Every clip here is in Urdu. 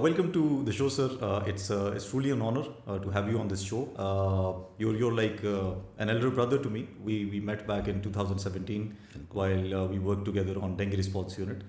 Welcome to the show, sir. It's truly an honor to have you on this show. You're like an elder brother to me. We met back in 2017 while we worked together on dengue response unit.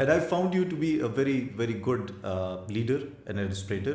And I found you to be a very good leader and administrator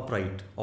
upright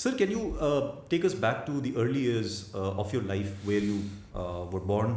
Sir, can you take us back to the early years of your life where you were born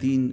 3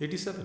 87।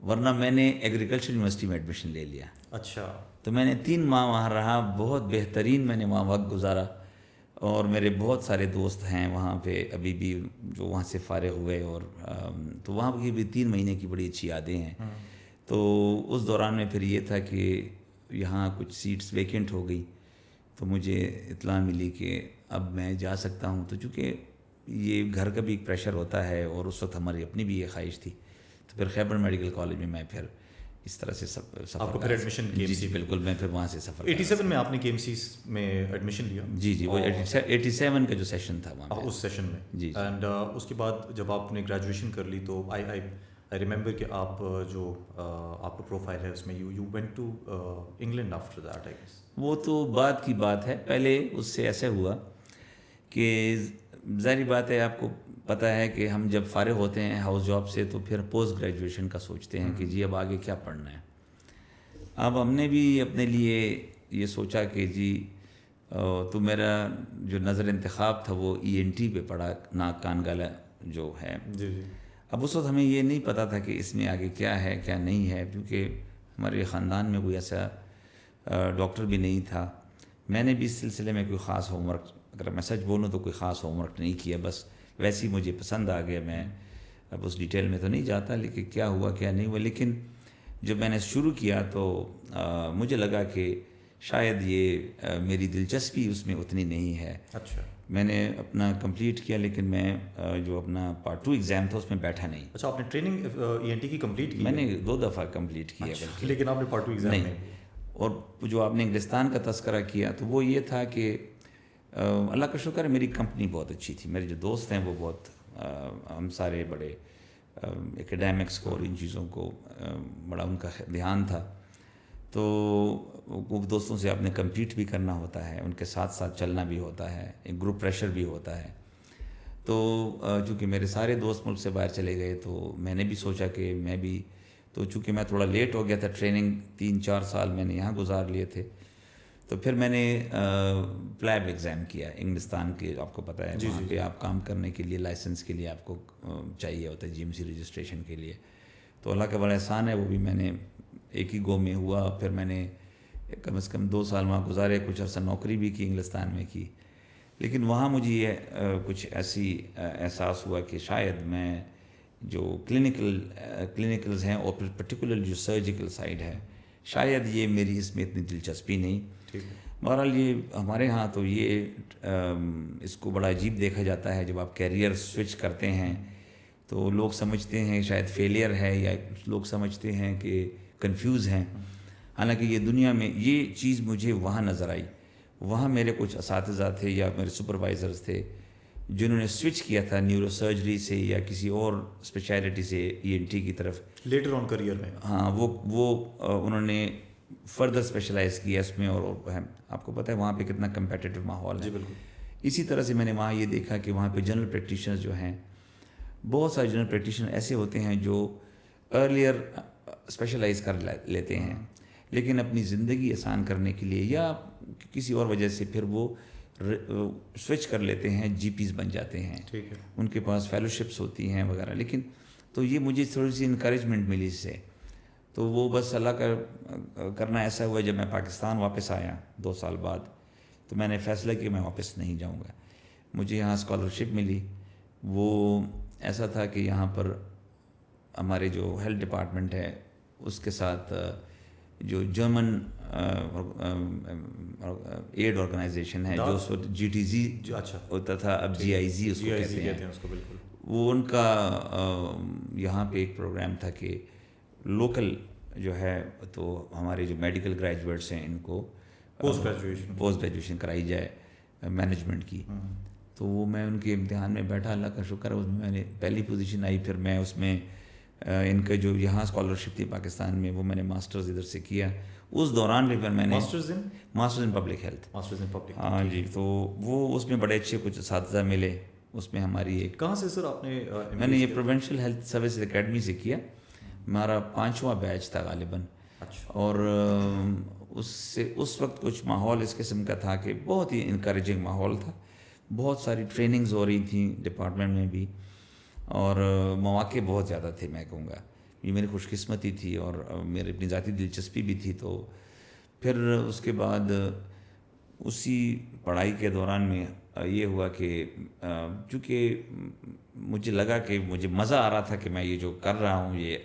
ورنہ میں نے ایگریکلچر یونیورسٹی میں ایڈمیشن لے لیا. اچھا. تو میں نے 3 ماہ وہاں رہا, بہت بہترین میں نے وہاں وقت گزارا, اور میرے بہت سارے دوست ہیں وہاں پہ ابھی بھی جو وہاں سے فارغ ہوئے, اور تو وہاں کی بھی 3 مہینے کی بڑی اچھی یادیں ہیں. تو اس دوران میں پھر یہ تھا کہ یہاں کچھ سیٹس ویکینٹ ہو گئی, تو مجھے اطلاع ملی کہ اب میں جا سکتا ہوں. تو چونکہ یہ گھر کا بھی ایک پریشر ہوتا ہے, اور اس وقت ہماری اپنی بھی یہ خواہش تھی, تو پھر خیبر میڈیکل کالج میں پھر اس طرح سے سفر. آپ کو پھر ایڈمیشن کی؟ جی بالکل, میں پھر وہاں سے سفر. 87 میں آپ نے کے ایم سی میں ایڈمیشن لیا؟ جی وہ 87 کا جو سیشن تھا وہاں اس سیشن میں. جی. اینڈ اس کے بعد جب آپ نے گریجویشن کر لی تو آئی ریممبر کہ آپ جو آپ کا پروفائل ہے اس میں you went to England after that, I guess. وہ تو بعد کی بات ہے. پہلے اس سے ایسے ہوا کہ ظاہری بات ہے, آپ کو پتہ ہے کہ ہم جب فارغ ہوتے ہیں ہاؤس جاب سے تو پھر پوسٹ گریجویشن کا سوچتے ہیں کہ جی اب آگے کیا پڑھنا ہے. اب ہم نے بھی اپنے لیے یہ سوچا کہ جی تو میرا جو نظر انتخاب تھا وہ ENT پہ پڑا, ناک کان گلا جو ہے. جی. اب اس وقت ہمیں یہ نہیں پتہ تھا کہ اس میں آگے کیا ہے کیا نہیں ہے, کیونکہ ہمارے خاندان میں کوئی ایسا ڈاکٹر بھی نہیں تھا. میں نے بھی اس سلسلے میں کوئی خاص ہوم ورک, اگر میں سچ بولوں تو کوئی خاص ہوم ورک نہیں کیا, بس ویسے ہی مجھے پسند آ گیا. میں اب اس ڈیٹیل میں تو نہیں جاتا لیکن کیا ہوا کیا نہیں ہوا, لیکن جب میں نے شروع کیا تو مجھے لگا کہ شاید یہ میری دلچسپی اس میں اتنی نہیں ہے. اچھا. میں نے اپنا کمپلیٹ کیا, لیکن میں جو اپنا پارٹ 2 ایگزام تھا اس میں بیٹھا نہیں. اچھا, آپ نے ٹریننگ ENT کی کمپلیٹ کی؟ میں نے 2 دفعہ کمپلیٹ کیا بلکہ, لیکن آپ نے پارٹ 2 ایگزام نہیں. اور جو آپ نے انگلستان کا تذکرہ کیا تو وہ یہ تھا کہ اللہ کا شکر ہے میری کمپنی بہت اچھی تھی. میرے جو دوست ہیں وہ بہت, ہم سارے بڑے ایکیڈیمکس کو اور ان چیزوں کو بڑا ان کا دھیان تھا. تو وہ دوستوں سے آپ نے کمپیٹ بھی کرنا ہوتا ہے, ان کے ساتھ ساتھ چلنا بھی ہوتا ہے, ایک گروپ پریشر بھی ہوتا ہے. تو چونکہ میرے سارے دوست ملک سے باہر چلے گئے تو میں نے بھی سوچا کہ میں بھی, تو چونکہ میں تھوڑا لیٹ ہو گیا تھا, ٹریننگ 3-4 سال میں نے یہاں گزار لیے تھے, تو پھر میں نے پلیب ایگزام کیا انگلستان کے. آپ کو پتہ ہے وہاں پہ آپ کام کرنے کے لیے لائسنس کے لیے آپ کو چاہیے ہوتا ہے GMC رجسٹریشن کے لیے. تو اللہ کا بڑا احسان ہے, وہ بھی میں نے ایک ہی گو میں ہوا. پھر میں نے کم از کم 2 سال وہاں گزارے, کچھ عرصہ نوکری بھی کی انگلستان میں کی. لیکن وہاں مجھے یہ کچھ ایسی احساس ہوا کہ شاید میں جو کلینکلز ہیں اور پرٹیکولر جو سرجیکل سائڈ ہے, شاید یہ میری اس میں اتنی دلچسپی نہیں. بہرحال یہ ہمارے ہاں تو یہ اس کو بڑا عجیب دیکھا جاتا ہے جب آپ کیریئر سوئچ کرتے ہیں, تو لوگ سمجھتے ہیں شاید فیلئر ہے, یا لوگ سمجھتے ہیں کہ کنفیوز ہیں. حالانکہ یہ دنیا میں یہ چیز مجھے وہاں نظر آئی. وہاں میرے کچھ اساتذہ تھے یا میرے سپروائزرز تھے جنہوں نے سوئچ کیا تھا نیورو سرجری سے یا کسی اور اسپیشلٹی سے ENT کی طرف لیٹر آن کریئر میں. ہاں, وہ انہوں نے فردر اسپیشلائز کیا اس میں, اور آپ کو پتہ ہے وہاں پہ کتنا کمپیٹیٹو ماحول ہے. جی بالکل. اسی طرح سے میں نے وہاں یہ دیکھا کہ وہاں پہ جنرل پریکٹیشنرز جو ہیں, بہت سارے جنرل پریکٹیشنر ایسے ہوتے ہیں جو ارلیئر اسپیشلائز کر لیتے ہیں, لیکن اپنی زندگی آسان کرنے کے لیے یا کسی اور وجہ سے پھر وہ سوئچ کر لیتے ہیں, GPs بن جاتے ہیں. ٹھیک ہے. ان کے پاس فیلوشپس ہوتی ہیں وغیرہ. لیکن تو یہ مجھے تھوڑی سی انکریجمنٹ ملی اس سے, تو وہ بس اللہ کا کرنا ایسا ہوا. جب میں پاکستان واپس آیا 2 سال بعد, تو میں نے فیصلہ کیا میں واپس نہیں جاؤں گا. مجھے یہاں اسکالرشپ ملی. وہ ایسا تھا کہ یہاں پر ہمارے جو ہیلتھ ڈپارٹمنٹ ہے اس کے ساتھ جو جرمن ایڈ آرگنائزیشن ہے جو اس وقت GTZ ہوتا تھا, اب GIZ اس کو کہتے ہیں. وہ ان کا یہاں پہ ایک پروگرام تھا کہ لوکل جو ہے تو ہمارے جو میڈیکل گریجویٹس ہیں ان کو پوسٹ گریجویشن کرائی جائے مینجمنٹ کی. تو وہ میں ان کے امتحان میں بیٹھا, اللہ کا شکر ہے اس میں نے پہلی پوزیشن آئی. پھر میں اس میں ان کا جو یہاں اسکالرشپ تھی پاکستان میں وہ میں نے ماسٹرز ادھر سے کیا. اس دوران بھی پھر میں نے ماسٹرز ان پبلک ہیلتھ. ہاں جی. تو وہ اس میں بڑے اچھے کچھ اساتذہ ملے. اس میں ہماری ایک, کہاں سے سر آپ نے؟ میں نے یہ پروونشل ہیلتھ سروسز اکیڈمی سے کیا. ہمارا 5واں بیچ تھا غالباً. اور اس وقت کچھ ماحول اس قسم کا تھا کہ بہت ہی انکریجنگ ماحول تھا. بہت ساری ٹریننگز ہو رہی تھیں ڈپارٹمنٹ میں بھی, اور مواقع بہت زیادہ تھے میں کہوں گا, یہ میری خوش قسمتی تھی اور میری اپنی ذاتی دلچسپی بھی تھی. تو پھر اس کے بعد اسی پڑھائی کے دوران میں یہ ہوا کہ چونکہ مجھے لگا کہ مجھے مزہ آ رہا تھا کہ میں یہ جو کر رہا ہوں یہ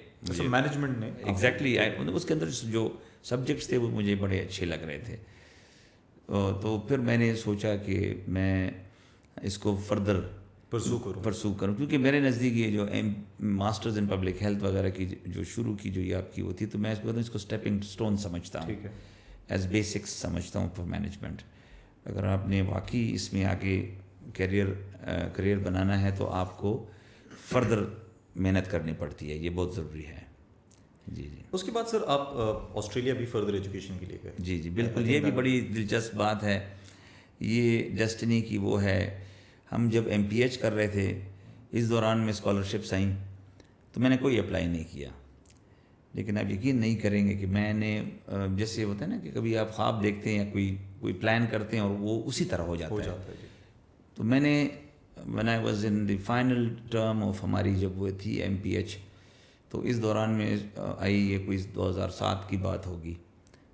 مینجمنٹ نے ایگزیکٹلی اس کے اندر جو سبجیکٹس تھے وہ مجھے بڑے اچھے لگ رہے تھے. تو پھر میں نے سوچا کہ میں اس کو فردر پرسو کروں کیونکہ میرے نزدیک یہ جو ماسٹرز ان پبلک ہیلتھ وغیرہ کی جو شروع کی جو یہ آپ کی ہوتی تو میں اس کو اسٹیپنگ اسٹون سمجھتا ہوں, ایز بیسکس سمجھتا ہوں فار مینجمنٹ. اگر آپ نے واقعی اس میں آگے کریئر بنانا ہے تو آپ کو فردر محنت کرنی پڑتی ہے, یہ بہت ضروری ہے. جی جی. اس کے بعد سر آپ آسٹریلیا بھی فردر ایجوکیشن کے لیے گئے. جی جی بالکل, یہ بھی بڑی دلچسپ بات ہے. یہ ڈیسٹنی کی وہ ہے, ہم جب ایم پی ایچ کر رہے تھے اس دوران میں اسکالرشپس آئیں تو میں نے کوئی اپلائی نہیں کیا. لیکن آپ یقین نہیں کریں گے کہ میں نے جیسے ہوتا ہے نا کہ کبھی آپ خواب دیکھتے ہیں یا کوئی پلان کرتے ہیں اور وہ اسی طرح ہو جاتا ہے. تو میں نے when I was in the final term of ہماری جب وہ تھی ایم پی ایچ تو اس دوران میں آئی یہ کوئی 2007 کی بات ہوگی.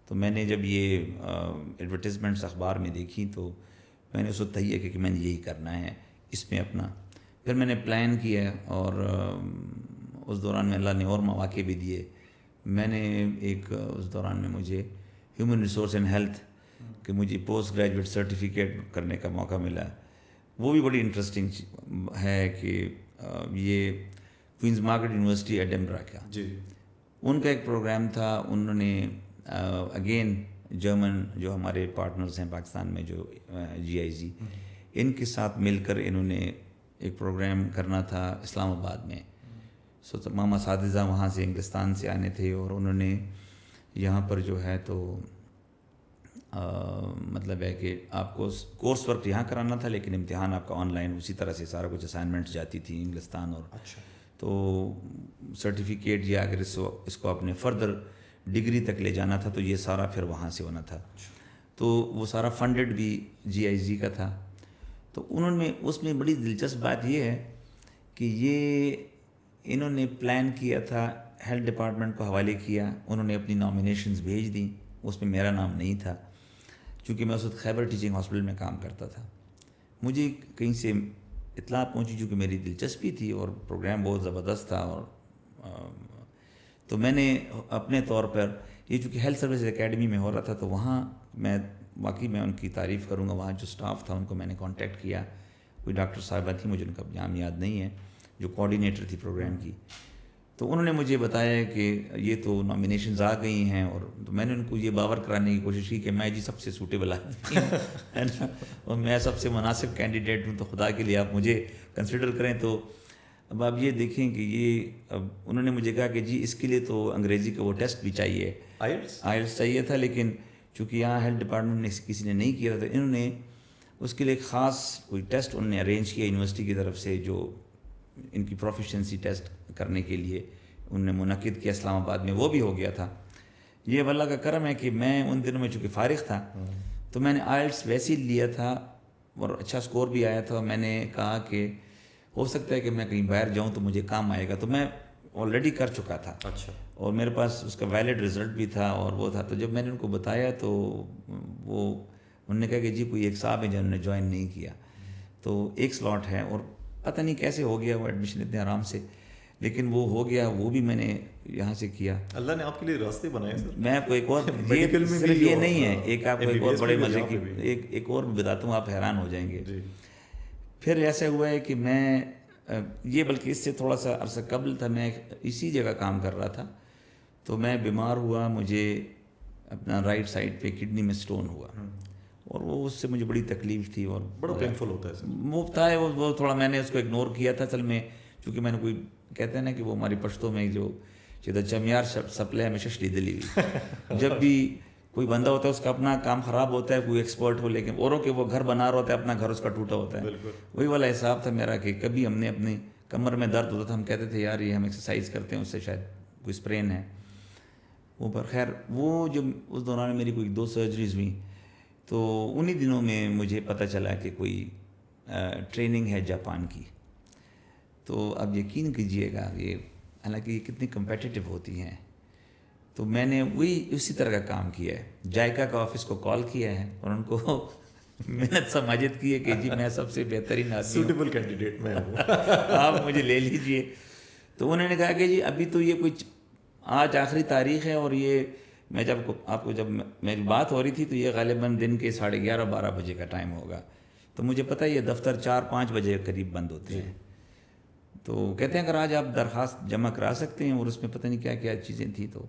تو میں نے جب یہ ایڈورٹیزمنٹس اخبار میں دیکھی تو میں نے اس وقت تہیہ کیا کہ میں نے یہی کرنا ہے اس میں اپنا. پھر میں نے پلان کیا اور اس دوران میں اللہ نے اور مواقع بھی دیے. میں نے ایک اس دوران میں مجھے ہیومن ریسورس اینڈ ہیلتھ کہ مجھے پوسٹ گریجویٹ سرٹیفکیٹ کرنے کا موقع ملا. وہ بھی بڑی انٹرسٹنگ ہے کہ یہ کوئنز مارگریٹ یونیورسٹی ایڈنبرا کا جی ان کا ایک پروگرام تھا. انہوں نے اگین جرمن جو ہمارے پارٹنرز ہیں پاکستان میں جو جی آئی زی ان کے ساتھ مل کر انہوں نے ایک پروگرام کرنا تھا اسلام آباد میں. سو تمام اساتذہ وہاں سے انگلستان سے آنے تھے اور انہوں نے یہاں پر جو ہے تو مطلب ہے کہ آپ کو کورس ورک یہاں کرانا تھا لیکن امتحان آپ کا آن لائن اسی طرح سے سارا کچھ اسائنمنٹس جاتی تھی انگلستان. اور اچھا تو سرٹیفکیٹ یا اگر اس کو اپنے فردر ڈگری تک لے جانا تھا تو یہ سارا پھر وہاں سے ہونا تھا. تو وہ سارا فنڈڈ بھی جی آئی زی کا تھا. تو انہوں نے اس میں بڑی دلچسپ بات یہ ہے کہ یہ انہوں نے پلان کیا تھا, ہیلتھ ڈپارٹمنٹ کو حوالے کیا, انہوں نے اپنی نامینیشنز بھیج دیں. اس میں میرا نام نہیں تھا چونکہ میں اس وقت خیبر ٹیچنگ ہاسپٹل میں کام کرتا تھا. مجھے کہیں سے اطلاع پہنچی چونکہ میری دلچسپی تھی اور پروگرام بہت زبردست تھا. اور تو میں نے اپنے طور پر یہ چونکہ ہیلتھ سروسز اکیڈمی میں ہو رہا تھا تو وہاں میں واقعی میں ان کی تعریف کروں گا. وہاں جو سٹاف تھا ان کو میں نے کانٹیکٹ کیا. کوئی ڈاکٹر صاحبہ تھی, مجھے ان کا نام یاد نہیں ہے, جو کوآرڈینیٹر تھی پروگرام کی. تو انہوں نے مجھے بتایا کہ یہ تو نامینیشنز آ گئی ہیں. اور تو میں نے ان کو یہ باور کرانے کی کوشش کی کہ میں جی سب سے سوٹیبل آدمی ہوں اور میں سب سے مناسب کینڈیڈیٹ ہوں, تو خدا کے لیے آپ مجھے کنسیڈر کریں. تو اب آپ یہ دیکھیں کہ یہ اب انہوں نے مجھے کہا کہ جی اس کے لیے تو انگریزی کا وہ ٹیسٹ بھی چاہیے, آئلٹس چاہیے تھا. لیکن چونکہ یہاں ہیلتھ ڈپارٹمنٹ نے کسی نے نہیں کیا تھا تو انہوں نے اس کے لیے ایک خاص کوئی ٹیسٹ انہوں نے ارینج کیا یونیورسٹی کی طرف سے, جو ان کی پروفیشنسی ٹیسٹ کرنے کے لیے انہوں نے منعقد کیا اسلام آباد میں. وہ بھی ہو گیا تھا. یہ اللہ کا کرم ہے کہ میں ان دنوں میں چونکہ فارغ تھا تو میں نے آئلٹس ویسے ہی لیا تھا اور اچھا سکور بھی آیا تھا. میں نے کہا کہ ہو سکتا ہے کہ میں کہیں باہر جاؤں تو مجھے کام آئے گا. تو میں آلریڈی کر چکا تھا. اچھا. اور میرے پاس اس کا ویلڈ رزلٹ بھی تھا اور وہ تھا. تو جب میں نے ان کو بتایا تو وہ انہوں نے کہا کہ جی کوئی ایک صاحب ہے جنہوں نے جوائن نہیں کیا, تو ایک سلاٹ ہے. اور پتہ نہیں کیسے ہو گیا وہ ایڈمیشن اتنے آرام سے, لیکن وہ ہو گیا. وہ بھی میں نے یہاں سے کیا. اللہ نے آپ کے لیے راستے بنائے سر. میں آپ کو ایک اور صرف یہ نہیں ہے, ایک آپ کو ایک اور بڑے مزے کی ایک اور بتاتا ہوں, آپ حیران ہو جائیں گے. پھر ایسا ہوا ہے کہ میں یہ بلکہ اس سے تھوڑا سا عرصہ قبل تھا, میں اسی جگہ کام کر رہا تھا. تو میں بیمار ہوا, مجھے اپنا رائٹ سائڈ پہ کڈنی میں سٹون ہوا اور وہ اس سے مجھے بڑی تکلیف تھی اور بڑا پینفل ہوتا ہے سر. مفت ہے وہ تھوڑا میں نے اس کو اگنور کیا تھا اصل میں, چونکہ میں نے کوئی کہتے ہیں نا کہ وہ ہماری پشتوں میں جو چیدہ چمیار سپلے ہمیشہ شدید دلی ہوئی. جب بھی کوئی بندہ ہوتا ہے اس کا اپنا کام خراب ہوتا ہے, کوئی ایکسپرٹ ہو, لیکن اوروں کے وہ گھر بنا رہا ہوتا ہے, اپنا گھر اس کا ٹوٹا ہوتا ہے. وہی والا حساب تھا میرا کہ کبھی ہم نے اپنی کمر میں درد ہوتا تھا, ہم کہتے تھے یار یہ ہم ایکسرسائز کرتے ہیں اس سے شاید کوئی اسپرین ہے وہ. پر خیر وہ جب اس دوران میری کوئی 2 سرجریز ہوئیں تو انہی دنوں میں مجھے پتہ چلا کہ کوئی ٹریننگ ہے جاپان کی. تو اب یقین کیجئے گا یہ حالانکہ یہ کتنی کمپیٹیٹیو ہوتی ہیں. تو میں نے وہی اسی طرح کا کام کیا ہے. جائکا کا آفس کو کال کیا ہے اور ان کو محنت سماجت کی ہے کہ جی میں سب سے بہترین آدمی ہوں, سوٹیبل کینڈیڈیٹ میں ہوں, آپ مجھے لے لیجئے. تو انہوں نے کہا کہ جی ابھی تو یہ کچھ آج آخری تاریخ ہے, اور یہ میں جب میری بات ہو رہی تھی تو یہ غالباً دن کے 11:30-12 بجے کا ٹائم ہوگا. تو مجھے پتہ ہے یہ دفتر 4-5 بجے قریب بند ہوتے ہیں. تو کہتے ہیں اگر آج آپ درخواست جمع کرا سکتے ہیں, اور اس میں پتہ نہیں کیا کیا چیزیں تھیں. تو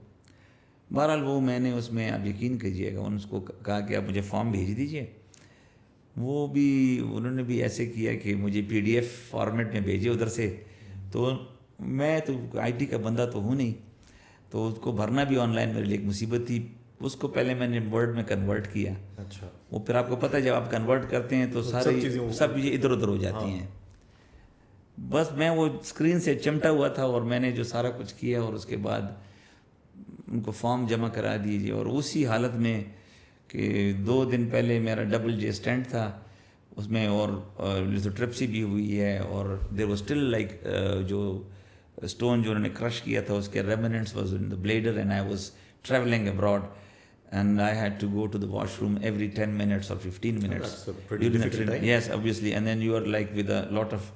بہرحال وہ میں نے اس میں, آپ یقین کیجیے گا, ان کو کہا کہ آپ مجھے فارم بھیج دیجئے. وہ بھی انہوں نے بھی ایسے کیا کہ مجھے PDF فارمیٹ میں بھیجے ادھر سے. تو میں تو IT کا بندہ تو ہوں نہیں, تو اس کو بھرنا بھی آن لائن میرے لیے ایک مصیبت تھی. اس کو پہلے میں نے ورڈ میں کنورٹ کیا. اچھا, وہ پھر آپ کو پتہ ہے جب آپ کنورٹ کرتے ہیں تو سب چیزیں ادھر ادھر ہو جاتی ہیں. بس میں وہ اسکرین سے چمٹا ہوا تھا, اور میں نے جو سارا کچھ کیا, اور اس کے بعد ان کو فارم جمع کرا دیجیے. اور اسی حالت میں کہ 2 دن پہلے میرا WJ اسٹینٹ تھا اس میں, اور لیزوٹرپسی بھی ہوئی ہے, اور دیر واز اسٹل لائک جو اسٹون جو انہوں نے کرش کیا تھا اس کے remnants was in the bladder, and I was travelling abroad, and I had to go to the washroom every 10 minutes or 15 minutes. That's a pretty difficult time. Yes, obviously. And then you are like with a lot of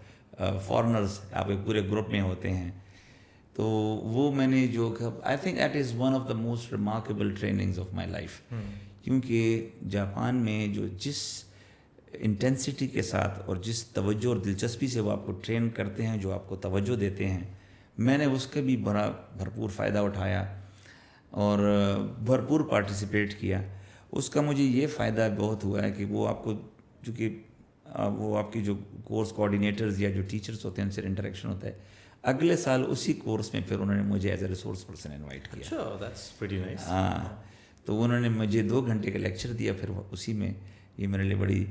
foreigners, آپ ایک پورے گروپ میں ہوتے ہیں. تو وہ میں نے جو I think that is one of the most remarkable trainings of my life. کیونکہ جاپان میں جو جس انٹینسٹی کے ساتھ اور جس توجہ اور دلچسپی سے وہ آپ کو ٹرین کرتے ہیں, جو آپ کو توجہ دیتے ہیں, میں نے اس کا بھی بڑا بھرپور فائدہ اٹھایا اور بھرپور پارٹیسپیٹ کیا. اس کا مجھے یہ فائدہ بہت ہوا ہے کہ وہ آپ کو, چونکہ وہ آپ کی جو کورس کوآرڈینیٹرز یا جو ٹیچرز ہوتے ہیں ان سے انٹریکشن ہوتا ہے, اگلے سال اسی کورس میں پھر انہوں نے مجھے as a resource person invite کیا. اچھا, دیٹس پریٹی نائس. ہاں, تو انہوں نے مجھے 2 گھنٹے کا لیکچر دیا پھر اسی میں. یہ میرے لیے بڑی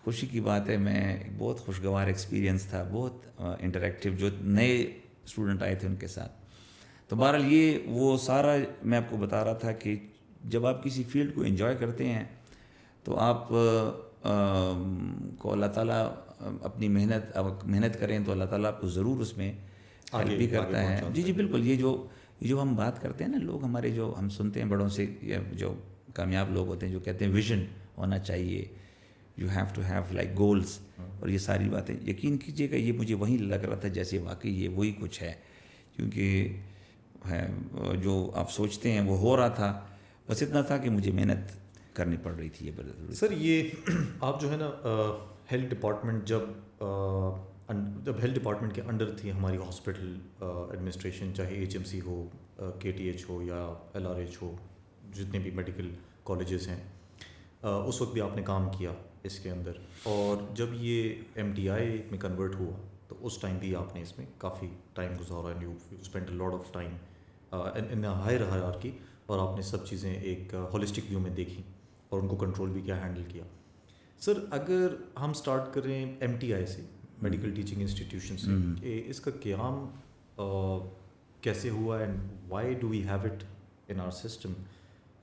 خوشی کی بات ہے. میں بہت خوشگوار ایکسپیرینس تھا, بہت انٹریکٹیو, جو نئے اسٹوڈنٹ آئے تھے ان کے ساتھ. تو بہرحال یہ وہ سارا میں آپ کو بتا رہا تھا کہ جب آپ کسی فیلڈ کو انجوائے کرتے ہیں تو آپ کو اللہ تعالیٰ اپنی محنت کریں تو اللہ تعالیٰ آپ کو ضرور اس میں ہیلپ بھی کرتا ہے. جی بالکل. یہ جو ہم بات کرتے ہیں نا, لوگ ہمارے جو ہم سنتے ہیں بڑوں سے, یا جو کامیاب لوگ ہوتے ہیں جو کہتے ہیں ویژن ہونا چاہیے, you have to have like goals, اور یہ ساری باتیں یقین کیجیے گا یہ مجھے وہیں لگ رہا تھا جیسے واقعی یہ وہی کچھ ہے. کیونکہ ہے جو آپ سوچتے ہیں وہ ہو رہا تھا, بس اتنا تھا کہ مجھے محنت کرنی پڑ رہی تھی. یہ سر یہ آپ جو ہے نا ہیلتھ ڈپارٹمنٹ جب ہیلتھ ڈپارٹمنٹ کے انڈر تھی ہماری ہاسپٹل ایڈمنسٹریشن, چاہے HMC ہو, KTH ہو یا LRH ہو, جتنے بھی میڈیکل کالجز ہیں, اس وقت بھی آپ نے کام کیا اس کے اندر. اور جب یہ MTI میں کنورٹ ہوا تو اس ٹائم بھی آپ نے اس میں کافی ٹائم گزارا, and you spend a lot of time in higher hierarchy, اور آپ نے سب چیزیں ایک ہولسٹک ویو میں دیکھی اور ان کو کنٹرول بھی کیا, ہینڈل کیا. سر اگر ہم سٹارٹ کریں MTI سے, میڈیکل ٹیچنگ انسٹیٹیوشن سے, کہ اس کا قیام کیسے ہوا, and why do we have it in our system,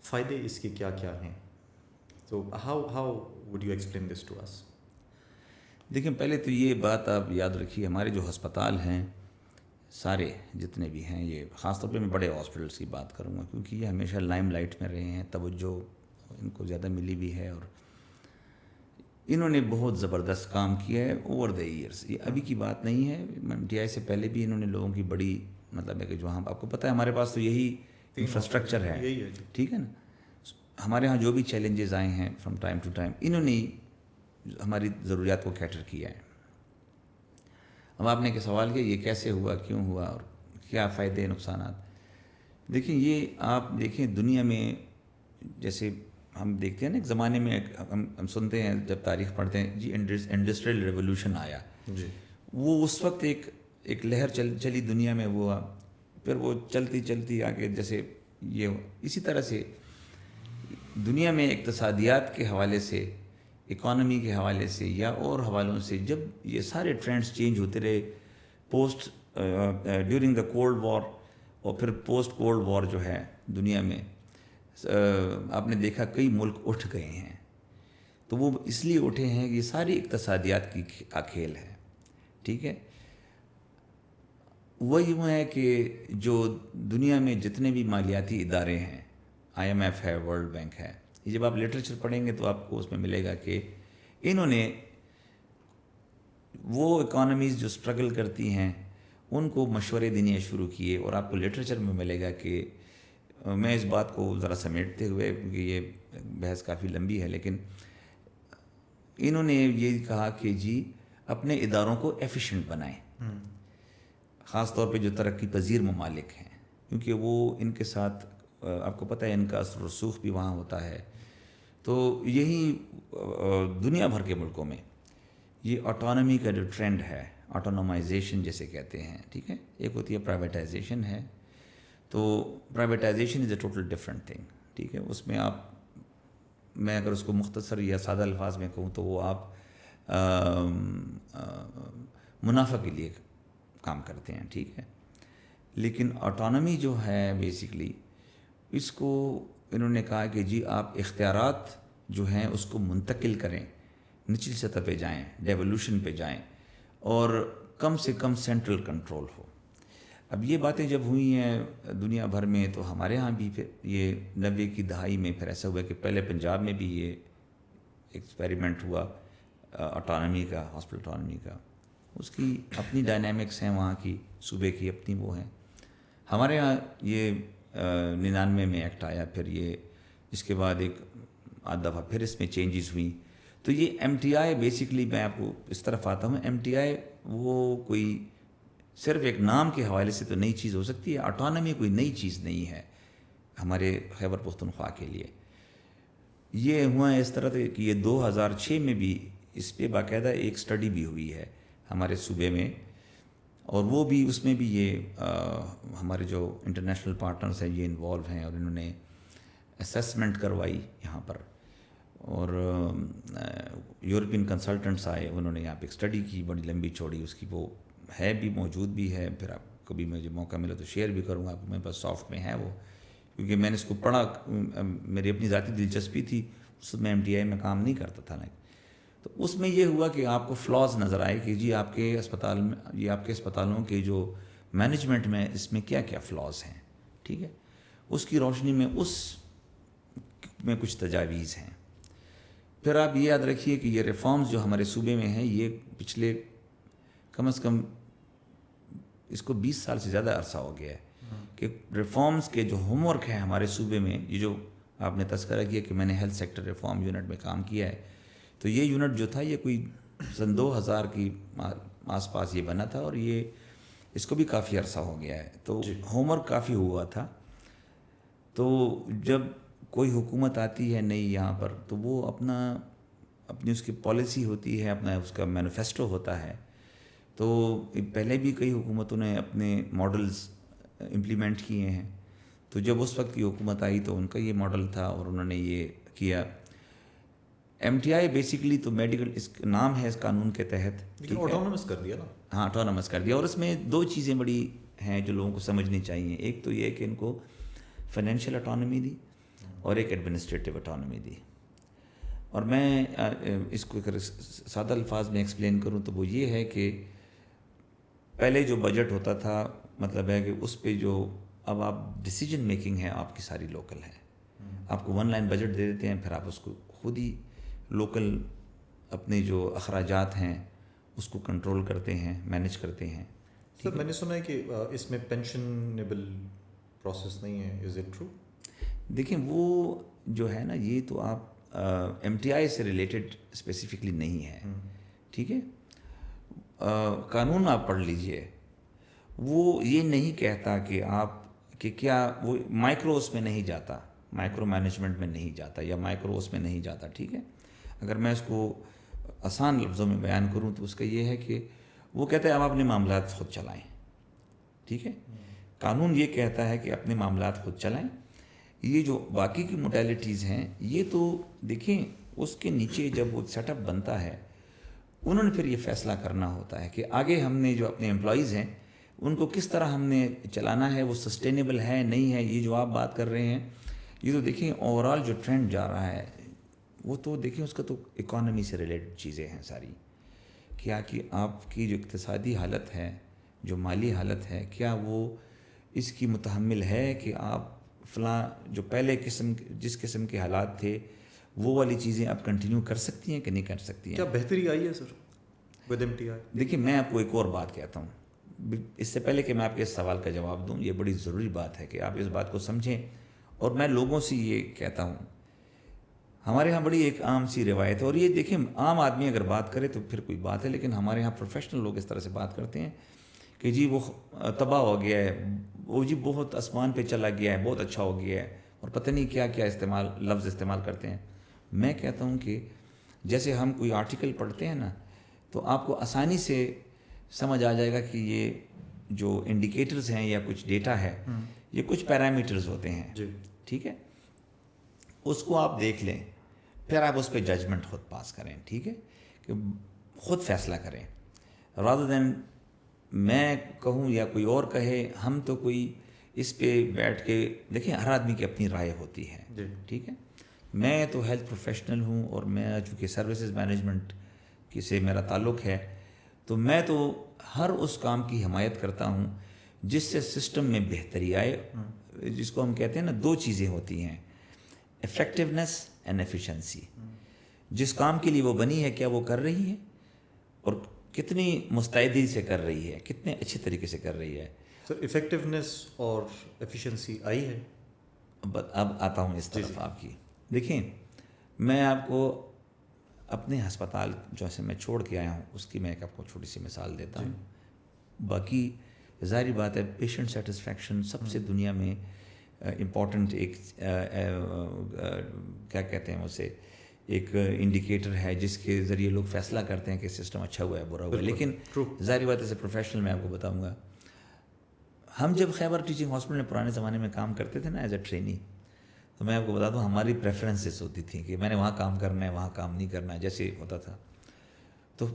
فائدے اس کے کیا کیا ہیں, تو how would you explain this to us? دیکھیں, پہلے تو یہ بات آپ یاد رکھیے, ہمارے جو ہسپتال ہیں سارے جتنے بھی ہیں, یہ خاص طور پہ میں بڑے ہاسپٹلس کی بات کروں گا کیونکہ یہ ہمیشہ لائم لائٹ میں رہے ہیں, توجہ ان کو زیادہ ملی بھی ہے, اور انہوں نے بہت زبردست کام کیا ہے اوور دا ایئرس. یہ ابھی کی بات نہیں ہے, MTI سے پہلے بھی انہوں نے لوگوں کی بڑی مطلب ہے کہ جو ہم آپ کو پتہ ہے ہمارے پاس تو یہی انفراسٹرکچر ہے, ٹھیک ہے نا. ہمارے ہاں جو بھی چیلنجز آئے ہیں فرام ٹائم ٹو ٹائم, انہوں نے ہماری ضروریات کو کیٹر کیا ہے. اب آپ نے کہ سوال کیا یہ کیسے ہوا, کیوں ہوا, اور کیا فائدے نقصانات. دیکھیں, یہ آپ دیکھیں دنیا میں جیسے ہم دیکھتے ہیں نا, ایک زمانے میں ہم سنتے ہیں جب تاریخ پڑھتے ہیں جی انڈسٹریل ریولوشن آیا, جی وہ اس وقت ایک لہر چلی دنیا میں, وہ پھر وہ چلتی آگے, جیسے یہ اسی طرح سے دنیا میں اقتصادیات کے حوالے سے, اکانومی کے حوالے سے یا اور حوالوں سے, جب یہ سارے ٹرینڈز چینج ہوتے رہے post during the cold war, اور پھر پوسٹ کولڈ وار جو ہے دنیا میں آپ نے دیکھا کئی ملک اٹھ گئے ہیں. تو وہ اس لیے اٹھے ہیں کہ یہ ساری اقتصادیات کا کھیل ہے, ٹھیک ہے. وہ یوں ہے کہ جو دنیا میں جتنے بھی مالیاتی ادارے ہیں، IMF ہے، ورلڈ بینک ہے، یہ جب آپ لٹریچر پڑھیں گے تو آپ کو اس میں ملے گا کہ انہوں نے وہ اکانومیز جو اسٹرگل کرتی ہیں ان کو مشورے دینے شروع کیے، اور آپ کو لٹریچر میں ملے گا کہ میں اس بات کو ذرا سمیٹتے ہوئے، کیونکہ یہ بحث کافی لمبی ہے، لیکن انہوں نے یہ کہا کہ جی اپنے اداروں کو ایفیشینٹ بنائیں، خاص طور پہ جو ترقی پذیر ممالک ہیں، کیونکہ وہ ان کے ساتھ آپ کو پتہ ہے ان کا اثر و رسوخ بھی وہاں ہوتا ہے. تو یہی دنیا بھر کے ملکوں میں یہ آٹونومی کا جو ٹرینڈ ہے، آٹونومائزیشن جیسے کہتے ہیں، ٹھیک ہے، ایک ہوتی ہے پرائیویٹائزیشن ہے. تو privatisation is a total different thing, ٹھیک ہے. اس میں آپ، میں اگر اس کو مختصر یا سادہ الفاظ میں کہوں تو وہ آپ منافع کے لیے کام کرتے ہیں، ٹھیک ہے. لیکن آٹونومی جو ہے بیسیکلی اس کو انہوں نے کہا کہ جی آپ اختیارات جو ہیں اس کو منتقل کریں، نچلی سطح پہ جائیں، ڈیولوشن پہ جائیں، اور کم سے کم سینٹرل کنٹرول ہو. اب یہ باتیں جب ہوئی ہیں دنیا بھر میں تو ہمارے ہاں بھی پھر یہ 90 کی دہائی میں پھر ایسا ہوا کہ پہلے پنجاب میں بھی یہ ایکسپیریمنٹ ہوا آٹونومی کا، ہاسپٹل آٹونومی کا. اس کی اپنی ڈائنامکس ہیں، وہاں کی صوبے کی اپنی وہ ہیں. ہمارے ہاں یہ 99 میں ایکٹ آیا، پھر یہ اس کے بعد ایک آدھ دفعہ پھر اس میں چینجز ہوئیں. تو یہ MTI بیسکلی، میں آپ کو اس طرف آتا ہوں، MTI وہ کوئی صرف ایک نام کے حوالے سے تو نئی چیز ہو سکتی ہے. آٹونومی کوئی نئی چیز نہیں ہے ہمارے خیبر پختونخوا کے لیے. یہ ہوا ہے اس طرح کہ یہ 2006 میں بھی اس پہ باقاعدہ ایک اسٹڈی بھی ہوئی ہے ہمارے صوبے میں، اور وہ بھی اس میں بھی یہ ہمارے جو انٹرنیشنل پارٹنرز ہیں یہ انوالو ہیں، اور انہوں نے اسیسمنٹ کروائی یہاں پر، اور یورپین کنسلٹنٹس آئے، انہوں نے یہاں پہ ایک اسٹڈی کی بڑی لمبی چوڑی. اس کی وہ ہے بھی، موجود بھی ہے، پھر آپ کبھی مجھے موقع ملا تو شیئر بھی کروں گا. میرے پاس سافٹ میں ہے وہ، کیونکہ میں نے اس کو پڑھا، میری اپنی ذاتی دلچسپی تھی. اس میں MTI میں کام نہیں کرتا تھا. تو اس میں یہ ہوا کہ آپ کو فلاز نظر آئے کہ جی آپ کے اسپتال میں، یہ آپ کے اسپتالوں کے جو مینجمنٹ میں اس میں کیا کیا فلاز ہیں، ٹھیک ہے. اس کی روشنی میں اس میں کچھ تجاویز ہیں. پھر آپ یہ یاد رکھیے کہ یہ ریفارمز جو ہمارے صوبے میں ہیں یہ پچھلے کم از کم اس کو 20 سال سے زیادہ عرصہ ہو گیا ہے کہ ریفارمز کے جو ہوم ورک ہے ہمارے صوبے میں، یہ جو آپ نے تذکرہ کیا کہ میں نے ہیلتھ سیکٹر ریفارم یونٹ میں کام کیا ہے، تو یہ یونٹ جو تھا یہ کوئی سن 2000 کی آس پاس یہ بنا تھا، اور یہ اس کو بھی کافی عرصہ ہو گیا ہے. تو ہوم ورک کافی ہوا تھا. تو جب کوئی حکومت آتی ہے نئی یہاں پر تو وہ اپنی اس کی پالیسی ہوتی ہے، اپنا اس کا مینیفیسٹو ہوتا ہے. تو پہلے بھی کئی حکومتوں نے اپنے ماڈلز امپلیمنٹ کیے ہیں. تو جب اس وقت کی حکومت آئی تو ان کا یہ ماڈل تھا اور انہوں نے یہ کیا. MTI بیسیکلی تو میڈیکل، اس کا نام ہے اس قانون کے تحت، لیکن آٹونومس کر دیا نا. ہاں آٹونومس کر دیا. اور اس میں دو چیزیں بڑی ہیں جو لوگوں کو سمجھنی چاہیے. ایک تو یہ کہ ان کو فائنینشیل آٹونومی دی اور ایک ایڈمنسٹریٹو آٹونومی دی. اور میں اس کو اگر سادہ الفاظ میں ایکسپلین کروں تو وہ یہ ہے کہ پہلے جو بجٹ ہوتا تھا، مطلب ہے کہ اس پہ جو اب آپ ڈیسیجن میکنگ ہے آپ کی ساری لوکل ہے. آپ کو 1 لائن بجٹ دے دیتے ہیں، پھر آپ اس کو خود ہی لوکل اپنے جو اخراجات ہیں اس کو کنٹرول کرتے ہیں، مینیج کرتے ہیں. سر میں نے سنا ہے کہ اس میں پینشنیبل پروسیس نہیں ہے، از اٹ ٹرو؟ دیکھیں وہ جو ہے نا، یہ تو آپ MTI سے ریلیٹڈ اسپیسیفکلی نہیں ہے، ٹھیک ہے. قانون آپ پڑھ لیجئے، وہ یہ نہیں کہتا کہ آپ کہ کیا وہ مائکرو اس میں نہیں جاتا، مائکرو مینجمنٹ میں نہیں جاتا یا مائکرو اس میں نہیں جاتا، ٹھیک ہے. اگر میں اس کو آسان لفظوں میں بیان کروں تو اس کا یہ ہے کہ وہ کہتا ہے آپ اپنے معاملات خود چلائیں، ٹھیک ہے. قانون یہ کہتا ہے کہ اپنے معاملات خود چلائیں. یہ جو باقی کی موڈیلٹیز ہیں یہ تو دیکھیں اس کے نیچے جب وہ سیٹ اپ بنتا ہے انہوں نے پھر یہ فیصلہ کرنا ہوتا ہے کہ آگے ہم نے جو اپنے امپلائیز ہیں ان کو کس طرح ہم نے چلانا ہے، وہ سسٹینیبل ہے نہیں ہے. یہ جو آپ بات کر رہے ہیں یہ تو دیکھیں اوور آل جو ٹرینڈ جا رہا ہے وہ تو دیکھیں اس کا تو اکانومی سے ریلیٹڈ چیزیں ہیں ساری. کیا کہ آپ کی جو اقتصادی حالت ہے جو مالی حالت ہے کیا وہ اس کی متحمل ہے کہ آپ فلاں جو پہلے جس قسم کے حالات تھے وہ والی چیزیں آپ کنٹینیو کر سکتی ہیں کہ نہیں کر سکتی ہیں؟ کیا بہتری آئی ہے سر ود MTI؟ دیکھیے میں آپ کو ایک اور بات کہتا ہوں اس سے پہلے کہ میں آپ کے اس سوال کا جواب دوں، یہ بڑی ضروری بات ہے کہ آپ اس بات کو سمجھیں، اور میں لوگوں سے یہ کہتا ہوں، ہمارے ہاں بڑی ایک عام سی روایت ہے، اور یہ دیکھیں عام آدمی اگر بات کرے تو پھر کوئی بات ہے، لیکن ہمارے ہاں پروفیشنل لوگ اس طرح سے بات کرتے ہیں کہ جی وہ تباہ ہو گیا ہے، وہ جی بہت آسمان پہ چلا گیا ہے، بہت اچھا ہو گیا ہے، اور پتہ نہیں کیا کیا لفظ استعمال کرتے ہیں۔ میں کہتا ہوں کہ جیسے ہم کوئی آرٹیکل پڑھتے ہیں نا تو آپ کو آسانی سے سمجھ آ جائے گا کہ یہ جو انڈیکیٹرز ہیں یا کچھ ڈیٹا ہے یہ کچھ پیرامیٹرز ہوتے ہیں، جی ٹھیک ہے، اس کو آپ دیکھ لیں، پھر آپ اس پہ ججمنٹ خود پاس کریں، ٹھیک ہے، کہ خود فیصلہ کریں rather than میں کہوں یا کوئی اور کہے۔ ہم تو کوئی اس پہ بیٹھ کے دیکھیں، ہر آدمی کی اپنی رائے ہوتی ہے، جی ٹھیک ہے۔ میں تو ہیلتھ پروفیشنل ہوں اور میں چونکہ سروسز مینجمنٹ کی سے میرا تعلق ہے، تو میں تو ہر اس کام کی حمایت کرتا ہوں جس سے سسٹم میں بہتری آئے، جس کو ہم کہتے ہیں نا، دو چیزیں ہوتی ہیں، افیکٹونیس اینڈ ایفیشنسی۔ جس کام کے لیے وہ بنی ہے کیا وہ کر رہی ہے، اور کتنی مستعدی سے کر رہی ہے، کتنے اچھے طریقے سے کر رہی ہے۔ سر افیکٹونیس اور ایفیشنسی آئی ہے؟ اب آتا ہوں اس طرف آپ کی۔ دیکھیں میں آپ کو اپنے ہسپتال جو سے میں چھوڑ کے آیا ہوں اس کی میں ایک آپ کو چھوٹی سی مثال دیتا ہوں۔ باقی ظاہری بات ہے پیشنٹ سیٹسفیکشن سب سے دنیا میں امپورٹنٹ ایک کیا کہتے ہیں اسے، ایک انڈیکیٹر ہے جس کے ذریعے لوگ فیصلہ کرتے ہیں کہ سسٹم اچھا ہوا ہے برا ہوا ہے۔ لیکن ظاہری بات ایسے پروفیشنل میں آپ کو بتاؤں گا، ہم جب خیبر ٹیچنگ ہاسپٹل میں پرانے زمانے میں کام کرتے تھے نا ایز اے ٹرینی، تو میں آپ کو بتا دوں ہماری پریفرنسز ہوتی تھیں کہ میں نے وہاں کام کرنا ہے، وہاں کام نہیں کرنا ہے، جیسے ہوتا تھا۔ تو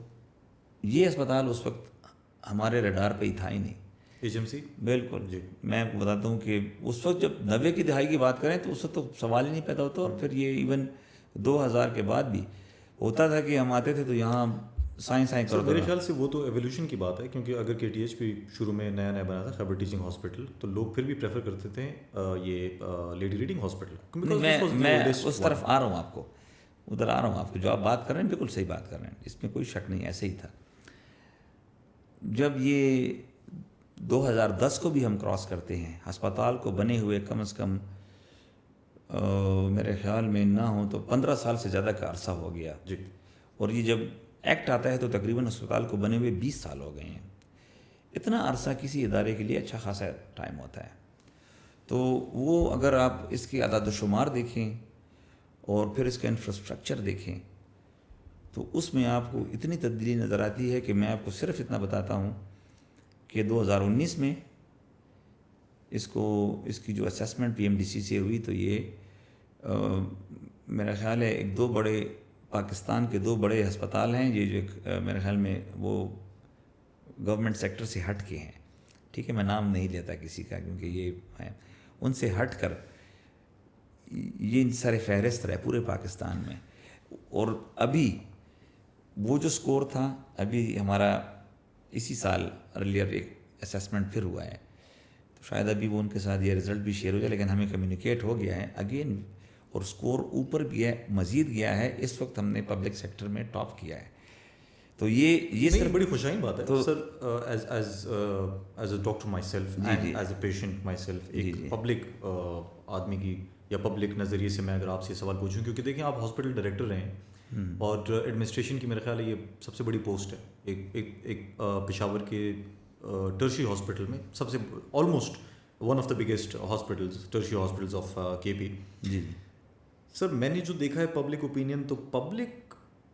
یہ اسپتال اس وقت ہمارے ریڈار پہ ہی تھا ہی نہیں، ایجنسی بالکل جی۔ میں آپ کو بتاتا ہوں کہ اس وقت جب 90 کی دہائی کی بات کریں تو اس وقت تو سوال ہی نہیں پیدا ہوتا، اور پھر یہ ایون 2000 کے بعد بھی ہوتا تھا کہ ہم آتے تھے تو یہاں سائنس کرو۔ میرے خیال سے وہ تو ایولیوشن کی بات ہے، کیونکہ اگر KTH بھی شروع میں نیا نیا بنا تھا خیبر ٹیچنگ ہاسپٹل، تو لوگ پھر بھی پریفر کرتے تھے یہ لیڈی ریڈنگ ہاسپٹل۔ میں اس طرف آ رہا ہوں، آپ کو ادھر آ رہا ہوں، آپ کو جو آپ بات کر رہے ہیں بالکل صحیح بات کر رہے ہیں، اس میں کوئی شک نہیں، ایسے ہی تھا۔ جب یہ 2010 کو بھی ہم کراس کرتے ہیں، ہسپتال کو بنے ہوئے کم از کم میرے خیال میں نہ ہو تو 15 سال سے زیادہ کا عرصہ ہو گیا جی، اور یہ جب ایکٹ آتا ہے تو تقریباً اسپتال کو بنے ہوئے 20 سال ہو گئے ہیں۔ اتنا عرصہ کسی ادارے کے لیے اچھا خاصا ٹائم ہوتا ہے، تو وہ اگر آپ اس کے اعداد و شمار دیکھیں اور پھر اس کا انفراسٹرکچر دیکھیں تو اس میں آپ کو اتنی تبدیلی نظر آتی ہے کہ میں آپ کو صرف اتنا بتاتا ہوں کہ 2019 میں اس کی جو اسیسمنٹ PMDC سے ہوئی تو یہ میرا خیال ہے ایک دو بڑے پاکستان کے دو بڑے ہسپتال ہیں، یہ جو میرے خیال میں وہ گورنمنٹ سیکٹر سے ہٹ کے ہیں، ٹھیک ہے، میں نام نہیں لیتا کسی کا کیونکہ یہ ہے، ان سے ہٹ کر یہ سر فہرست رہے پورے پاکستان میں۔ اور ابھی وہ جو سکور تھا، ابھی ہمارا اسی سال ارلیئر ایک اسیسمنٹ پھر ہوا ہے، تو شاید ابھی وہ ان کے ساتھ یہ رزلٹ بھی شیئر ہو جائے، لیکن ہمیں کمیونیکیٹ ہو گیا ہے اگین، اور سکور اوپر بھی ہے، مزید گیا ہے۔ اس وقت ہم نے پبلک سیکٹر میں ٹاپ کیا ہے، تو یہ صرف بڑی خوشائن بات ہے sir. As a doctor myself and as a patient myself, ایک پبلک آدمی کی یا پبلک نظریے سے میں اگر آپ سے سوال پوچھوں، کیونکہ دیکھیں آپ ہاسپٹل ڈائریکٹر رہے ہیں اور ایڈمنسٹریشن کی میرے خیال ہے یہ سب سے بڑی پوسٹ ہے ایک پشاور کے ٹرشری ہاسپٹل میں، سب سے almost one of the biggest hospitals, tertiary hospitals of KP۔ جی سر میں نے جو دیکھا ہے پبلک اوپینین، تو public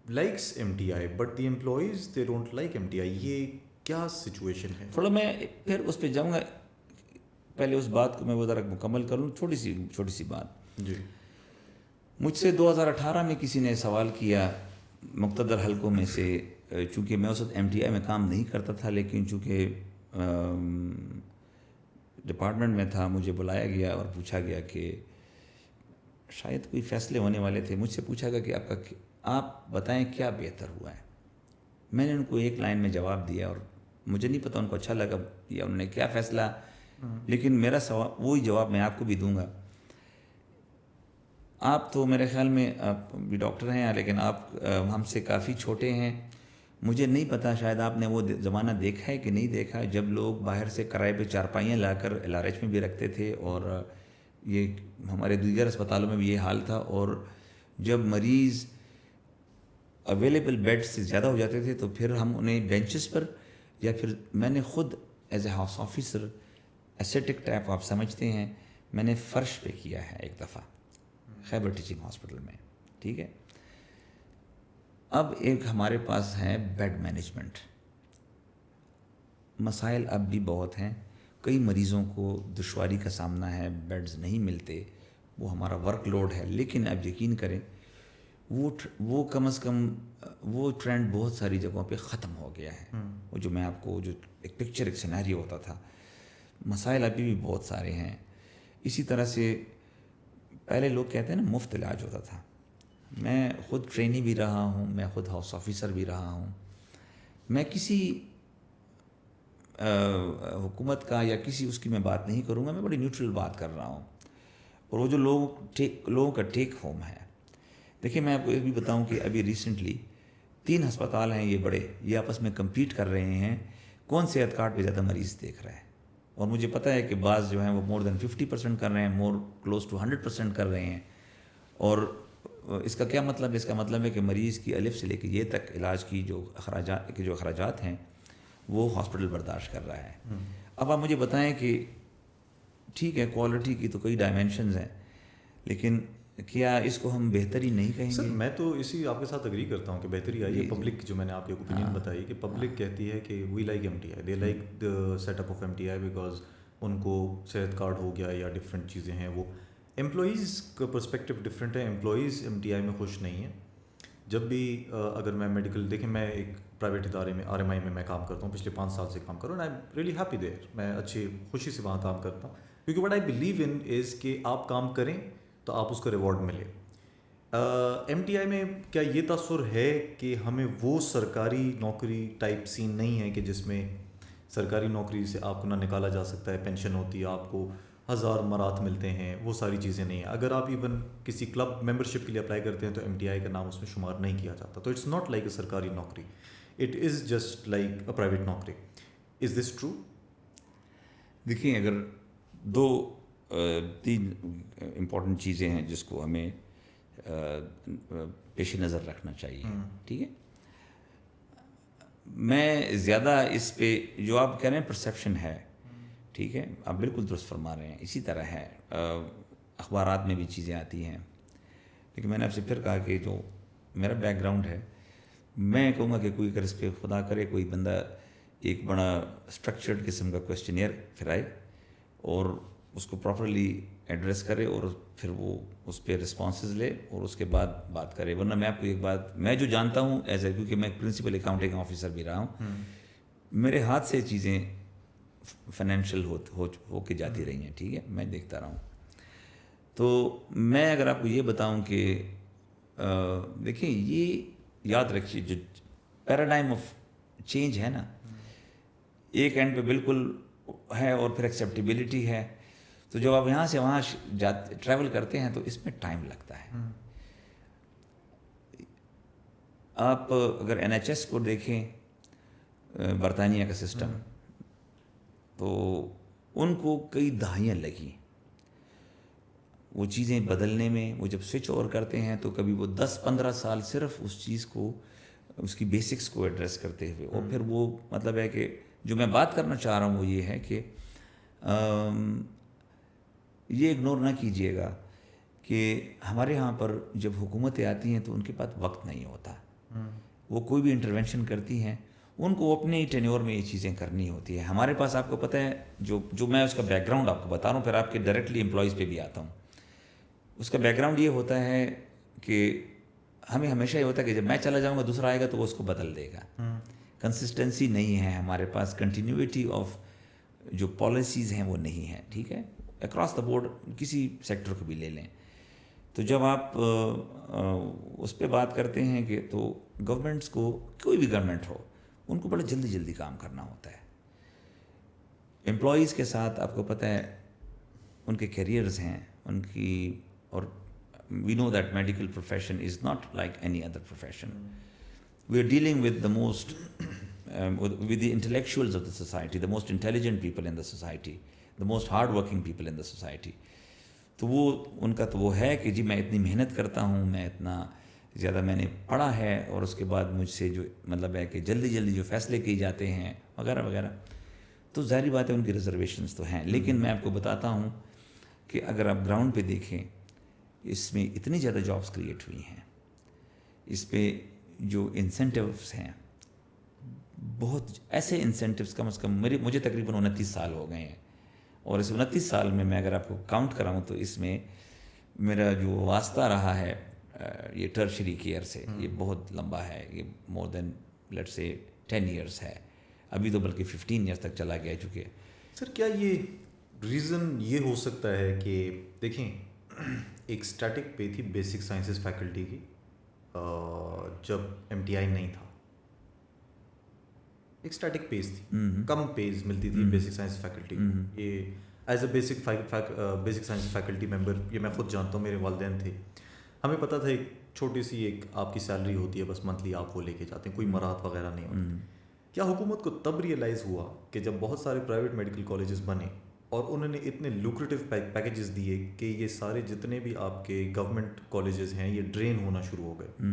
likes MTI but the employees they don't like MTI، یہ کیا سچویشن ہے؟ تھوڑا میں پھر اس پہ جاؤں گا، پہلے اس بات کو میں وہ ذرا مکمل کر لوں، چھوٹی سی بات۔ جی، مجھ سے 2018 میں کسی نے سوال کیا مقتدر حلقوں میں سے، چونکہ میں اس وقت MTI میں کام نہیں کرتا تھا، لیکن چونکہ ڈپارٹمنٹ میں تھا، مجھے بلایا گیا اور پوچھا گیا کہ شاید کوئی فیصلے ہونے والے تھے، مجھ سے پوچھا گیا کہ آپ بتائیں کیا بہتر ہوا ہے۔ میں نے ان کو ایک لائن میں جواب دیا اور مجھے نہیں پتہ ان کو اچھا لگا یا انہوں نے کیا فیصلہ، لیکن میرا سوال وہی جواب میں آپ کو بھی دوں گا. آپ تو میرے خیال میں آپ بھی ڈاکٹر ہیں، لیکن آپ ہم سے کافی چھوٹے ہیں. مجھے نہیں پتہ، شاید آپ نے وہ زمانہ دیکھا ہے کہ نہیں دیکھا، جب لوگ باہر سے کرائے پہ چارپائیاں لا کر LRH میں بھی رکھتے تھے، اور یہ ہمارے دیگر اسپتالوں میں بھی یہ حال تھا. اور جب مریض اویلیبل بیڈ سے زیادہ ہو جاتے تھے تو پھر ہم انہیں بینچز پر، یا پھر میں نے خود as a house officer ascetic type آپ سمجھتے ہیں، میں نے فرش پہ کیا ہے ایک دفعہ خیبر ٹیچنگ ہاسپٹل میں. ٹھیک ہے، اب ایک ہمارے پاس ہے بیڈ مینجمنٹ. مسائل اب بھی بہت ہیں، کئی مریضوں کو دشواری کا سامنا ہے، بیڈز نہیں ملتے، وہ ہمارا ورک لوڈ ہے. لیکن اب یقین کریں وہ کم از کم وہ ٹرینڈ بہت ساری جگہوں پہ ختم ہو گیا ہے. وہ جو میں آپ کو جو ایک پکچر ایک سینیریو ہوتا تھا، مسائل ابھی بھی بہت سارے ہیں. اسی طرح سے پہلے لوگ کہتے ہیں نا مفت علاج ہوتا تھا. میں خود ٹرینی بھی رہا ہوں، میں خود ہاؤس آفیسر بھی رہا ہوں. میں کسی حکومت کا یا کسی اس کی میں بات نہیں کروں گا، میں بڑی نیوٹرل بات کر رہا ہوں. اور وہ جو لوگوں کا ٹیک ہوم ہے، دیکھیے میں آپ کو یہ بھی بتاؤں کہ ابھی ریسنٹلی 3 ہسپتال ہیں یہ بڑے، یہ آپس میں کمپیٹ کر رہے ہیں کون صحت کارڈ پہ زیادہ مریض دیکھ رہا ہے. اور مجھے پتہ ہے کہ بعض جو ہیں وہ مور دین 50% کر رہے ہیں، مور کلوز ٹو 100% کر رہے ہیں. اور اس کا کیا مطلب ہے؟ اس کا مطلب ہے کہ مریض کی الف سے لے کے یہ تک علاج کی جو اخراجات ہیں وہ ہاسپٹل برداشت کر رہا ہے. اب آپ مجھے بتائیں کہ ٹھیک ہے کوالٹی کی تو کئی ڈائمینشنز ہیں، لیکن کیا اس کو ہم بہتری نہیں کہیں گے؟ سر میں تو اسی آپ کے ساتھ اگری کرتا ہوں کہ بہتری آئی ہے. پبلک جو میں نے آپ کی اوپینین بتائی کہ پبلک کہتی ہے کہ we like MTI، they like the setup of MTI because ان کو صحت کارڈ ہو گیا یا ڈفرینٹ چیزیں ہیں. وہ امپلائیز کا پرسپیکٹیو ڈفرینٹ ہے. امپلائیز MTI میں خوش نہیں ہیں. جب بھی اگر میں میڈیکل دیکھیں، میں ایک پرائیویٹ ادارے میں RMI میں کام کرتا ہوں، پچھلے 5 سال سے کام کر رہا ہوں. آئی ایم ریئلی ہیپی دیر. میں اچھی خوشی سے وہاں کام کرتا ہوں، کیونکہ وٹ آئی بلیو ان از کہ آپ کام کریں تو آپ اس کا ریوارڈ ملے. MTI میں کیا یہ تاثر ہے کہ ہمیں وہ سرکاری نوکری ٹائپ سین نہیں ہے کہ جس میں سرکاری نوکری سے آپ کو نہ نکالا جا سکتا ہے، پینشن ہوتی ہے، آپ کو 1000 مرات ملتے ہیں، وہ ساری چیزیں نہیں ہیں. اگر آپ ایون کسی کلب ممبرشپ کے لیے اپلائی کرتے ہیں تو MTI کا نام اس میں شمار نہیں کیا جاتا. تو اٹس ناٹ لائک اے سرکاری نوکری، it is just like a private نوکری. از دس ٹرو؟ دیکھیں، اگر 2-3 امپورٹنٹ چیزیں ہیں جس کو ہمیں پیش نظر رکھنا چاہیے. ٹھیک ہے، میں زیادہ اس پہ جو آپ کہہ رہے ہیں پرسیپشن ہے، ٹھیک ہے، آپ بالکل درست فرما رہے ہیں. اسی طرح ہے اخبارات میں بھی چیزیں آتی ہیں. لیکن میں نے آپ سے پھر کہا کہ جو میرا بیک گراؤنڈ ہے، میں کہوں گا کہ کوئی اگر اس پہ خدا کرے کوئی بندہ ایک بڑا اسٹرکچرڈ قسم کا کویسچنیئر پھرائے اور اس کو پراپرلی ایڈریس کرے اور پھر وہ اس پہ رسپانسز لے اور اس کے بعد بات کرے. ورنہ میں آپ کو ایک بات میں جو جانتا ہوں ایز اے، کیونکہ میں پرنسپل اکاؤنٹنگ آفیسر بھی رہا ہوں، میرے ہاتھ سے چیزیں فائنینشیل ہو کے جاتی رہی ہیں. ٹھیک ہے، میں دیکھتا رہا ہوں. تو میں اگر آپ کو یہ بتاؤں کہ دیکھیں، یہ یاد رکھیے جو پیراڈائم آف چینج ہے نا، ایک اینڈ پہ بالکل ہے اور پھر ایکسیپٹیبلٹی ہے. تو جب آپ یہاں سے وہاں ٹریول کرتے ہیں تو اس میں ٹائم لگتا ہے. آپ اگر NHS کو دیکھیں، برطانیہ کا سسٹم، تو ان کو کئی دہائیاں لگیں وہ چیزیں بدلنے میں. وہ جب سوئچ اوور کرتے ہیں تو کبھی وہ 10-15 سال صرف اس چیز کو، اس کی بیسکس کو ایڈریس کرتے ہوئے. اور پھر وہ مطلب ہے کہ جو میں بات کرنا چاہ رہا ہوں وہ یہ ہے کہ یہ اگنور نہ کیجیے گا کہ ہمارے ہاں پر جب حکومتیں آتی ہیں تو ان کے پاس وقت نہیں ہوتا. وہ کوئی بھی انٹرونشن کرتی ہیں، ان کو اپنے ہی ٹینیور میں یہ چیزیں کرنی ہوتی ہیں. ہمارے پاس آپ کو پتہ ہے جو میں اس کا بیک گراؤنڈ آپ کو بتا رہا ہوں، پھر آپ کے ڈائریکٹلی امپلائیز پہ بھی آتا ہوں. اس کا بیک گراؤنڈ یہ ہوتا ہے کہ ہمیں ہمیشہ یہ ہوتا ہے کہ جب میں چلا جاؤں گا دوسرا آئے گا تو وہ اس کو بدل دے گا. کنسسٹنسی نہیں ہے ہمارے پاس، کنٹینیوٹی آف جو پالیسیز ہیں وہ نہیں ہے. ٹھیک ہے، اکراس دا بورڈ کسی سیکٹر کو بھی لے لیں. تو جب آپ اس پہ بات کرتے ہیں کہ تو گورنمنٹس کو، کوئی بھی گورنمنٹ ہو، ان کو بڑا جلدی جلدی کام کرنا ہوتا ہے. امپلائیز کے ساتھ آپ کو پتہ ہے ان کے کیریئرز ہیں ان کی, اور we know that medical profession is not like any other profession. We are dealing with the most with the intellectuals of the society, the most intelligent people in the society, the most hard working people in the society. تو وہ ان کا تو وہ ہے کہ جی میں اتنی محنت کرتا ہوں, میں اتنا زیادہ میں نے پڑھا ہے, اور اس کے بعد مجھ سے جو مطلب ہے کہ جلدی جلدی جو فیصلے کیے جاتے ہیں وغیرہ وغیرہ. تو ظاہری بات ہے ان کی ریزرویشنز تو ہیں, لیکن میں آپ کو بتاتا ہوں کہ اگر آپ گراؤنڈ پہ دیکھیں اس میں اتنی زیادہ جابس کریٹ ہوئی ہیں, اس پہ جو انسینٹیوز ہیں بہت ایسے انسینٹیوز کم از کم مجھے تقریباً 29 سال ہو گئے ہیں, اور اس 29 سال میں اگر آپ کو کاؤنٹ کراؤں تو اس میں میرا جو واسطہ رہا ہے یہ ٹرشری کیئر سے یہ بہت لمبا ہے, یہ مور دین لیٹ سے 10 ایئرس ہے, ابھی تو بلکہ 15 ایئرس تک چلا گیا چکے. سر کیا یہ ریزن یہ ہو سکتا ہے کہ دیکھیں ایک اسٹیٹک پے تھی بیسک سائنسز فیکلٹی کی جب MTI نہیں تھا, ایک اسٹیٹک پیز تھی, کم پیز ملتی تھی بیسک سائنس فیکلٹی. یہ as a basic science faculty member, یہ میں خود جانتا ہوں, میرے والدین تھے, ہمیں پتہ تھا ایک چھوٹی سی ایک آپ کی سیلری ہوتی ہے بس منتھلی, آپ وہ لے کے جاتے ہیں, کوئی مراحت وغیرہ نہیں ہوتی. کیا حکومت کو تب ریئلائز ہوا کہ جب بہت سارے پرائیویٹ میڈیکل کالجز بنے اور انہوں نے اتنے لوکریٹو پیکیجز دیے کہ یہ سارے جتنے بھی آپ کے گورنمنٹ کالجز ہیں یہ ڈرین ہونا شروع ہو گئے,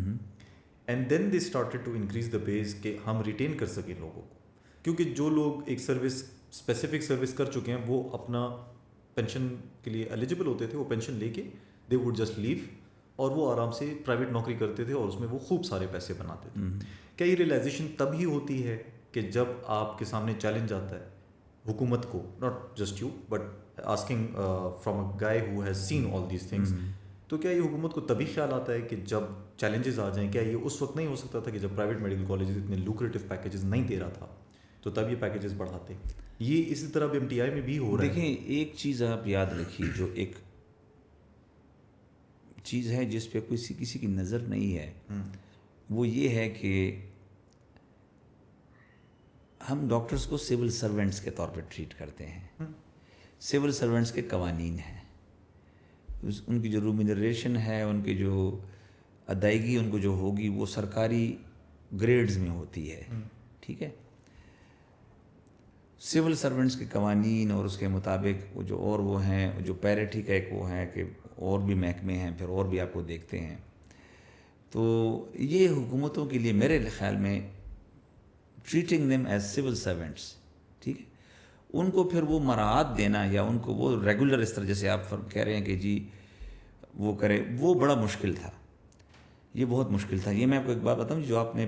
and then they started to increase the base کہ ہم ریٹین کر سکیں لوگوں کو, کیونکہ جو لوگ ایک سروس اسپیسیفک سروس کر چکے ہیں وہ اپنا پینشن کے لیے ایلیجبل ہوتے تھے, وہ پینشن لے کے دے وڈ جسٹ لیو, اور وہ آرام سے پرائیویٹ نوکری کرتے تھے اور اس میں وہ خوب سارے پیسے بناتے تھے. کیا یہ ریئلائزیشن تب ہی ہوتی ہے کہ جب آپ کے سامنے چیلنج آتا ہے حکومت کو, not just you but asking from a guy who has seen all these things, تو کیا یہ حکومت کو تبھی خیال آتا ہے کہ جب چیلنجز آ جائیں, کیا یہ اس وقت نہیں ہو سکتا تھا کہ جب پرائیویٹ میڈیکل کالجز اتنے لوکریٹو پیکیجز نہیں دے رہا تھا تو تب یہ پیکیجز بڑھاتے؟ یہ اسی طرح MTI میں بھی ہو رہا ہے. دیکھیں ایک چیز آپ یاد رکھیے, جو ایک چیز ہے جس پہ کسی کی نظر نہیں ہے, وہ یہ ہے کہ ہم ڈاکٹرز کو سول سرونٹس کے طور پہ ٹریٹ کرتے ہیں. سول سرونٹس کے قوانین ہیں, ان کی جو ریمونریشن ہے, ان کی جو ادائیگی ان کو جو ہوگی وہ سرکاری گریڈز میں ہوتی ہے, ٹھیک ہے. سول سرونٹس کے قوانین اور اس کے مطابق وہ جو اور وہ ہیں, جو پیریٹی کا ایک وہ ہے کہ اور بھی محکمے ہیں, پھر اور بھی آپ کو دیکھتے ہیں. تو یہ حکومتوں کے لیے میرے خیال میں treating them as civil servants, ٹھیک ہے, ان کو پھر وہ مراعات دینا یا ان کو وہ ریگولر اس طرح جیسے آپ کہہ رہے ہیں کہ جی وہ کرے, وہ بڑا مشکل تھا, یہ بہت مشکل تھا. یہ میں آپ کو ایک بات بتاؤں, جو آپ نے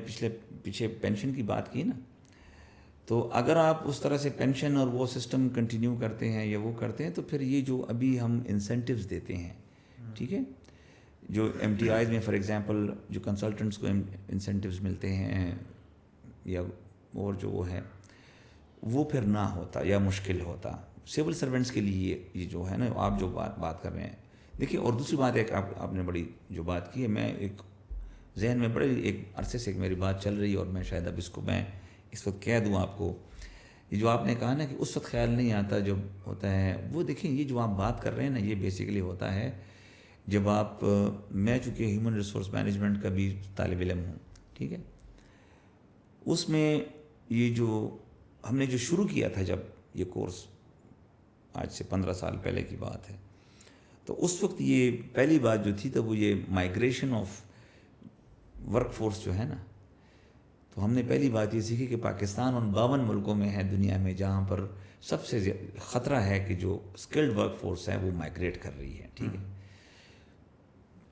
پیچھے پینشن کی بات کی نا, تو اگر آپ اس طرح سے پینشن اور وہ سسٹم کنٹینیو کرتے ہیں یا وہ کرتے ہیں تو پھر یہ جو ابھی ہم انسینٹیوز دیتے ہیں, ٹھیک ہے, جو MTIs میں فار ایگزامپل جو کنسلٹنٹس کو انسینٹیوز ملتے ہیں یا اور جو وہ ہے وہ پھر نہ ہوتا یا مشکل ہوتا. سول سرونٹس کے لیے یہ جو ہے نا آپ جو بات کر رہے ہیں, دیکھیے. اور دوسری بات ایک آپ نے بڑی جو بات کی ہے, میں ایک ذہن میں بڑے ایک عرصے سے میری بات چل رہی ہے اور میں شاید اب اس کو میں اس وقت کہہ دوں آپ کو. یہ جو آپ نے کہا نا کہ اس وقت خیال نہیں آتا جب ہوتا ہے, وہ دیکھیں یہ جو آپ بات کر رہے ہیں نا یہ بیسیکلی ہوتا ہے جب آپ, میں چونکہ ہیومن ریسورس مینجمنٹ کا بھی طالب علم ہوں, ٹھیک ہے, اس میں یہ جو ہم نے جو شروع کیا تھا جب یہ کورس آج سے 15 سال پہلے کی بات ہے, تو اس وقت یہ پہلی بات جو تھی تو وہ یہ مائیگریشن آف ورک فورس جو ہے نا, تو ہم نے پہلی بات یہ سیکھی کہ پاکستان ان 52 ملکوں میں ہے دنیا میں جہاں پر سب سے خطرہ ہے کہ جو اسکلڈ ورک فورس ہے وہ مائیگریٹ کر رہی ہے, ٹھیک ہے.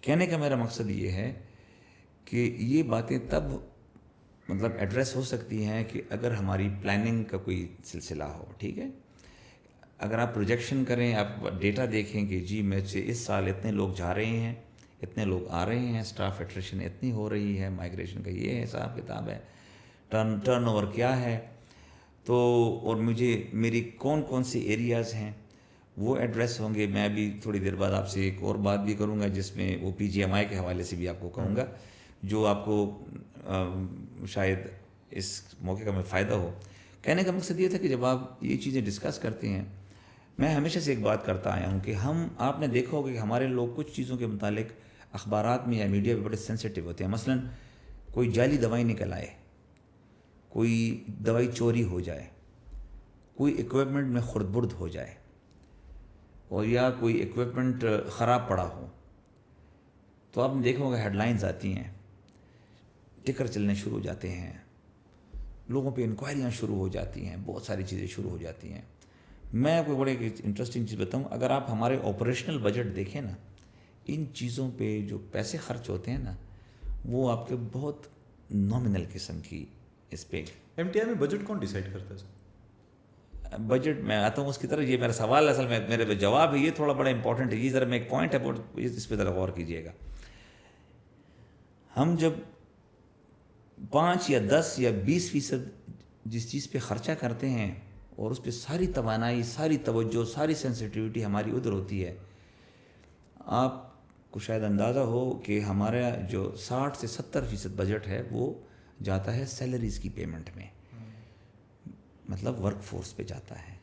کہنے کا میرا مقصد یہ ہے کہ یہ باتیں تب مطلب ایڈریس ہو سکتی ہیں کہ اگر ہماری پلاننگ کا کوئی سلسلہ ہو, ٹھیک ہے. اگر آپ پروجیکشن کریں, آپ ڈیٹا دیکھیں کہ جی میں سے اس سال اتنے لوگ جا رہے ہیں, اتنے لوگ آ رہے ہیں, اسٹاف ایٹریشن اتنی ہو رہی ہے, مائیگریشن کا یہ حساب کتاب ہے, ٹرن اوور کیا ہے, تو اور میری کون کون سی ایریاز ہیں وہ ایڈریس ہوں گے. میں ابھی تھوڑی دیر بعد آپ سے ایک اور بات بھی کروں گا جس میں وہ PGMI کے حوالے سے بھی آپ کو کہوں گا, جو آپ کو شاید اس موقع کا میں فائدہ ہو. کہنے کا مقصد یہ تھا کہ جب آپ یہ چیزیں ڈسکس کرتے ہیں، میں ہمیشہ سے ایک بات کرتا آیا ہوں کہ آپ نے دیکھا ہوگا کہ ہمارے لوگ کچھ چیزوں کے متعلق اخبارات میں یا میڈیا پہ بڑے سینسیٹیو ہوتے ہیں. مثلاً کوئی جعلی دوائی نکل آئے، کوئی دوائی چوری ہو جائے، کوئی ایکوپمنٹ میں خرد برد ہو جائے، اور یا کوئی ایکوپمنٹ خراب پڑا ہو، تو آپ نے دیکھا ہوگا ہیڈ لائنز آتی ہیں، ٹکر چلنے شروع ہو جاتے ہیں، لوگوں پہ انکوائریاں شروع ہو جاتی ہیں، بہت ساری چیزیں شروع ہو جاتی ہیں. میں آپ کو بڑے انٹرسٹنگ چیز بتاؤں، اگر آپ ہمارے آپریشنل بجٹ دیکھیں نا، ان چیزوں پہ جو پیسے خرچ ہوتے ہیں نا، وہ آپ کے بہت نامنل قسم کی اس پہ. MTI میں بجٹ کون ڈیسائیڈ کرتا ہے سر؟ بجٹ میں آتا ہوں اس کی طرف. یہ میرا سوال اصل میں میرے پہ جواب ہے، یہ تھوڑا بڑا امپورٹنٹ ہے. یہ ذرا میں ایک پوائنٹ ہے، اس پہ ذرا غور کیجیے گا. ہم جب 5 یا 10 یا 20% جس چیز پہ خرچہ کرتے ہیں اور اس پہ ساری توانائی، ساری توجہ، ساری سینسٹیوٹی ہماری ادھر ہوتی ہے، آپ کو شاید اندازہ ہو کہ ہمارا جو 60 سے 70% بجٹ ہے وہ جاتا ہے سیلریز کی پیمنٹ میں، مطلب ورک فورس پہ جاتا ہے.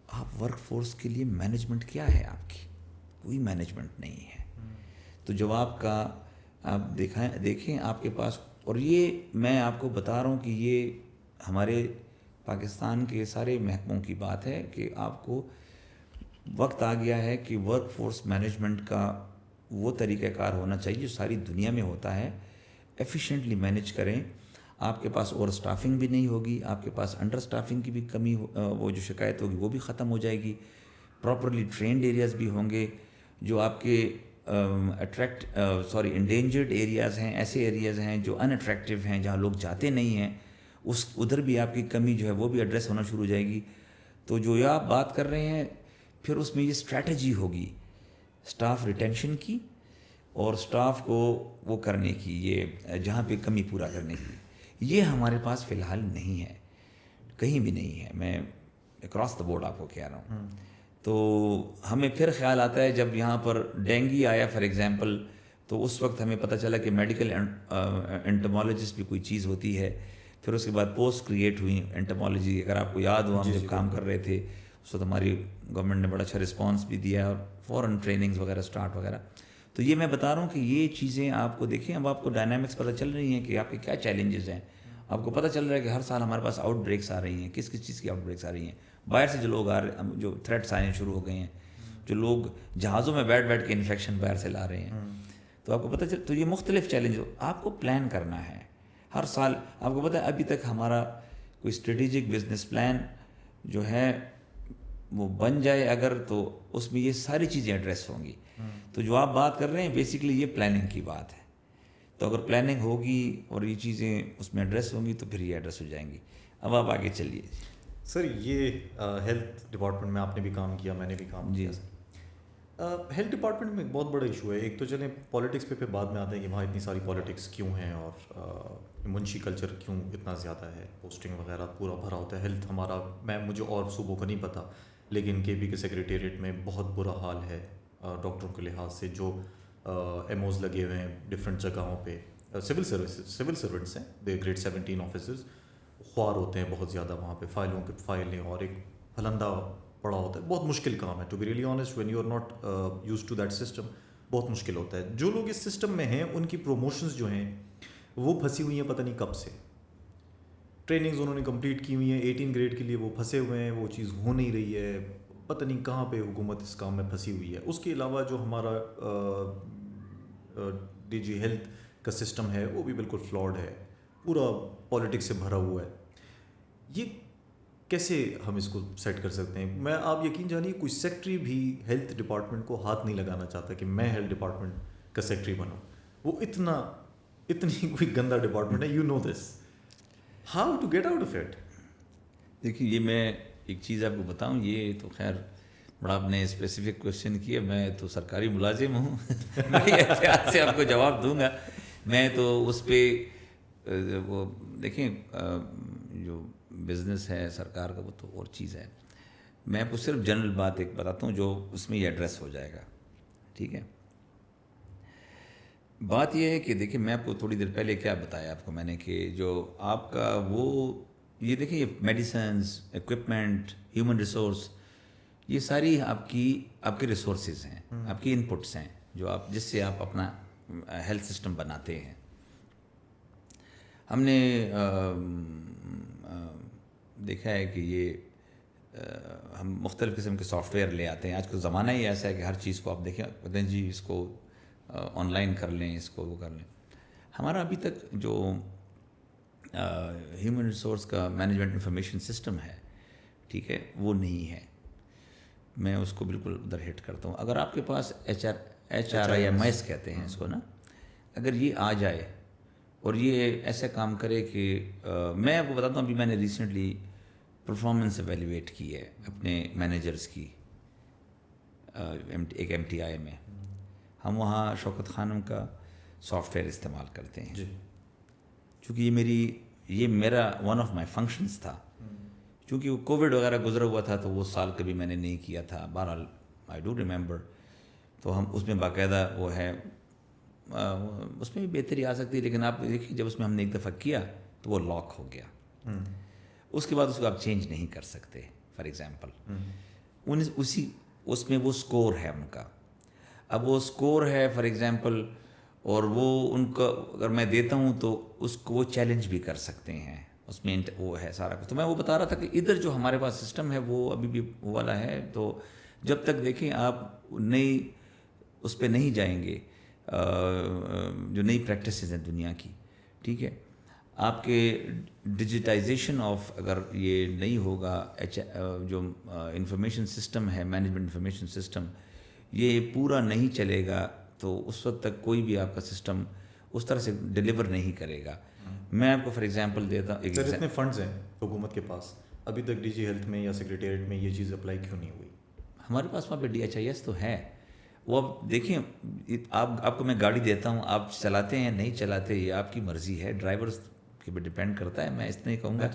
آپ ورک فورس کے لیے مینجمنٹ کیا ہے؟ آپ کی کوئی مینجمنٹ نہیں ہے. تو جب آپ دیکھیں آپ کے پاس، اور یہ میں آپ کو بتا رہا ہوں کہ یہ ہمارے پاکستان کے سارے محکموں کی بات ہے کہ آپ کو وقت آ گیا ہے کہ ورک فورس مینجمنٹ کا وہ طریقہ کار ہونا چاہیے جو ساری دنیا میں ہوتا ہے. ایفیشینٹلی مینیج کریں. آپ کے پاس اوور اسٹافنگ بھی نہیں ہوگی، آپ کے پاس انڈر اسٹافنگ کی بھی کمی وہ جو شکایت ہوگی وہ بھی ختم ہو جائے گی. پراپرلی ٹرینڈ ایریاز بھی ہوں گے. جو آپ کے انڈینجرڈ ایریاز ہیں، ایسے ایریاز ہیں جو ان اٹریکٹیو ہیں، جہاں لوگ جاتے نہیں ہیں، ادھر بھی آپ کی کمی جو ہے وہ بھی ایڈریس ہونا شروع ہو جائے گی. تو جو یہ آپ بات کر رہے ہیں، پھر اس میں یہ اسٹریٹجی ہوگی اسٹاف ریٹینشن کی اور اسٹاف کو وہ کرنے کی، یہ جہاں پہ کمی پورا کرنے کی. یہ ہمارے پاس فی الحال نہیں ہے، کہیں بھی نہیں ہے. میں اکراس دا بورڈ آپ کو کہہ رہا ہوں. تو ہمیں پھر خیال آتا ہے جب یہاں پر ڈینگی آیا فار ایگزامپل، تو اس وقت ہمیں پتہ چلا کہ میڈیکل انٹمالوجسٹ بھی کوئی چیز ہوتی ہے. پھر اس کے بعد پوسٹ کریٹ ہوئی انٹمالوجی. اگر آپ کو یاد ہو، ہم جب کام کر رہے تھے اس وقت ہماری گورنمنٹ نے بڑا اچھا رسپانس بھی دیا اور فوراً ٹریننگز وغیرہ اسٹارٹ وغیرہ. تو یہ میں بتا رہا ہوں کہ یہ چیزیں آپ کو دیکھیں، اب آپ کو ڈائنامکس پتہ چل رہی ہیں کہ آپ کے کیا چیلنجز ہیں. آپ کو پتہ چل رہا ہے کہ ہر سال ہمارے پاس آؤٹ بریکس آ رہی ہیں. کس چیز کی آؤٹ بریکس آ رہی ہیں؟ باہر سے جو لوگ جو تھریٹس آنے شروع ہو گئے ہیں، جو لوگ جہازوں میں بیٹھ کے انفیکشن باہر سے لا رہے ہیں. تو آپ کو پتہ تو یہ مختلف چیلنج آپ کو پلان کرنا ہے ہر سال. آپ کو پتہ ہے ابھی تک ہمارا کوئی اسٹریٹجک بزنس پلان جو ہے وہ بن جائے اگر، تو اس میں یہ ساری چیزیں ایڈریس ہوں گی. تو جو آپ بات کر رہے ہیں بیسیکلی یہ پلاننگ کی بات ہے. تو اگر پلاننگ ہوگی اور یہ چیزیں اس میں ایڈریس ہوں گی تو پھر یہ ایڈریس ہو جائیں گی. اب آپ آگے چلیے. سر یہ ہیلتھ ڈپارٹمنٹ میں آپ نے بھی کام کیا، میں نے بھی کام کیا. ہیلتھ ڈپارٹمنٹ میں ایک بہت بڑا ایشو ہے. ایک تو چلیں پالیٹکس پہ پھر بعد میں آتے ہیں کہ وہاں اتنی ساری پالیٹکس کیوں ہیں اور منشی کلچر کیوں اتنا زیادہ ہے، پوسٹنگ وغیرہ پورا بھرا ہوتا ہے. ہیلتھ ہمارا، مجھے اور صوبوں کا نہیں پتہ، لیکن کے سیکریٹریٹ میں بہت برا حال ہے ڈاکٹروں کے لحاظ سے. جو ایم اوز لگے ہوئے ہیں ڈفرینٹ جگہوں پہ، سول سرونٹس ہیں، دے گریڈ 17 آفیسرز، خوار ہوتے ہیں بہت زیادہ وہاں پہ. فائلیں اور ایک پھلندہ پڑا ہوتا ہے. بہت مشکل کام ہے to be really honest. When you are not use to that system, بہت مشکل ہوتا ہے. جو لوگ اس سسٹم میں ہیں ان کی پروموشنز جو ہیں وہ پھنسی ہوئی ہیں پتہ نہیں کب سے. ٹریننگز انہوں نے کمپلیٹ کی ہوئی ہیں 18 گریڈ کے لیے، وہ پھنسے ہوئے ہیں، وہ چیز ہو نہیں رہی ہے. پتہ نہیں کہاں پہ حکومت اس کام میں پھنسی ہوئی ہے. اس کے علاوہ جو ہمارا ڈی جی ہیلتھ کا سسٹم ہے وہ بھی بالکل فلاڈ ہے، پورا پالیٹکس سے بھرا ہوا ہے. یہ کیسے ہم اس کو سیٹ کر سکتے ہیں؟ میں آپ یقین جانیے کوئی سیکٹری بھی ہیلتھ ڈپارٹمنٹ کو ہاتھ نہیں لگانا چاہتا کہ میں ہیلتھ ڈپارٹمنٹ کا سیکٹری بنوں. وہ اتنی کوئی گندا ڈپارٹمنٹ ہے. You know this, how to get out of it. دیکھیے یہ میں ایک چیز آپ کو بتاؤں، یہ تو خیر بڑا آپ نے اسپیسیفک کوشچن کیا. میں تو سرکاری ملازم ہوں میں احتیاط سے آپ کو جواب دوں گا. میں تو اس پہ وہ دیکھیں جو بزنس ہے سرکار کا وہ تو اور چیز ہے. میں آپ کو صرف جنرل بات ایک بتاتا ہوں جو اس میں یہ ایڈریس ہو جائے گا. ٹھیک ہے، بات یہ ہے کہ دیکھیں میں آپ کو تھوڑی دیر پہلے کیا بتایا آپ کو میں نے کہ جو آپ کا وہ یہ دیکھیں یہ میڈیسنز ایکوپمنٹ ہیومن ریسورس یہ ساری آپ کے ریسورسز ہیں آپ کی انپٹس ہیں جو آپ جس سے آپ اپنا ہیلتھ سسٹم بناتے ہیں. ہم نے دیکھا ہے کہ یہ ہم مختلف قسم کے سافٹ ویئر لے آتے ہیں. آج کا زمانہ ہی ایسا ہے کہ ہر چیز کو آپ دیکھیں پتہ جی اس کو آن لائن کر لیں اس کو وہ کر لیں. ہمارا ابھی تک جو ہیومن ریسورس کا مینجمنٹ انفارمیشن سسٹم ہے ٹھیک ہے وہ نہیں ہے. میں اس کو بالکل ادھر ہٹ کرتا ہوں. اگر آپ کے پاس H R I M S کہتے ہیں اس کو نا اگر یہ آ جائے اور یہ ایسا کام کرے کہ میں آپ کو بتاتا ہوں ابھی میں نے ریسنٹلی پرفارمنس ایویلیویٹ کی ہے اپنے مینیجرز کی ایک ایم ٹی آئی میں. ہم وہاں شوکت خانم کا سافٹ ویئر استعمال کرتے ہیں چونکہ یہ میرا ون آف مائی فنکشنز تھا. چونکہ وہ کووڈ وغیرہ گزرا ہوا تھا تو وہ سال کبھی میں نے نہیں کیا تھا. بہرحال آئی ڈو ریممبر تو ہم اس میں باقاعدہ وہ ہے اس میں بھی بہتری آ سکتی ہے لیکن آپ دیکھیں جب اس میں ہم نے ایک دفعہ کیا تو وہ لاک ہو گیا. اس کے بعد اس کو آپ چینج نہیں کر سکتے. فار ایگزامپل اس میں وہ اسکور ہے ان کا. اب وہ اسکور ہے فار ایگزامپل اور وہ ان کا اگر میں دیتا ہوں تو اس کو وہ چیلنج بھی کر سکتے ہیں. اس میں وہ ہے سارا کچھ. تو میں وہ بتا رہا تھا کہ ادھر جو ہمارے پاس سسٹم ہے وہ ابھی بھی وہ والا ہے. تو جب تک دیکھیں آپ نئی اس پہ نہیں جائیں گے جو نئی پریکٹسز ہیں دنیا کی ٹھیک ہے آپ کے ڈیجیٹائزیشن آف اگر یہ نہیں ہوگا جو انفارمیشن سسٹم ہے مینجمنٹ انفارمیشن سسٹم یہ پورا نہیں چلے گا تو اس وقت تک کوئی بھی آپ کا سسٹم اس طرح سے ڈلیور نہیں کرے گا. میں آپ کو فار ایگزامپل دیتا ہوں. سر اتنے فنڈز ہیں حکومت کے پاس ابھی تک ڈی جی ہیلتھ میں یا سیکریٹریٹ میں یہ چیز اپلائی کیوں نہیں ہوئی؟ ہمارے پاس وہاں پہ ڈی ایچ آئی ایس تو ہے. وہ اب دیکھیں آپ کو میں گاڑی دیتا ہوں آپ چلاتے ہیں نہیں چلاتے یہ آپ کی مرضی ہے. ڈرائیورس کے پہ ڈپینڈ کرتا ہے. میں اتنا ہی کہوں گا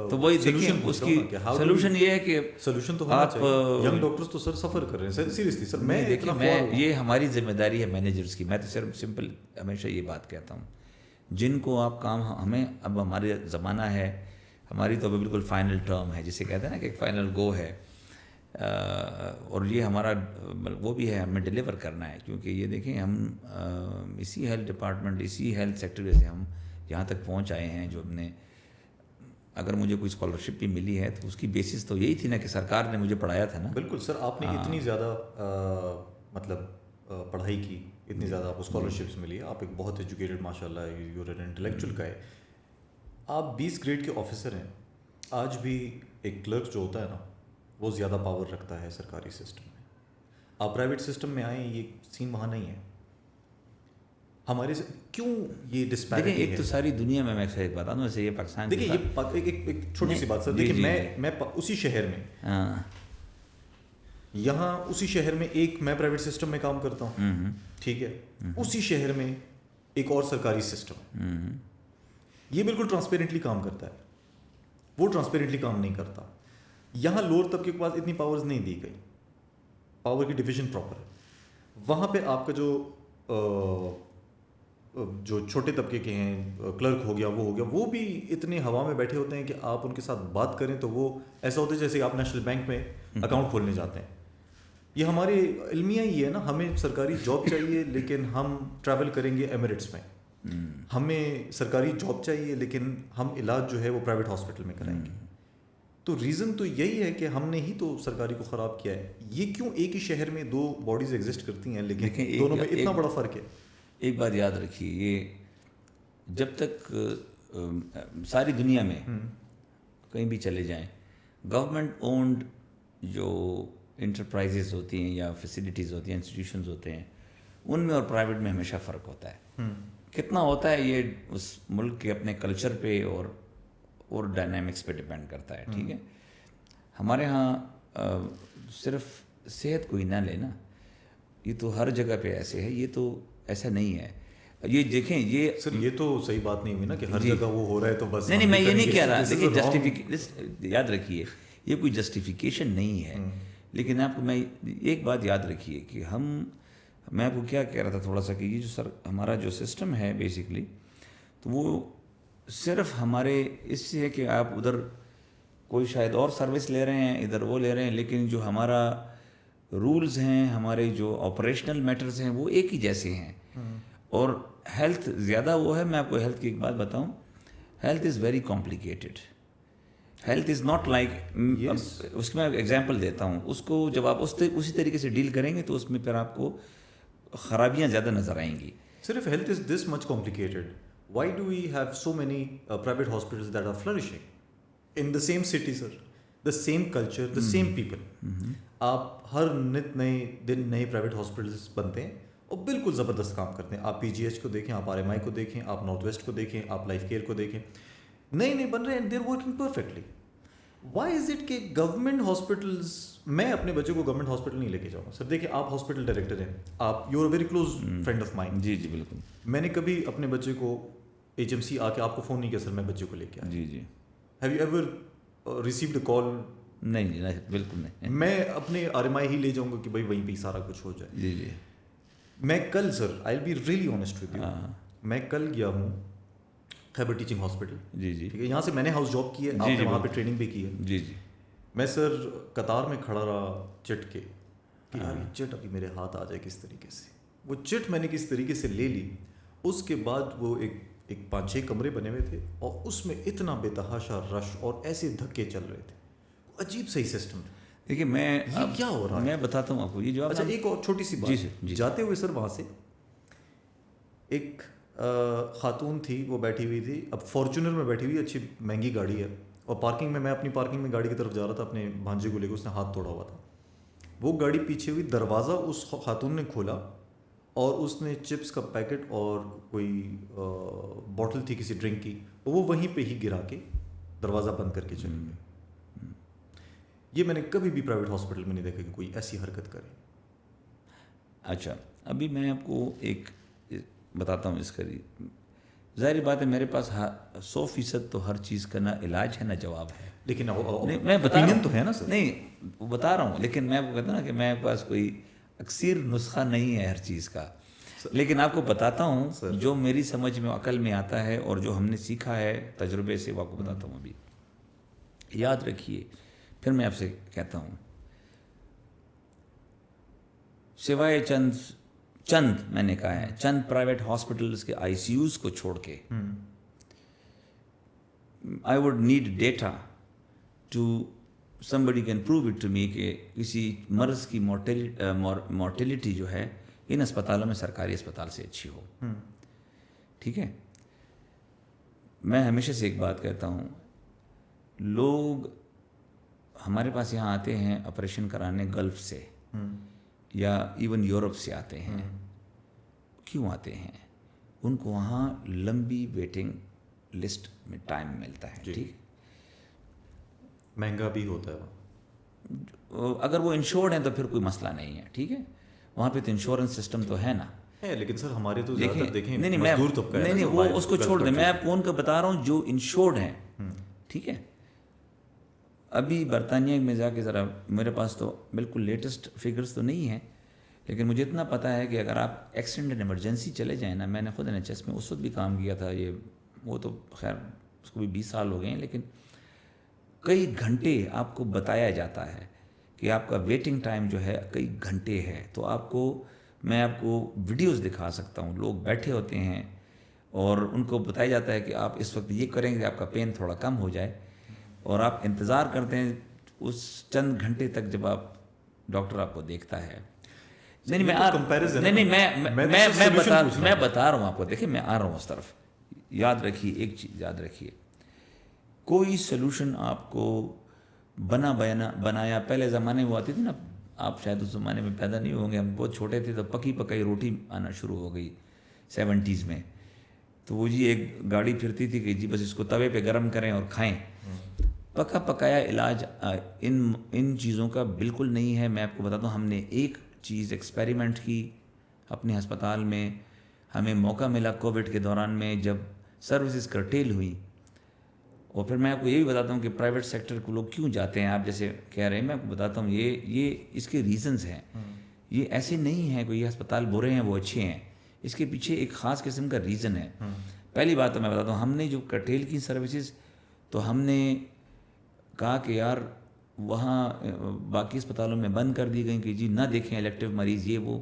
تو وہی دیکھیں اس کی سولوشن یہ ہے کہ سولوشن تو آپ ینگ ڈاکٹرز تو سر سفر کر رہے ہیں سیریسلی سر. میں دیکھیں یہ ہماری ذمہ داری ہے مینیجرس کی. میں تو صرف سمپل ہمیشہ یہ بات کہتا ہوں جن کو آپ کام ہمیں اب ہمارے زمانہ ہے ہماری تو ابھی بالکل فائنل ٹرم ہے جسے کہتے ہیں نا کہ ایک فائنل گو ہے اور یہ ہمارا وہ بھی ہے ہمیں ڈلیور کرنا ہے. کیونکہ یہ دیکھیں ہم اسی ہیلتھ ڈپارٹمنٹ اسی ہیلتھ سیکٹر سے ہم یہاں تک پہنچ آئے ہیں. جو ہم نے اگر مجھے کوئی اسکالرشپ بھی ملی ہے تو اس کی بیسس تو یہی تھی نا کہ سرکار نے مجھے پڑھایا تھا نا. بالکل سر آپ نے اتنی زیادہ مطلب پڑھائی کی اتنی زیادہ آپ کو اسکالرشپس ملی آپ ایک بہت ایجوکیٹڈ ماشاء اللہ یور این انٹلیکچوئل کا ہے. آپ 20 گریڈ کے آفیسر ہیں. آج بھی ایک کلرک جو ہوتا ہے نا وہ زیادہ پاور رکھتا ہے سرکاری سسٹم میں. آپ پرائیویٹ سسٹم میں آئیں یہ سین وہاں نہیں ہے. ہمارے سے کیوں یہ ڈسپیرٹی ہے؟ ایک تو ساری دنیا میں ایک بتا دوں ویسے یہ پاکستان دیکھیں یہ ایک چھوٹی سی بات سر دیکھیں میں اسی شہر میں یہاں اسی شہر میں ایک میں پرائیویٹ سسٹم میں کام کرتا ہوں ٹھیک ہے. اسی شہر میں ایک اور سرکاری سسٹم ہے. یہ بالکل ٹرانسپیرنٹلی کام کرتا ہے وہ ٹرانسپیرنٹلی کام نہیں کرتا. یہاں لوور طبقے کے پاس اتنی پاورز نہیں دی گئی. پاور کی ڈویژن پراپر ہے. وہاں پہ آپ کا جو چھوٹے طبقے کے ہیں کلرک ہو گیا وہ بھی اتنے ہوا میں بیٹھے ہوتے ہیں کہ آپ ان کے ساتھ بات کریں تو وہ ایسا ہوتا ہے جیسے آپ نیشنل بینک میں اکاؤنٹ کھولنے جاتے ہیں. یہ ہماری المیہ ہی ہے نا. ہمیں سرکاری جاب چاہیے لیکن ہم ٹریول کریں گے ایمریٹس میں. ہمیں سرکاری جاب چاہیے لیکن ہم علاج جو ہے وہ پرائیویٹ ہاسپٹل میں کرائیں گے. تو ریزن تو یہی ہے کہ ہم نے ہی تو سرکاری کو خراب کیا ہے. یہ کیوں ایک ہی شہر میں دو باڈیز ایگزسٹ کرتی ہیں لیکن دونوں میں اتنا بڑا فرق ہے. ایک بات یاد رکھیے یہ جب تک ساری دنیا میں کہیں بھی چلے جائیں گورنمنٹ اونڈ جو انٹرپرائزز ہوتی ہیں یا فیسلٹیز ہوتی ہیں انسٹیٹیوشنز ہوتے ہیں ان میں اور پرائیویٹ میں ہمیشہ فرق ہوتا ہے. کتنا ہوتا ہے یہ اس ملک کے اپنے کلچر پہ اور ڈائنامکس پہ ڈپینڈ کرتا ہے. ٹھیک ہے ہمارے ہاں صرف صحت کو ہی نہ لینا یہ تو ہر جگہ پہ ایسے ہے. یہ تو ایسا نہیں ہے. یہ دیکھیں یہ سر یہ تو صحیح بات نہیں ہوئی نا کہ ہر جگہ وہ ہو رہا ہے تو بس نہیں میں یہ نہیں کہہ رہا. دیکھیے جسٹیفیکیشن یاد رکھیے یہ کوئی جسٹیفیکیشن نہیں ہے. لیکن آپ کو میں ایک بات یاد رکھیے کہ میں آپ کو کیا کہہ رہا تھا تھوڑا سا کہ یہ جو ہمارا جو سسٹم ہے بیسکلی تو وہ صرف ہمارے اس سے ہے کہ آپ ادھر کوئی شاید اور سروس لے رہے ہیں ادھر وہ لے رہے ہیں، لیکن جو ہمارا رولز ہیں ہمارے جو آپریشنل میٹرز ہیں وہ ایک ہی جیسے ہیں. اور ہیلتھ زیادہ وہ ہے. میں آپ کو ہیلتھ کی ایک بات بتاؤں، health is very complicated. Health is not like, اس کی میں ایگزامپل دیتا ہوں. اس کو جب آپ اسی طریقے سے ڈیل کریں گے تو اس میں پھر آپ کو خرابیاں زیادہ نظر آئیں گی. صرف health is this much complicated. Why do we have so many private hospitals that are flourishing in the same city, sir? The same culture, the same people. آپ ہر نت نئے دن نئے پرائیویٹ ہاسپٹلس بنتے ہیں اور بالکل زبردست کام کرتے ہیں. آپ پی جی ایچ کو دیکھیں، آپ RMI کو دیکھیں، آپ نارتھ ویسٹ کو دیکھیں، آپ لائف کیئر کو دیکھیں، نئے نئے بن رہے ہیں. They are working perfectly. Why is it کہ گورنمنٹ ہاسپٹلس، میں اپنے بچوں کو گورنمنٹ ہاسپٹل نہیں لے کے جاؤں گا. سر دیکھیں، آپ ہاسپٹل ڈائریکٹر ہیں، آپ you are very close friend of mind. جی جی بالکل. میں نے کبھی اپنے بچے کو HMC آ کے آپ کو فون نہیں کیا سر میں بچے کو لے کے آیا. جی جی. Have you ever received a call? نہیں جی، بالکل نہیں. میں اپنے RMI ہی لے جاؤں گا کہ بھائی وہیں پہ سارا کچھ ہو جائے. جی جی. میں کل sir I be really honest with you, میں کل گیا ہوں خیبر ٹیچنگ ہاسپٹل. جی جی. ٹھیک ہے، یہاں سے میں نے ہاؤس جاب کی ہے، آپ نے وہاں پہ ٹریننگ بھی کی ہے. جی جی. میں سر قطار میں کھڑا رہا چٹ کے کہ یار یہ چٹ ابھی میرے ہاتھ آ جائے کس طریقے سے. وہ چٹ میں نے کس طریقے سے لے لی. اس کے بعد وہ ایک 5-6 کمرے بنے ہوئے تھے اور اس میں اتنا بے تحاشا رش اور ایسے دھکے چل رہے تھے. عجیب صحیح سسٹم تھا. دیکھیے میں کیا ہو رہا ہے میں بتاتا ہوں آپ کو. یہ جو اچھا ایک اور چھوٹی سی بات، جاتے ہوئے سر وہاں سے ایک خاتون تھی، وہ بیٹھی ہوئی تھی، اب فارچونر میں بیٹھی ہوئی، اچھی مہنگی گاڑی ہے، اور پارکنگ میں اپنی پارکنگ میں گاڑی کی طرف جا رہا تھا اپنے بھانجے کو لے کے. اس نے ہاتھ توڑا ہوا تھا. وہ گاڑی پیچھے ہوئی، دروازہ اس خاتون نے کھولا اور اس نے چپس کا پیکٹ اور کوئی بوٹل تھی کسی ڈرنک کی، وہ وہیں پہ ہی گرا کے دروازہ بند کر کے چلی گئی. یہ میں نے کبھی بھی پرائیویٹ ہاسپٹل میں نہیں دیکھا کہ کوئی ایسی حرکت کرے. اچھا ابھی میں آپ کو ایک بتاتا ہوں اس کا. ظاہری بات ہے میرے پاس 100% تو ہر چیز کا نہ علاج ہے نہ جواب ہے، لیکن میں بتا رہا ہوں تو ہے نا سر. نہیں بتا رہا ہوں، لیکن میں آپ کو کہتا ہوں نا کہ میرے پاس کوئی اکثیر نسخہ نہیں ہے ہر چیز کا، لیکن آپ کو بتاتا ہوں جو میری سمجھ میں عقل میں آتا ہے اور جو ہم نے سیکھا ہے تجربے سے، وہ آپ کو بتاتا ہوں. ابھی یاد رکھیے، پھر میں آپ سے کہتا ہوں، سوائے چند میں نے کہا ہے چند پرائیویٹ ہاسپٹلس کے ICUs کو چھوڑ کے، I would need data to somebody can prove it to me کہ کسی مرض کی مورٹیلیٹی جو ہے ان اسپتالوں میں سرکاری اسپتال سے اچھی ہو. ٹھیک ہے. میں ہمیشہ سے ایک بات کہتا ہوں، لوگ ہمارے پاس یہاں آتے ہیں آپریشن کرانے گلف سے یا ایون یورپ سے آتے ہیں. کیوں آتے ہیں؟ ان کو وہاں لمبی ویٹنگ لسٹ میں ٹائم ملتا ہے. ٹھیک، مہنگا بھی ہوتا ہے. اگر وہ انشورڈ ہیں تو پھر کوئی مسئلہ نہیں ہے. ٹھیک ہے، وہاں پہ تو انشورنس سسٹم تو ہے نا. لیکن سر ہمارے تو زیادہ دیکھیں مزدور طبقہ ہے. نہیں وہ اس کو چھوڑ دیں، میں آپ کو ان کا بتا رہا ہوں جو انشورڈ ہیں. ٹھیک ہے. ابھی برطانیہ میں جا کے ذرا، میرے پاس تو بالکل لیٹسٹ فگرز تو نہیں ہیں، لیکن مجھے اتنا پتہ ہے کہ اگر آپ ایکسیڈنٹ اینڈ ایمرجنسی چلے جائیں نا، میں نے خود NHS میں اس وقت بھی کام کیا تھا، وہ تو خیر اس کو بھی 20 سال ہو گئے ہیں، لیکن کئی گھنٹے آپ کو بتایا جاتا ہے کہ آپ کا ویٹنگ ٹائم جو ہے کئی گھنٹے ہے. تو میں آپ کو ویڈیوز دکھا سکتا ہوں، لوگ بیٹھے ہوتے ہیں اور ان کو بتایا جاتا ہے کہ آپ اس وقت یہ کریں گے آپ کا پین تھوڑا کم ہو جائے، اور آپ انتظار کرتے ہیں اس چند گھنٹے تک جب آپ ڈاکٹر آپ کو دیکھتا ہے. نہیں میں بتا رہا ہوں آپ کو. دیکھیں میں آ رہا ہوں اس طرف. یاد رکھیے ایک چیز، یاد رکھیے، کوئی سلوشن آپ کو بنایا پہلے زمانے میں وہ آتی تھی نا، آپ شاید اس زمانے میں پیدا نہیں ہوں گے، ہم بہت چھوٹے تھے تو پکی پکائی روٹی آنا شروع ہو گئی 70s میں. تو وہ جی ایک گاڑی پھرتی تھی کہ جی بس اس کو توے پہ گرم کریں اور کھائیں. پکا پکایا علاج ان چیزوں کا بالکل نہیں ہے. میں آپ کو بتاتا ہوں، ہم نے ایک چیز ایکسپیریمنٹ کی اپنے ہسپتال میں. ہمیں موقع ملا کووڈ کے دوران میں جب سروسز کرٹیل ہوئیں، اور پھر میں آپ کو یہ بھی بتاتا ہوں کہ پرائیویٹ سیکٹر کو لوگ کیوں جاتے ہیں. آپ جیسے کہہ رہے ہیں، میں آپ کو بتاتا ہوں یہ اس کے ریزنز ہیں یہ ایسے نہیں ہے کہ یہ ہسپتال برے ہیں وہ اچھے ہیں، اس کے پیچھے ایک خاص قسم کا ریزن ہے. پہلی بات تو میں بتاتا ہوں، ہم نے جو کرٹیل کی سروسز، تو ہم نے کہا کہ یار وہاں باقی اسپتالوں میں بند کر دی گئیں کہ جی نہ دیکھیں الیکٹیو مریض یہ وہ.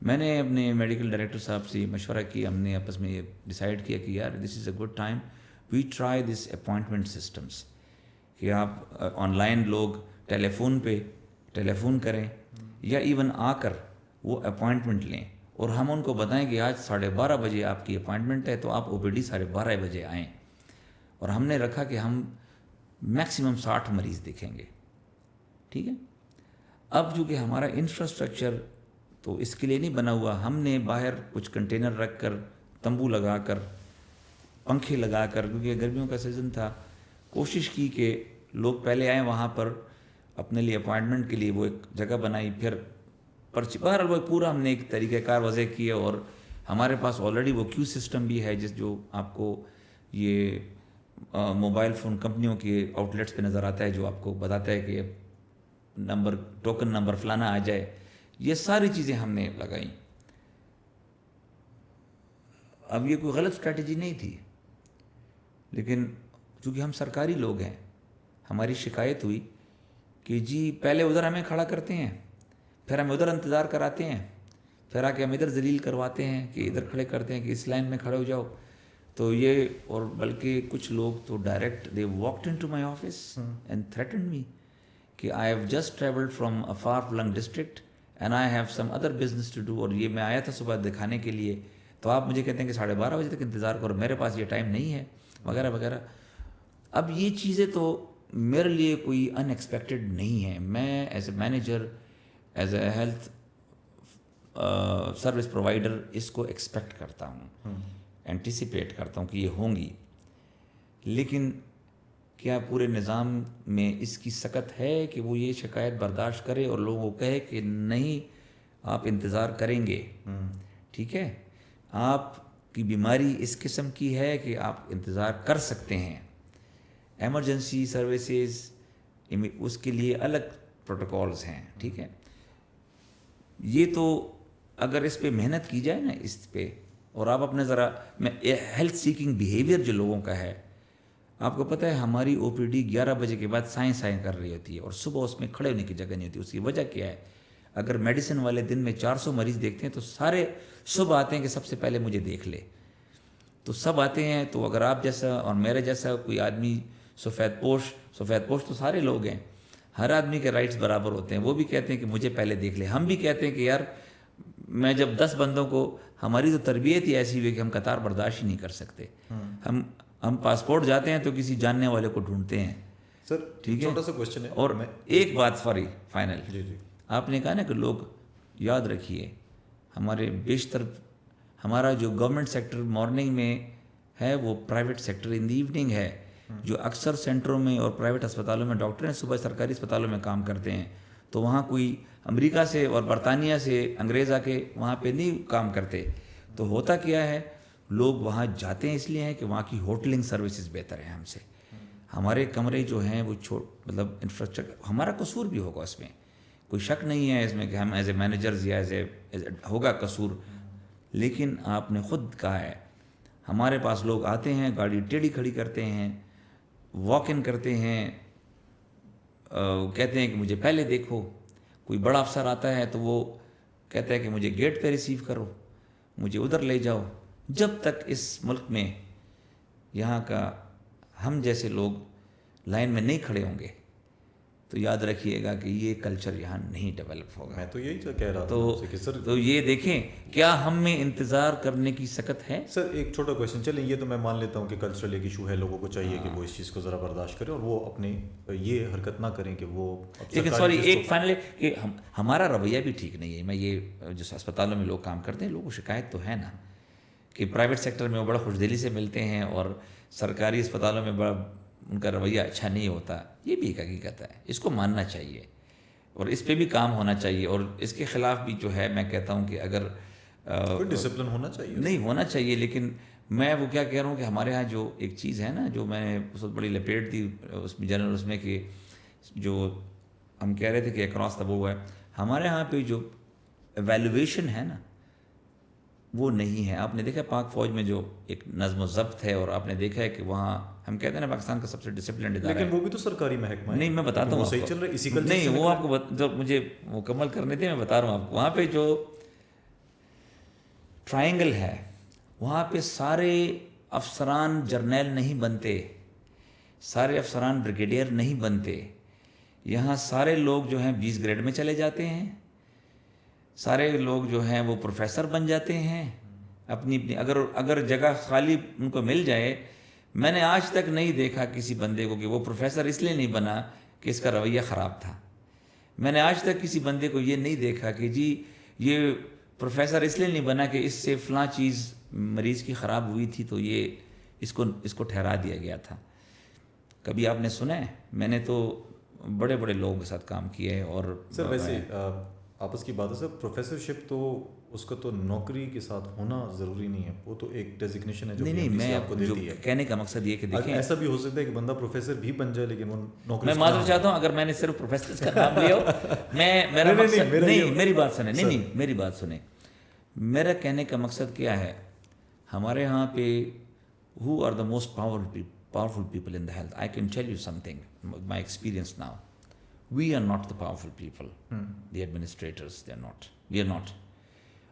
میں نے اپنے میڈیکل ڈائریکٹر صاحب سے مشورہ کیا، ہم نے آپس میں یہ ڈیسائیڈ کیا کہ یار this is a good time we try this appointment systems, کہ آپ آن لائن لوگ ٹیلی فون کریں یا ایون آ کر وہ اپوائنٹمنٹ لیں، اور ہم ان کو بتائیں کہ آج 12:30 بجے آپ کی اپوائنٹمنٹ ہے تو آپ او پی ڈی 12:30 بجے آئیں. اور ہم نے رکھا کہ ہم میکسیمم 60 مریض دیکھیں گے. ٹھیک ہے. اب چونکہ ہمارا انفراسٹرکچر تو اس کے لیے نہیں بنا ہوا، ہم نے باہر کچھ کنٹینر رکھ کر، تمبو لگا کر، پنکھے لگا کر، کیونکہ گرمیوں کا سیزن تھا، کوشش کی کہ لوگ پہلے آئیں وہاں پر اپنے لیے اپوائنٹمنٹ کے لیے وہ ایک جگہ بنائی، پھر پرچی، بہرحال وہ پورا ہم نے ایک طریقہ کار وضع کیا. اور ہمارے پاس آلریڈی وہ کیو سسٹم بھی ہے جو آپ کو یہ موبائل فون کمپنیوں کے آؤٹ لیٹس پہ نظر آتا ہے، جو آپ کو بتاتا ہے کہ ٹوکن نمبر فلانا آ جائے. یہ ساری چیزیں ہم نے لگائیں. اب یہ کوئی غلط اسٹریٹجی نہیں تھی، لیکن چونکہ ہم سرکاری لوگ ہیں، ہماری شکایت ہوئی کہ جی پہلے ادھر ہمیں کھڑا کرتے ہیں، پھر ہم ادھر انتظار کراتے ہیں، پھر آ کے ہم ادھر ذلیل کرواتے ہیں کہ ادھر کھڑے کرتے ہیں کہ اس لائن میں کھڑے ہو جاؤ. تو یہ، اور بلکہ کچھ لوگ تو direct they walked into my office and threatened me کہ I have just travelled from a far flung district and I have some other business to do, اور یہ میں آیا تھا صبح دکھانے کے لیے، تو آپ مجھے کہتے ہیں کہ 12:30 بجے تک انتظار کرو، میرے پاس یہ ٹائم نہیں ہے، وغیرہ وغیرہ. اب یہ چیزیں تو میرے لیے کوئی ان ایکسپیکٹڈ نہیں ہے. میں as a manager, as a health service provider اس کو ایکسپیکٹ کرتا ہوں، اینٹیسپیٹ کرتا ہوں کہ یہ ہوں گی. لیکن کیا پورے نظام میں اس کی سکت ہے کہ وہ یہ شکایت برداشت کرے اور لوگوں کو کہے کہ نہیں آپ انتظار کریں گے؟ ٹھیک ہے، آپ کی بیماری اس قسم کی ہے کہ آپ انتظار کر سکتے ہیں. ایمرجنسی سروسز اس کے لیے الگ پروٹوکولز ہیں. ٹھیک ہے، یہ تو اگر اس پہ محنت کی جائے نا اس پہ، اور آپ اپنے ذرا ہیلتھ سیکنگ بیہیویئر جو لوگوں کا ہے، آپ کو پتہ ہے ہماری او پی ڈی 11 بجے کے بعد سائیں کر رہی ہوتی ہے، اور صبح اس میں کھڑے ہونے کی جگہ نہیں ہوتی. اس کی وجہ کیا ہے؟ اگر میڈیسن والے دن میں 400 مریض دیکھتے ہیں تو سارے صبح آتے ہیں کہ سب سے پہلے مجھے دیکھ لے. تو سب آتے ہیں، تو اگر آپ جیسا اور میرے جیسا کوئی آدمی سفید پوش تو سارے لوگ ہیں، ہر آدمی کے رائٹس برابر ہوتے ہیں. وہ بھی کہتے ہیں کہ مجھے پہلے دیکھ لے، ہم بھی کہتے ہیں کہ یار میں جب 10 بندوں کو، ہماری تو تربیت ہی ایسی ہوئی کہ ہم قطار برداشت ہی نہیں کر سکتے. ہم پاسپورٹ جاتے ہیں تو کسی جاننے والے کو ڈھونڈتے ہیں. سر ٹھیک ہے، چھوٹا سا کوشچن ہے. اور ایک بات فائنل، جی آپ نے کہا نا کہ لوگ یاد رکھیے، ہمارے بیشتر ہمارا جو گورنمنٹ سیکٹر مارننگ میں ہے وہ private sector in the evening ہے. جو اکثر سینٹروں میں اور پرائیویٹ اسپتالوں میں ڈاکٹر ہیں، صبح سرکاری اسپتالوں میں کام کرتے ہیں. تو وہاں کوئی امریکہ سے اور برطانیہ سے انگریز آ کے وہاں پہ نہیں کام کرتے. تو ہوتا کیا ہے، لوگ وہاں جاتے ہیں اس لیے ہیں کہ وہاں کی ہوٹلنگ سروسز بہتر ہیں ہم سے. ہمارے کمرے جو ہیں وہ مطلب انفراسٹرکچر، ہمارا قصور بھی ہوگا اس میں، کوئی شک نہیں ہے اس میں کہ ہم ایز اے مینیجرز یا ایز اے ہوگا قصور. لیکن آپ نے خود کہا ہے ہمارے پاس لوگ آتے ہیں، گاڑی ٹیڑھی کھڑی کرتے ہیں، واک ان کرتے ہیں، کہتے ہیں کہ مجھے پہلے دیکھو. کوئی بڑا افسر آتا ہے تو وہ کہتا ہے کہ مجھے گیٹ پہ ریسیو کرو، مجھے ادھر لے جاؤ. جب تک اس ملک میں یہاں کا ہم جیسے لوگ لائن میں نہیں کھڑے ہوں گے تو یاد رکھیے گا کہ یہ کلچر یہاں نہیں ڈیولپ ہوگا. میں تو یہی کہہ رہا تھا تو یہ دیکھیں کیا ہم میں انتظار کرنے کی سکت ہے. سر ایک چھوٹا کویشچن، چلیں یہ تو میں مان لیتا ہوں کہ کلچرل ایک ایشو ہے، لوگوں کو چاہیے کہ وہ اس چیز کو ذرا برداشت کریں اور وہ اپنے یہ حرکت نہ کریں کہ وہ. لیکن سوری ایک فائنل کہ ہمارا رویہ بھی ٹھیک نہیں ہے. میں یہ جو اسپتالوں میں لوگ کام کرتے ہیں، لوگوں کو شکایت تو ہے نا کہ پرائیویٹ سیکٹر میں وہ بڑا خوش دلی سے ملتے ہیں اور سرکاری اسپتالوں میں بڑا ان کا رویہ اچھا نہیں ہوتا. یہ بھی ایک حقیقت ہے، اس کو ماننا چاہیے اور اس پہ بھی کام ہونا چاہیے. اور اس کے خلاف بھی جو ہے میں کہتا ہوں کہ اگر ڈسپلن ہونا چاہیے، نہیں ہونا چاہیے. لیکن میں وہ کیا کہہ رہا ہوں کہ ہمارے ہاں جو ایک چیز ہے نا، جو میں نے اس وقت بڑی لپیٹ دی اس میں جنرل اس میں، کہ جو ہم کہہ رہے تھے کہ اکراس تھا وہ ہے ہمارے ہاں پہ جو ایویلویشن ہے نا وہ نہیں ہے. آپ نے دیکھا پاک فوج میں جو ایک نظم و ضبط ہے, اور آپ نے دیکھا ہے کہ وہاں ہم کہتے ہیں نا پاکستان کا سب سے ڈسپلنڈ ادارہ ہے, لیکن وہ بھی تو سرکاری محکمہ ہے. نہیں میں بتاتا ہوں صحیح چل رہا ہے اسی کلچر نہیں وہ آپ کو جو مجھے مکمل کرنے دیں, میں بتا رہا ہوں آپ کو. وہاں پہ جو ٹرائنگل ہے وہاں پہ سارے افسران جرنیل نہیں بنتے, سارے افسران بریگیڈیئر نہیں بنتے. یہاں سارے لوگ جو ہیں 20 گریڈ میں چلے جاتے ہیں, سارے لوگ جو ہیں وہ پروفیسر بن جاتے ہیں اپنی اگر جگہ خالی ان کو مل جائے. میں نے آج تک نہیں دیکھا کسی بندے کو کہ وہ پروفیسر اس لیے نہیں بنا کہ اس کا رویہ خراب تھا. میں نے آج تک کسی بندے کو یہ نہیں دیکھا کہ جی یہ پروفیسر اس لیے نہیں بنا کہ اس سے فلاں چیز مریض کی خراب ہوئی تھی تو یہ اس کو ٹھہرا دیا گیا تھا. کبھی آپ نے سنا ہے؟ میں نے تو بڑے بڑے لوگوں کے ساتھ کام کیا ہے. اور سر ویسے آپس کی بات ہے سر, پروفیسرشپ تو اس کا تو نوکری کے ساتھ ہونا ضروری نہیں ہے, وہ تو ایک ڈیزگنیشن ہے جو نہیں میں آپ کو دیتی ہے. کہنے کا مقصد یہ کہ دیکھیں ایسا بھی ہو سکتا ہے کہ بندہ پروفیسر بھی بن جائے لیکن وہ نوکری. میں معذرت چاہتا ہوں اگر میں نے صرف پروفیسر کا نام لیا ہو. میرا مقصد نہیں, میری بات سنیں, نہیں میری بات سنیں. میرا کہنے کا مقصد کیا ہے, ہمارے ہاں پہ who are the most powerful people in the health? I can tell you something, my experience now. We are not the powerful people. The administrators, they are not. We are not.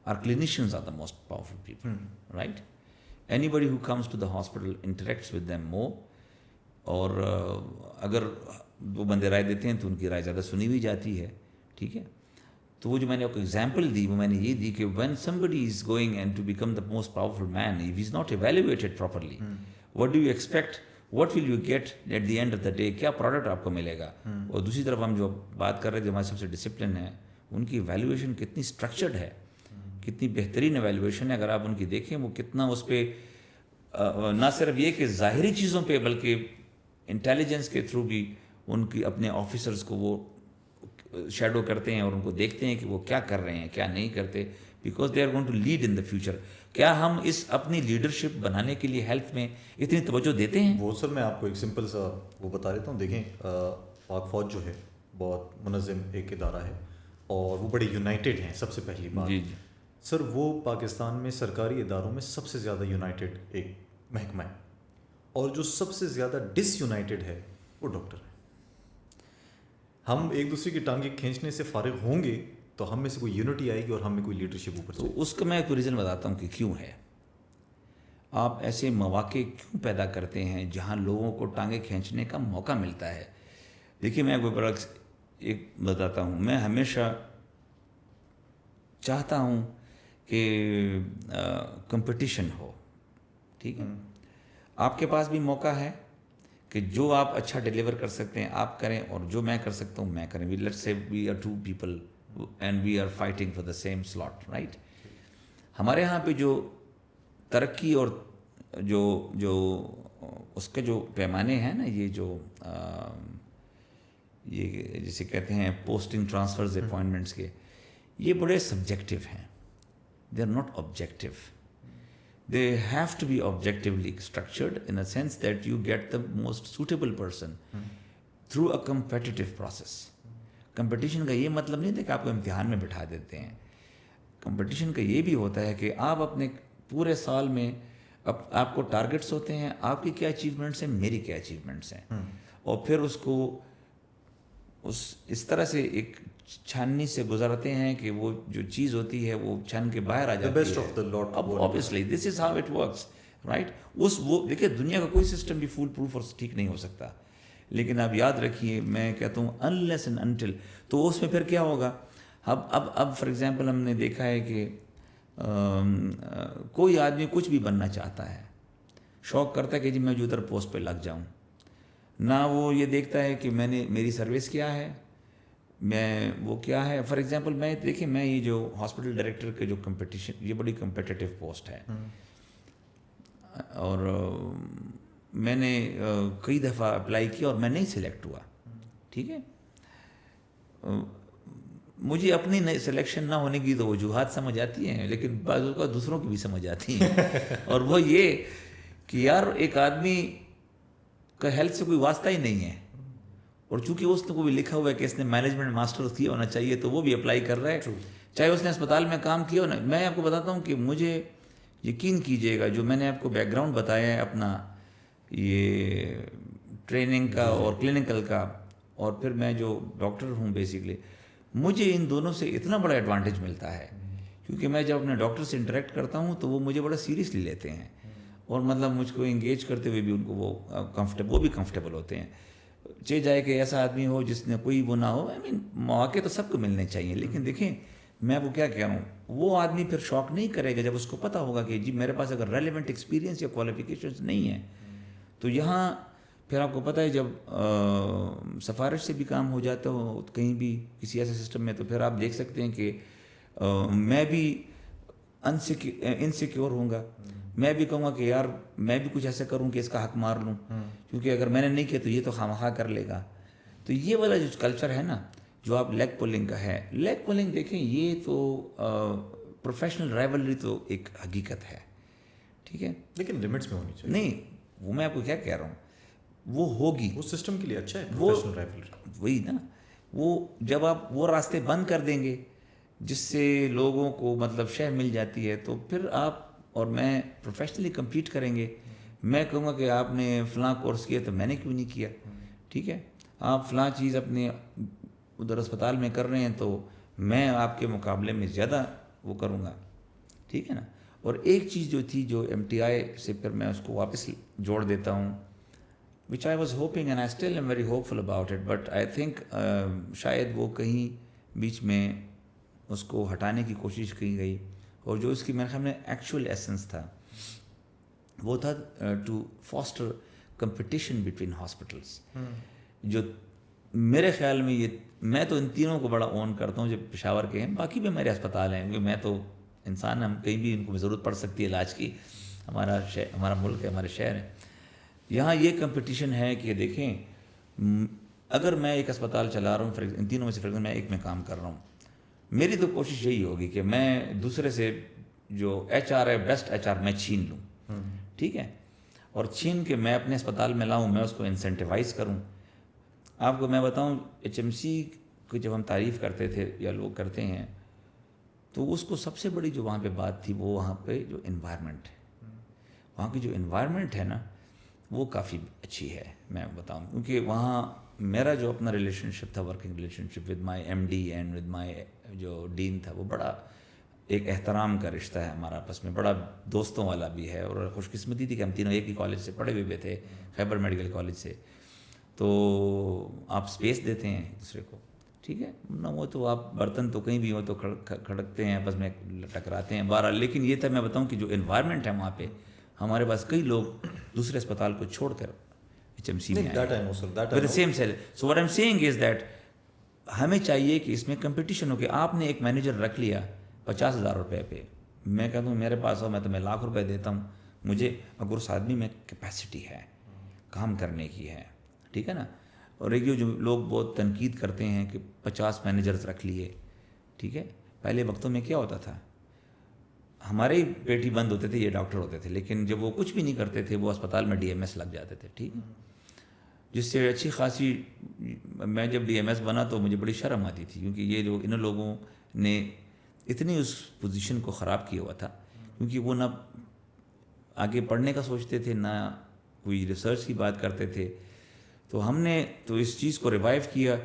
Our clinicians are the most powerful people, right? Anybody who comes to the hospital interacts with them more. اور اگر وہ بندے رائے دیتے ہیں تو ان کی رائے زیادہ سنی بھی جاتی ہے, ٹھیک ہے. تو وہ جو میں نے آپ کو ایگزامپل دی وہ میں نے یہ دی کہ when somebody is going and to become the most powerful man, if he is not evaluated properly, what do you expect? What will you get at the end of the day? کیا پروڈکٹ آپ کو ملے گا؟ اور دوسری طرف ہم جو بات کر رہے تھے ہمارے سب سے ڈسپلن ہے, ان کی ایویلویشن کتنی اسٹرکچرڈ ہے, کتنی بہترین ایویلویشن ہے. اگر آپ ان کی دیکھیں وہ کتنا اس پہ نہ صرف یہ کہ ظاہری چیزوں پہ بلکہ انٹیلیجنس کے تھرو بھی ان کی اپنے آفیسرز کو وہ شیڈو کرتے ہیں اور ان کو دیکھتے ہیں کہ وہ کیا کر رہے ہیں کیا نہیں کرتے, because they are going to lead in the future. کیا ہم اس اپنی لیڈرشپ بنانے کے لیے ہیلتھ میں اتنی توجہ دیتے ہیں؟ وہ سر میں آپ کو ایک سمپل سا وہ بتا دیتا ہوں. دیکھیں پاک فوج جو ہے بہت منظم ایک ادارہ ہے اور وہ بڑے یونائٹیڈ ہیں. سب سے پہلی بات جی سر وہ پاکستان میں سرکاری اداروں میں سب سے زیادہ یونائٹیڈ ایک محکمہ ہے, اور جو سب سے زیادہ ڈس یونائٹیڈ ہے وہ ڈاکٹر ہے. ہم ایک دوسرے کی ٹانگیں کھینچنے سے فارغ ہوں گے تو ہم میں سے کوئی یونٹی آئے گی اور ہم میں کوئی لیڈرشپ اوپر. تو اس کا میں کوئی ریزن بتاتا ہوں کہ کیوں ہے. آپ ایسے مواقع کیوں پیدا کرتے ہیں جہاں لوگوں کو ٹانگیں کھینچنے کا موقع ملتا ہے؟ دیکھیے میں کوئی برعکس ایک بتاتا ہوں, میں ہمیشہ چاہتا ہوں کہ کمپٹیشن ہو, ٹھیک ہے. آپ کے پاس بھی موقع ہے کہ جو آپ اچھا ڈیلیور کر سکتے ہیں آپ کریں, اور جو میں کر سکتا ہوں میں کریں. Let's say we are 2 people and we are fighting for the same slot, right? ہمارے ہاں پہ جو ترقی اور جو اس کے جو پیمانے ہیں نا, یہ جو یہ جسے کہتے ہیں پوسٹنگ ٹرانسفرز اپوائنٹمنٹس کے, یہ بڑے سبجیکٹو ہیں. They are not objective. They have to be objectively structured in a sense that you get the most suitable person through a competitive process. Competition کا یہ مطلب نہیں تھا کہ آپ کو امتحان میں بٹھا دیتے ہیں. کمپٹیشن کا یہ بھی ہوتا ہے کہ آپ اپنے پورے سال میں آپ کو ٹارگٹس ہوتے ہیں, آپ کی کیا اچیومنٹس ہیں, میری کیا اچیومنٹس ہیں, اور پھر اس کو اس طرح سے ایک چھاننی سے گزارتے ہیں کہ وہ جو چیز ہوتی ہے وہ چھان کے باہر آ جاتی ہے. Obviously this is how it works, right? وہ دیکھیے دنیا کا کوئی سسٹم بھی فول پروف اور ٹھیک نہیں ہو سکتا, لیکن آپ یاد رکھیے میں کہتا ہوں unless and until, تو اس میں پھر کیا ہوگا. اب فار ایگزامپل ہم نے دیکھا ہے کہ کوئی آدمی کچھ بھی بننا چاہتا ہے, شوق کرتا ہے کہ جی میں جو ادھر پوسٹ پہ لگ جاؤں, نہ وہ یہ دیکھتا ہے کہ میری سروس کیا ہے, میں وہ کیا ہے. فار ایگزامپل میں دیکھیں میں یہ جو ہاسپٹل ڈائریکٹر کے جو کمپٹیشن, یہ بڑی کمپٹیٹیو پوسٹ ہے, اور میں نے کئی دفعہ اپلائی کیا اور میں نہیں سلیکٹ ہوا, ٹھیک ہے. مجھے اپنی سلیکشن نہ ہونے کی تو وجوہات سمجھ آتی ہیں, لیکن بعض اوقات دوسروں کی بھی سمجھ آتی ہیں, اور وہ یہ کہ یار ایک آدمی کا ہیلتھ سے کوئی واسطہ ہی نہیں ہے, اور چونکہ اس کو بھی لکھا ہوا ہے کہ اس نے مینجمنٹ ماسٹرز کیا ہونا چاہیے تو وہ بھی اپلائی کر رہا ہے. چاہے اس نے اسپتال میں کام کیا ہو نا. میں آپ کو بتاتا ہوں کہ مجھے یقین کیجیے گا جو میں نے آپ کو بیک گراؤنڈ بتایا ہے اپنا یہ ٹریننگ کا اور کلینکل کا, اور پھر میں جو ڈاکٹر ہوں بیسکلی, مجھے ان دونوں سے اتنا بڑا ایڈوانٹیج ملتا ہے کیونکہ میں جب اپنے ڈاکٹر سے انٹریکٹ کرتا ہوں تو وہ مجھے بڑا سیریسلی لیتے ہیں, اور مطلب مجھ کو انگیج کرتے ہوئے بھی ان کو وہ بھی کمفرٹیبل ہوتے ہیں. چاہے جائے کہ ایسا آدمی ہو جس نے کوئی وہ نہ ہو, آئی مین مواقع تو سب کو ملنے چاہیے, لیکن دیکھیں میں وہ کیا کہہ رہا ہوں, وہ آدمی پھر شوق نہیں کرے گا جب اس کو پتہ ہوگا کہ جی میرے پاس اگر ریلیونٹ ایکسپیرینس یا کوالیفیکیشنز نہیں ہیں. تو یہاں پھر آپ کو پتہ ہے جب سفارش سے بھی کام ہو جاتا ہو کہیں بھی کسی ایسے سسٹم میں, تو پھر آپ دیکھ سکتے ہیں کہ میں بھی انسیکیور ہوں گا, میں بھی کہوں گا کہ یار میں بھی کچھ ایسا کروں کہ اس کا حق مار لوں, کیونکہ اگر میں نے نہیں کیا تو یہ تو خواہ کر لے گا. تو یہ والا جو کلچر ہے نا جو آپ لیگ پولنگ کا ہے, لیگ پولنگ دیکھیں یہ تو پروفیشنل رائیولری تو ایک حقیقت ہے, ٹھیک ہے, لیکن لمٹس میں ہونی چاہیے. نہیں وہ میں آپ کو کیا کہہ رہا ہوں, وہ ہوگی, وہ سسٹم کے لیے اچھا ہے پروفیشنل رائیولری. وہی نا, وہ جب آپ وہ راستے بند کر دیں گے جس سے لوگوں کو مطلب شے مل جاتی ہے, تو پھر آپ اور میں پروفیشنلی کمپیٹ کریں گے. میں کہوں گا کہ آپ نے فلاں کورس کیا تو میں نے کیوں نہیں کیا, ٹھیک ہے, آپ فلاں چیز اپنے ادھر اسپتال میں کر رہے ہیں تو میں آپ کے مقابلے میں زیادہ وہ کروں گا, ٹھیک ہے نا. اور ایک چیز جو تھی جو ایم ٹی آئی سے پھر میں اس کو واپس جوڑ دیتا ہوں, which I was hoping and I still am very hopeful about it, but I think شاید وہ کہیں بیچ میں اس کو ہٹانے کی کوشش کی گئی, اور جو اس کی میرے خیال میں ایکچوئل ایسنس تھا وہ تھا to foster competition between hospitals. جو میرے خیال میں یہ میں تو ان تینوں کو بڑا اون کرتا ہوں جو پشاور کے ہیں, باقی بھی میرے اسپتال ہیں کیونکہ میں تو انسان, ہم کہیں بھی ان کو ضرورت پڑ سکتی ہے علاج کی, ہمارا ملک ہے, ہمارے شہر ہے. یہاں یہ کمپٹیشن ہے کہ دیکھیں اگر میں ایک اسپتال چلا رہا ہوں, ان تینوں میں سے میں ایک میں کام کر رہا ہوں, میری تو کوشش یہی ہوگی کہ میں دوسرے سے جو ایچ آر ہے بیسٹ ایچ آر میں چھین لوں, ٹھیک ہے, اور چھین کے میں اپنے اسپتال میں لاؤں, میں اس کو انسینٹیوائز کروں. آپ کو میں بتاؤں ایچ ایم سی کی جب ہم تعریف کرتے تھے یا لوگ کرتے ہیں تو اس کو سب سے بڑی جو وہاں پہ بات تھی وہ وہاں پہ جو انوائرمنٹ ہے, وہاں کی جو انوائرمنٹ ہے نا وہ کافی اچھی ہے. میں بتاؤں کیونکہ وہاں میرا جو اپنا ریلیشن شپ تھا, working relationship with my MD and with my مائی جو ڈین تھا, وہ بڑا ایک احترام کا رشتہ ہے ہمارا آپس میں, بڑا دوستوں والا بھی ہے. اور خوش قسمتی تھی کہ ہم تینوں ایک ہی کالج سے پڑھے ہوئے تھے, خیبر میڈیکل کالج سے, تو آپ اسپیس دیتے ہیں ایک دوسرے کو, ٹھیک ہے نہ, وہ تو آپ برتن تو کہیں بھی ہو تو کھڑکتے ہیں آپس میں, ٹکراتے ہیں بہرحال. لیکن یہ تھا میں بتاؤں کہ جو انوائرمنٹ ہے وہاں پہ, ہمارے پاس کئی لوگ دوسرے اسپتال کو چھوڑ کر ایچ ایم سی میں آئے سیم سیل. So what I am seeing is that ہمیں چاہیے کہ اس میں کمپٹیشن ہو کہ آپ نے ایک مینیجر رکھ لیا 50,000 روپے پہ, میں کہتا ہوں میرے پاس ہو میں تمہیں لاکھ روپے دیتا ہوں, مجھے اگر اس آدمی میں کیپیسٹی ہے کام کرنے کی ہے, ٹھیک ہے نا. اور ایک جو لوگ بہت تنقید کرتے ہیں کہ 50 مینیجرز رکھ لیے, ٹھیک ہے, پہلے وقتوں میں کیا ہوتا تھا, ہمارے ہی پیٹی بند ہوتے تھے, یہ ڈاکٹر ہوتے تھے, لیکن جب وہ کچھ بھی نہیں کرتے تھے وہ اسپتال میں ڈی ایم ایس لگ جاتے تھے, ٹھیک ہے, جس سے اچھی خاصی, میں جب ڈی ایم ایس بنا تو مجھے بڑی شرم آتی تھی کیونکہ یہ جو ان لوگوں نے اتنی اس پوزیشن کو خراب کیا ہوا تھا, کیونکہ وہ نہ آگے پڑھنے کا سوچتے تھے نہ کوئی ریسرچ کی بات کرتے تھے. تو ہم نے تو اس چیز کو ریوائیو کیا,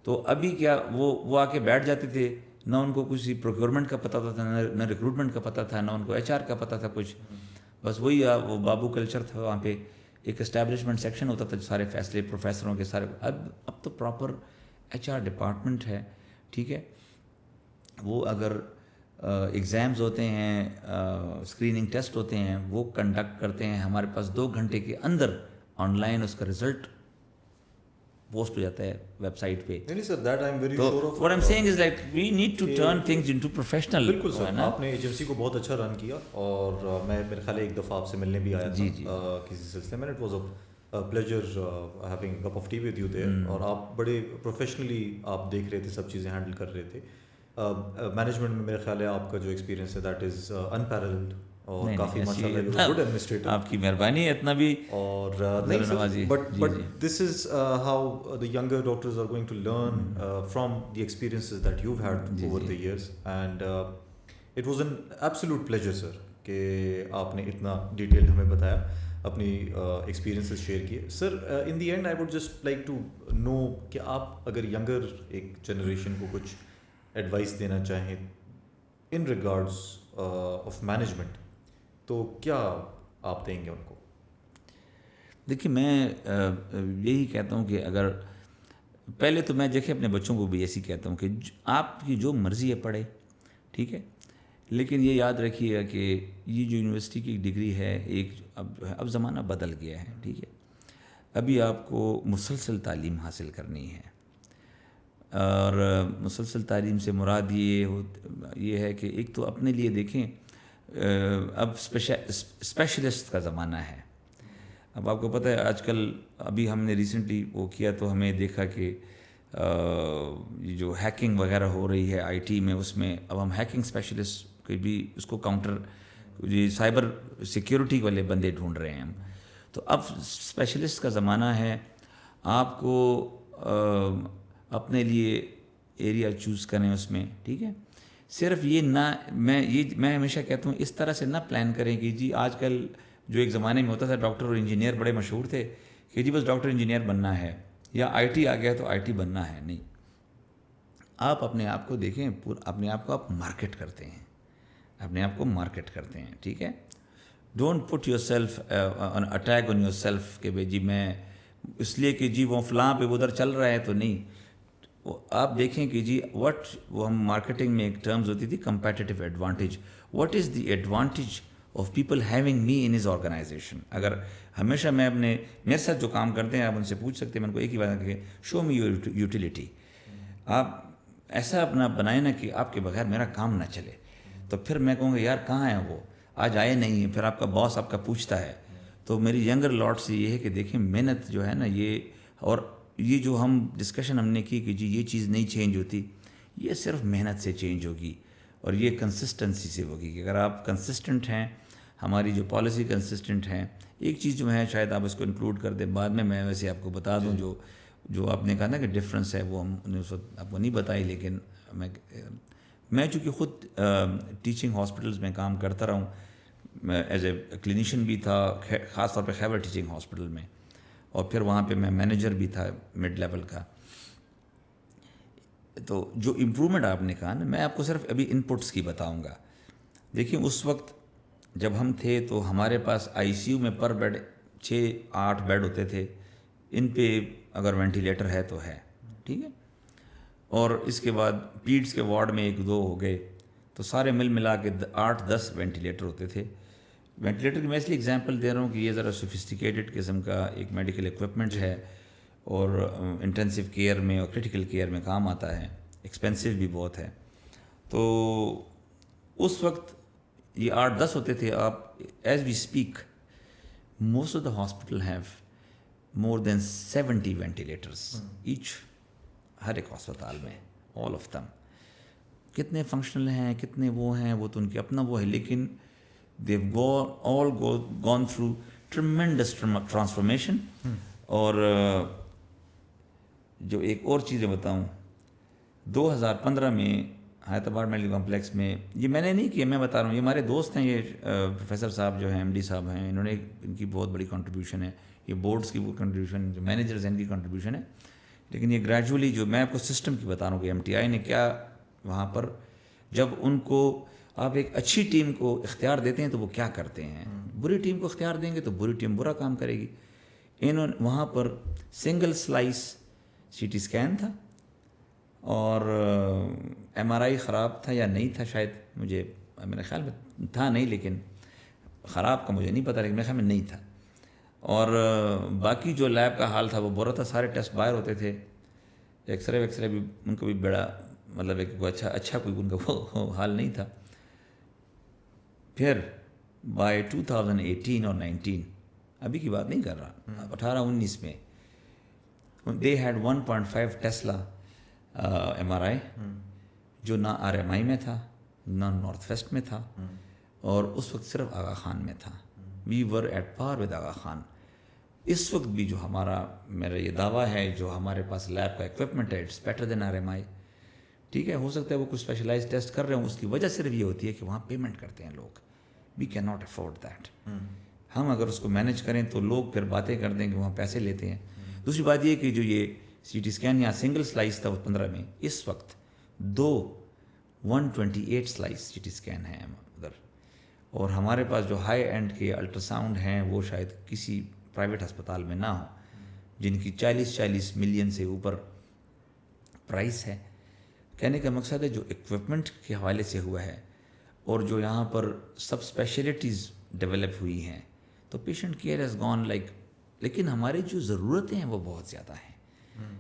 تو ابھی کیا وہ آ کے بیٹھ جاتے تھے, نہ ان کو کچھ پروکیورمنٹ کا پتہ تھا, نہ ریکروٹمنٹ کا پتہ تھا, نہ ان کو ایچ آر کا پتہ تھا کچھ, بس وہی وہ بابو کلچر تھا. وہاں پہ ایک اسٹیبلشمنٹ سیکشن ہوتا تھا جو سارے فیصلے پروفیسروں کے سارے, اب تو پراپر ایچ آر ڈپارٹمنٹ ہے, ٹھیک ہے. وہ اگر ایگزامز ہوتے ہیں, اسکریننگ ٹیسٹ ہوتے ہیں, وہ کنڈکٹ کرتے ہیں, ہمارے پاس 2 گھنٹے کے اندر آن لائن اس کا رزلٹ پوسٹ ہو جاتا ہے ویب سائٹ پہ. What I'm saying is like we need to turn things into professional. بالکل سر, آپ نے ایچ ایم سی کو بہت اچھا رن کیا, اور میں میرے خیال ایک دفعہ آپ سے ملنے بھی آیا تھا کسی سلسلے میں. It was a pleasure having cup of tea with you there, اور آپ بڑے پروفیشنلی آپ دیکھ رہے تھے, سب چیزیں ہینڈل کر رہے تھے. مینجمنٹ میں میرے خیال ہے آپ کا جو ایکسپیرینس ہے دیٹ از انپیرلڈ, اور کافی ماشاءاللہ یو گڈ ایڈمنسٹریٹر. آپ کی مہربانی ہے اتنا بھی. اور نوازی but this is how the younger doctors are going to learn from the experiences that you've had over the years, and it was an absolute pleasure sir کہ آپ نے اتنا ڈیٹیلڈ ہمیں بتایا, اپنی ایکسپیرینسز شیئر کیے. Sir in the end I would just like to know کہ آپ اگر ینگر ایک جنریشن کو کچھ ایڈوائس دینا چاہیں ان ریگارڈس آف مینجمنٹ, تو کیا آپ دیں گے ان کو؟ دیکھیے میں یہی کہتا ہوں کہ اگر پہلے تو میں دیکھیں اپنے بچوں کو بھی ایسی کہتا ہوں کہ آپ کی جو مرضی ہے پڑھے, ٹھیک ہے, لیکن یہ یاد رکھیے گا کہ یہ جو یونیورسٹی کی ڈگری ہے ایک اب زمانہ بدل گیا ہے, ٹھیک ہے. ابھی آپ کو مسلسل تعلیم حاصل کرنی ہے, اور مسلسل تعلیم سے مراد یہ ہے کہ ایک تو اپنے لیے دیکھیں اب اسپیشلسٹ کا زمانہ ہے. اب آپ کو پتہ ہے آج کل ابھی ہم نے ریسنٹلی وہ کیا تو ہمیں دیکھا کہ یہ جو ہیکنگ وغیرہ ہو رہی ہے آئی ٹی میں, اس میں اب ہم ہیکنگ اسپیشلسٹ کے بھی اس کو کاؤنٹر یہ سائبر سیکیورٹی والے بندے ڈھونڈ رہے ہیں ہم. تو اب اسپیشلسٹ کا زمانہ ہے, آپ کو اپنے لیے ایریا چوز کریں اس میں, ٹھیک ہے. صرف یہ نہ میں ہمیشہ کہتا ہوں اس طرح سے نہ پلان کریں کہ جی آج کل جو ایک زمانے میں ہوتا تھا ڈاکٹر اور انجینئر بڑے مشہور تھے کہ جی بس ڈاکٹر انجینئر بننا ہے, یا آئی ٹی آ گیا تو آئی ٹی بننا ہے. نہیں, آپ اپنے آپ کو دیکھیں, اپنے آپ کو آپ مارکیٹ کرتے ہیں, اپنے آپ کو مارکیٹ کرتے ہیں, ٹھیک ہے. Don't put your self attack on your self کہ بھائی جی میں اس لیے کہ جی وہ فلاں پہ ادھر چل رہا ہے تو نہیں. آپ دیکھیں کہ جی وہ ہم مارکیٹنگ میں ایک ٹرمز ہوتی تھی competitive advantage. What is the advantage of people having me in his organisation. اگر ہمیشہ میں میرے ساتھ جو کام کرتے ہیں آپ ان سے پوچھ سکتے ہیں, میں ان کو ایک ہی بات کہ شو می یور یوٹیلیٹی. آپ ایسا اپنا بنائیں نا کہ آپ کے بغیر میرا کام نہ چلے. تو پھر میں کہوں گا یار کہاں ہیں وہ, آج آئے نہیں ہیں. پھر آپ کا باس آپ کا پوچھتا ہے. تو میری ینگر لاٹ سے یہ ہے کہ دیکھیں محنت جو ہے نا یہ, اور یہ جو ہم ڈسکشن ہم نے کی کہ جی یہ چیز نہیں چینج ہوتی, یہ صرف محنت سے چینج ہوگی, اور یہ کنسسٹنسی سے ہوگی کہ اگر آپ کنسسٹنٹ ہیں, ہماری جو پالیسی کنسسٹنٹ ہیں. ایک چیز جو ہے شاید آپ اس کو انکلوڈ کر دیں بعد میں ویسے آپ کو بتا دوں جو آپ نے کہا نا کہ ڈفرینس ہے وہ ہم نے اس وقت آپ کو نہیں بتائی, لیکن میں چونکہ خود ٹیچنگ ہاسپٹلز میں کام کرتا رہا ہوں, میں ایز اے کلینیشین بھی تھا خاص طور پہ خیبر ٹیچنگ ہاسپٹل میں, اور پھر وہاں پہ میں مینیجر بھی تھا مڈ لیول کا. تو جو امپرومنٹ آپ نے کہا نا, میں آپ کو صرف ابھی ان پٹس کی بتاؤں گا. دیکھیں اس وقت جب ہم تھے تو ہمارے پاس آئی سی یو میں پر بیڈ 6-8 بیڈ ہوتے تھے, ان پہ اگر وینٹیلیٹر ہے تو ہے, ٹھیک ہے. اور اس کے بعد پیڈس کے وارڈ میں 1-2 ہو گئے, تو سارے ملا کے 8-10 وینٹیلیٹر ہوتے تھے. وینٹیلیٹر کی میں اس لیے ایگزامپل دے رہا ہوں کہ یہ ذرا سوفسٹیکیٹڈ قسم کا ایک میڈیکل ایکوپمنٹ ہے, اور انٹینسیو کیئر میں اور کرٹیکل کیئر میں کام آتا ہے, ایکسپینسو بھی بہت ہے. تو اس وقت یہ 8-10 ہوتے تھے. آپ as we speak most of the hospital have more than 70 ventilators each, ہر ایک ہسپتال میں, آل آف دم. کتنے فنکشنل ہیں کتنے وہ ہیں وہ تو ان کی اپنا وہ ہے, لیکن they've all gone through tremendous transformation. اور جو ایک اور چیز میں بتاؤں, 2015 میں حیدرآباد میڈیکل کمپلیکس میں, یہ میں نے نہیں کیا, میں بتا رہا ہوں, یہ ہمارے دوست ہیں, یہ پروفیسر صاحب جو ہیں ایم ڈی صاحب ہیں, انہوں نے ان کی بہت بڑی کنٹریبیوشن ہے, یہ بورڈس کی وہ کنٹریبیوشن, جو مینیجرز ہیں ان کی کنٹریبیوشن ہے. لیکن یہ گریجولی جو میں آپ کو سسٹم کی بتا رہا ہوں کہ ایم ٹی آئی نے کیا وہاں پر, جب ان کو آپ ایک اچھی ٹیم کو اختیار دیتے ہیں تو وہ کیا کرتے ہیں, بری ٹیم کو اختیار دیں گے تو بری ٹیم برا کام کرے گی. وہاں پر single slice C T scan تھا, اور ایم آر آئی خراب تھا یا نہیں تھا, شاید مجھے میرے خیال میں تھا نہیں, لیکن خراب کا مجھے نہیں پتہ, لیکن میرے خیال میں نہیں تھا. اور باقی جو لیب کا حال تھا وہ برا تھا, سارے ٹیسٹ باہر ہوتے تھے. ایکس رے بھی ان کو بھی بڑا مطلب ایک اچھا کوئی ان کا وہ حال نہیں تھا. پھر بائی 2018 اور 19, ابھی کی بات نہیں کر رہا, 18-19 میں they had 1.5 tesla M R I, جو نہ آر ایم آئی میں تھا نہ نارتھ ویسٹ میں تھا, اور اس وقت صرف آغا خان میں تھا. وی ور ایٹ پار ود آغا خان. اس وقت بھی جو میرا یہ دعویٰ ہے جو ہمارے پاس لیب کا اکوپمنٹ ہے اٹس بیٹر دین RMI. ٹھیک ہے, ہو سکتا ہے وہ کچھ اسپیشلائز ٹیسٹ کر رہے ہوں, اس کی وجہ صرف یہ ہوتی ہے کہ وہاں پیمنٹ کرتے ہیں لوگ. We can not afford that. ہم اگر اس کو مینیج کریں تو لوگ پھر باتیں کر دیں کہ وہاں پیسے لیتے ہیں. دوسری بات یہ کہ جو یہ CT اسکین یا سنگل سلائس تھا 15 میں, اس وقت 128 سلائس CT اسکین ہیں ادھر. اور ہمارے پاس جو ہائی اینڈ کے الٹرا ساؤنڈ ہیں وہ شاید کسی پرائیویٹ ہسپتال میں نہ ہوں, جن کی 40 ملین سے اوپر پرائس ہے. کہنے کا مقصد ہے جو اکوپمنٹ کے حوالے سے ہوا ہے اور جو یہاں پر سب اسپیشلٹیز ڈیولپ ہوئی ہیں تو patient care has gone like. لیکن ہماری جو ضرورتیں ہیں وہ بہت زیادہ ہیں.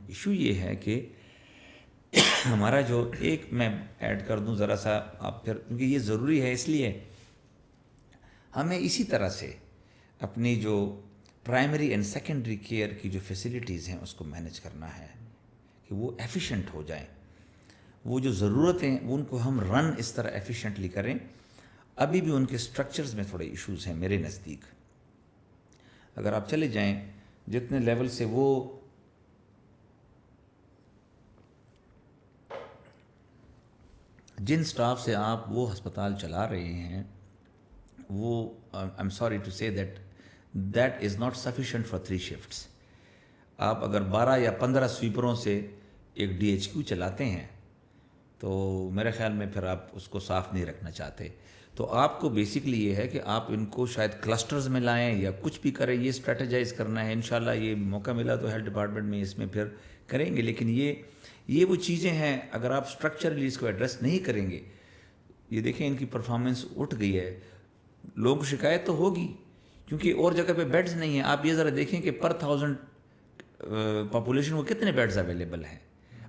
ایشو یہ ہے کہ ہمارا جو ایک میں ایڈ کر دوں ذرا سا آپ پھر, کیونکہ یہ ضروری ہے, اس لیے ہمیں اسی طرح سے اپنی جو پرائمری اینڈ سیکنڈری کیئر کی جو فیسلٹیز ہیں اس کو مینیج کرنا ہے کہ وہ ایفیشینٹ ہو جائیں. وہ جو ضرورتیں ان کو ہم رن اس طرح ایفیشینٹلی کریں. ابھی بھی ان کے سٹرکچرز میں تھوڑے ایشوز ہیں میرے نزدیک. اگر آپ چلے جائیں جتنے لیول سے وہ جن سٹاف سے آپ وہ ہسپتال چلا رہے ہیں وہ آئی ایم سوری ٹو سے that is not sufficient for 3 shifts. آپ اگر 12 یا 15 سویپروں سے ایک DHQ چلاتے ہیں تو میرے خیال میں پھر آپ اس کو صاف نہیں رکھنا چاہتے. تو آپ کو بیسکلی یہ ہے کہ آپ ان کو شاید کلسٹرز میں لائیں یا کچھ بھی کریں, یہ اسٹریٹجائز کرنا ہے. انشاءاللہ یہ موقع ملا تو ہیلتھ ڈپارٹمنٹ میں اس میں پھر کریں گے. لیکن یہ وہ چیزیں ہیں اگر آپ اسٹرکچرلی اس کو ایڈریس نہیں کریں گے. یہ دیکھیں ان کی پرفارمنس اٹھ گئی ہے, لوگوں کو شکایت تو ہوگی کیونکہ اور جگہ پہ بیڈز نہیں ہیں. آپ یہ ذرا دیکھیں کہ پر 1000 پاپولیشن کو کتنے بیڈز اویلیبل ہیں,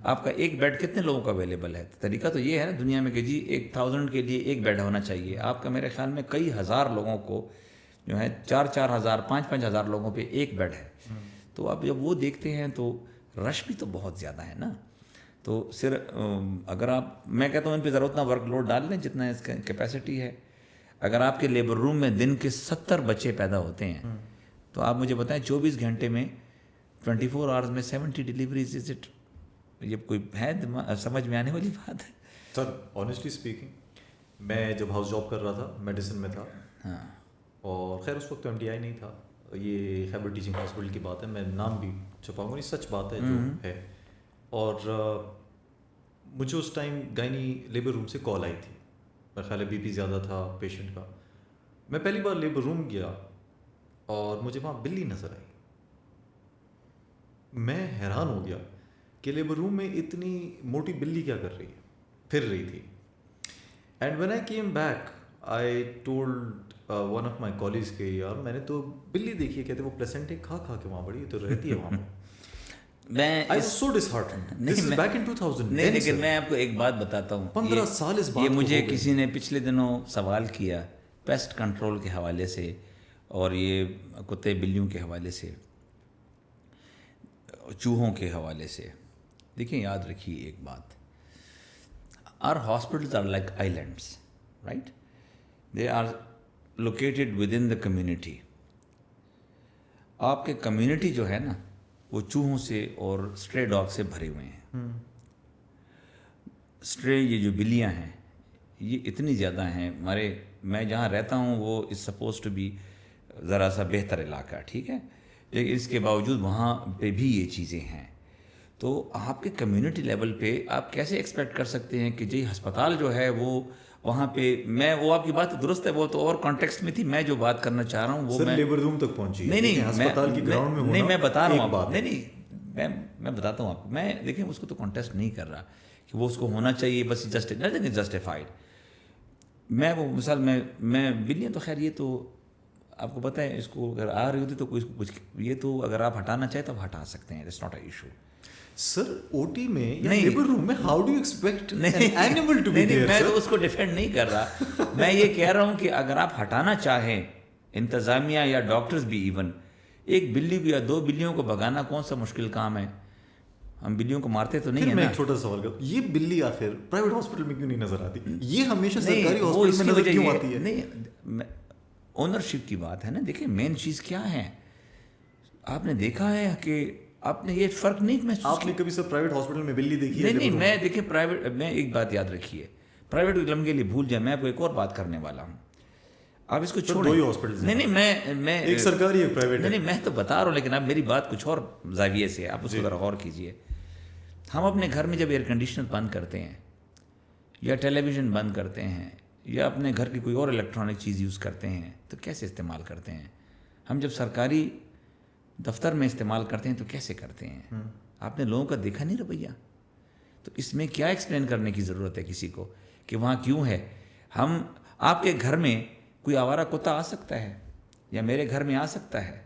آپ کا ایک بیڈ کتنے لوگوں کا اویلیبل ہے. طریقہ تو یہ ہے نا دنیا میں کہ جی 1000 کے لیے ایک بیڈ ہونا چاہیے. آپ کا میرے خیال میں کئی ہزار لوگوں کو جو ہے 4-4 ہزار 5-5 ہزار لوگوں پہ ایک بیڈ ہے. تو آپ جب وہ دیکھتے ہیں تو رش بھی تو بہت زیادہ ہے نا. تو صرف اگر آپ, میں کہتا ہوں ان پہ ذرا اتنا ورک لوڈ ڈال دیں جتنا اس کا کیپیسٹی ہے. اگر آپ کے لیبر روم میں دن کے 70 بچے پیدا ہوتے ہیں تو آپ مجھے بتائیں 24 گھنٹے میں 24 آورز میں 70 ڈیلیوریز, از اٹ یہ کوئی ہے سمجھ میں آنے والی بات ہے؟ سر آنیسٹلی اسپیکنگ میں جب ہاؤس جاب کر رہا تھا میڈیسن میں تھا, اور خیر اس وقت MDI نہیں تھا. یہ خیبر ٹیچنگ ہاسپٹل کی بات ہے, میں نام بھی چھپاؤں گا, یہ سچ بات ہے جو ہے. اور مجھے اس ٹائم گائنی لیبر روم سے کال آئی تھی. میرا خیال ہے BP زیادہ تھا پیشنٹ کا. میں پہلی بار لیبر روم گیا اور مجھے وہاں بلی نظر آئی. میں حیران ہو گیا کہ لیبر روم میں اتنی موٹی بلی کیا کر رہی ہے, پھر رہی تھی. And when I came back I told one of my colleges کہ یار میں نے تو بلی دیکھی ہے. کہتے وہ پلیسنٹے کھا کے وہاں بڑی تو رہتی ہے وہاں پہ. نہیں لیکن میں آپ کو ایک بات بتاتا ہوں, 15 سال اس بات یہ مجھے کسی نے پچھلے دنوں سوال کیا پیسٹ کنٹرول کے حوالے سے اور یہ کتے بلیوں کے حوالے سے, چوہوں کے حوالے سے. دیکھیں یاد رکھیے ایک بات, our hospitals are like islands, right? They are located within the community. آپ کے کمیونٹی جو ہے نا وہ چوہوں سے اور اسٹرے ڈاگ سے بھرے ہوئے ہیں. اسٹرے یہ جو بلیاں ہیں یہ اتنی زیادہ ہیں. میں جہاں رہتا ہوں وہ از سپوز ٹو بی ذرا سا بہتر علاقہ, ٹھیک ہے, لیکن اس کے باوجود وہاں پہ بھی یہ چیزیں ہیں. تو آپ کے کمیونٹی لیول پہ آپ کیسے ایکسپیکٹ کر سکتے ہیں کہ جی ہسپتال جو ہے وہ وہاں پہ, میں وہ آپ کی بات درست ہے, وہ تو اور کانٹیکسٹ میں تھی. میں جو بات کرنا چاہ رہا ہوں وہ میں لیبر روم تک پہنچی. نہیں ہسپتال کی گراؤنڈ میں نہیں, میں بتا رہا ہوں آپ, نہیں میں بتاتا ہوں آپ کو. میں دیکھیں اس کو تو کانٹیسٹ نہیں کر رہا کہ وہ اس کو ہونا چاہیے بس جسٹیفائڈ. میں وہ مثال میں بلیاں تو خیر یہ تو آپ کو پتہ ہے اس کو اگر آ رہی ہوتی تو کچھ یہ تو اگر آپ ہٹانا چاہیں تو آپ ہٹا سکتے ہیں. It's not a issue. Sir OT میں یا لیبر روم میں how do you expect an animal to be there? میں تو اس کو ڈیفینڈ نہیں کر رہا. میں یہ کہہ رہا ہوں کہ اگر آپ ہٹانا چاہیں, انتظامیہ یا ڈاکٹرز بھی ایون, ایک بلی کو یا 2 بلیوں کو بھگانا کون سا مشکل کام ہے؟ ہم بلیوں کو مارتے تو نہیں پھر ہے میں نا. ایک چھوٹا سوال کروں, یہ بلی آخر پرائیویٹ ہاسپٹل میں کیوں نہیں نظر آتی؟ یہ ہمیشہ نہیں, سرکاری وہ اس ہاسپٹل کی میں نظر وجہ کیوں یہ آتی ہے؟ نہیں, اونرشپ کی بات ہے نا. دیکھیں مین چیز کیا ہے, آپ نے دیکھا ہے کہ آپ نے یہ فرق نہیں محسوس آپ نے کبھی سر پرائیویٹ ہاسپٹل میں بلی دیکھی ہے؟ نہیں, میں دیکھیں پرائیویٹ, میں ایک بات یاد رکھیے, پرائیویٹ علم کے لیے بھول جائیں, میں آپ کو ایک اور بات کرنے والا ہوں, آپ اس کو چھوڑیں. دو ہی ہاسپٹل ہیں. نہیں, میں ایک سرکاری ایک پرائیویٹ ہے. نہیں, میں تو بتا رہا ہوں, لیکن اب میری بات کچھ اور زاویے سے, آپ اس کو ذرا غور کیجیے. ہم اپنے گھر میں جب ایئر کنڈیشنر بند کرتے ہیں یا ٹیلی ویژن بند کرتے ہیں یا اپنے گھر کی کوئی اور الیکٹرانک چیز یوز کرتے ہیں تو کیسے استعمال کرتے ہیں؟ ہم جب سرکاری دفتر میں استعمال کرتے ہیں تو کیسے کرتے ہیں؟ آپ نے لوگوں کا دیکھا نہیں رویہ؟ تو اس میں کیا ایکسپلین کرنے کی ضرورت ہے کسی کو کہ وہاں کیوں ہے؟ ہم, آپ کے گھر میں کوئی آوارہ کتا آ سکتا ہے یا میرے گھر میں آ سکتا ہے,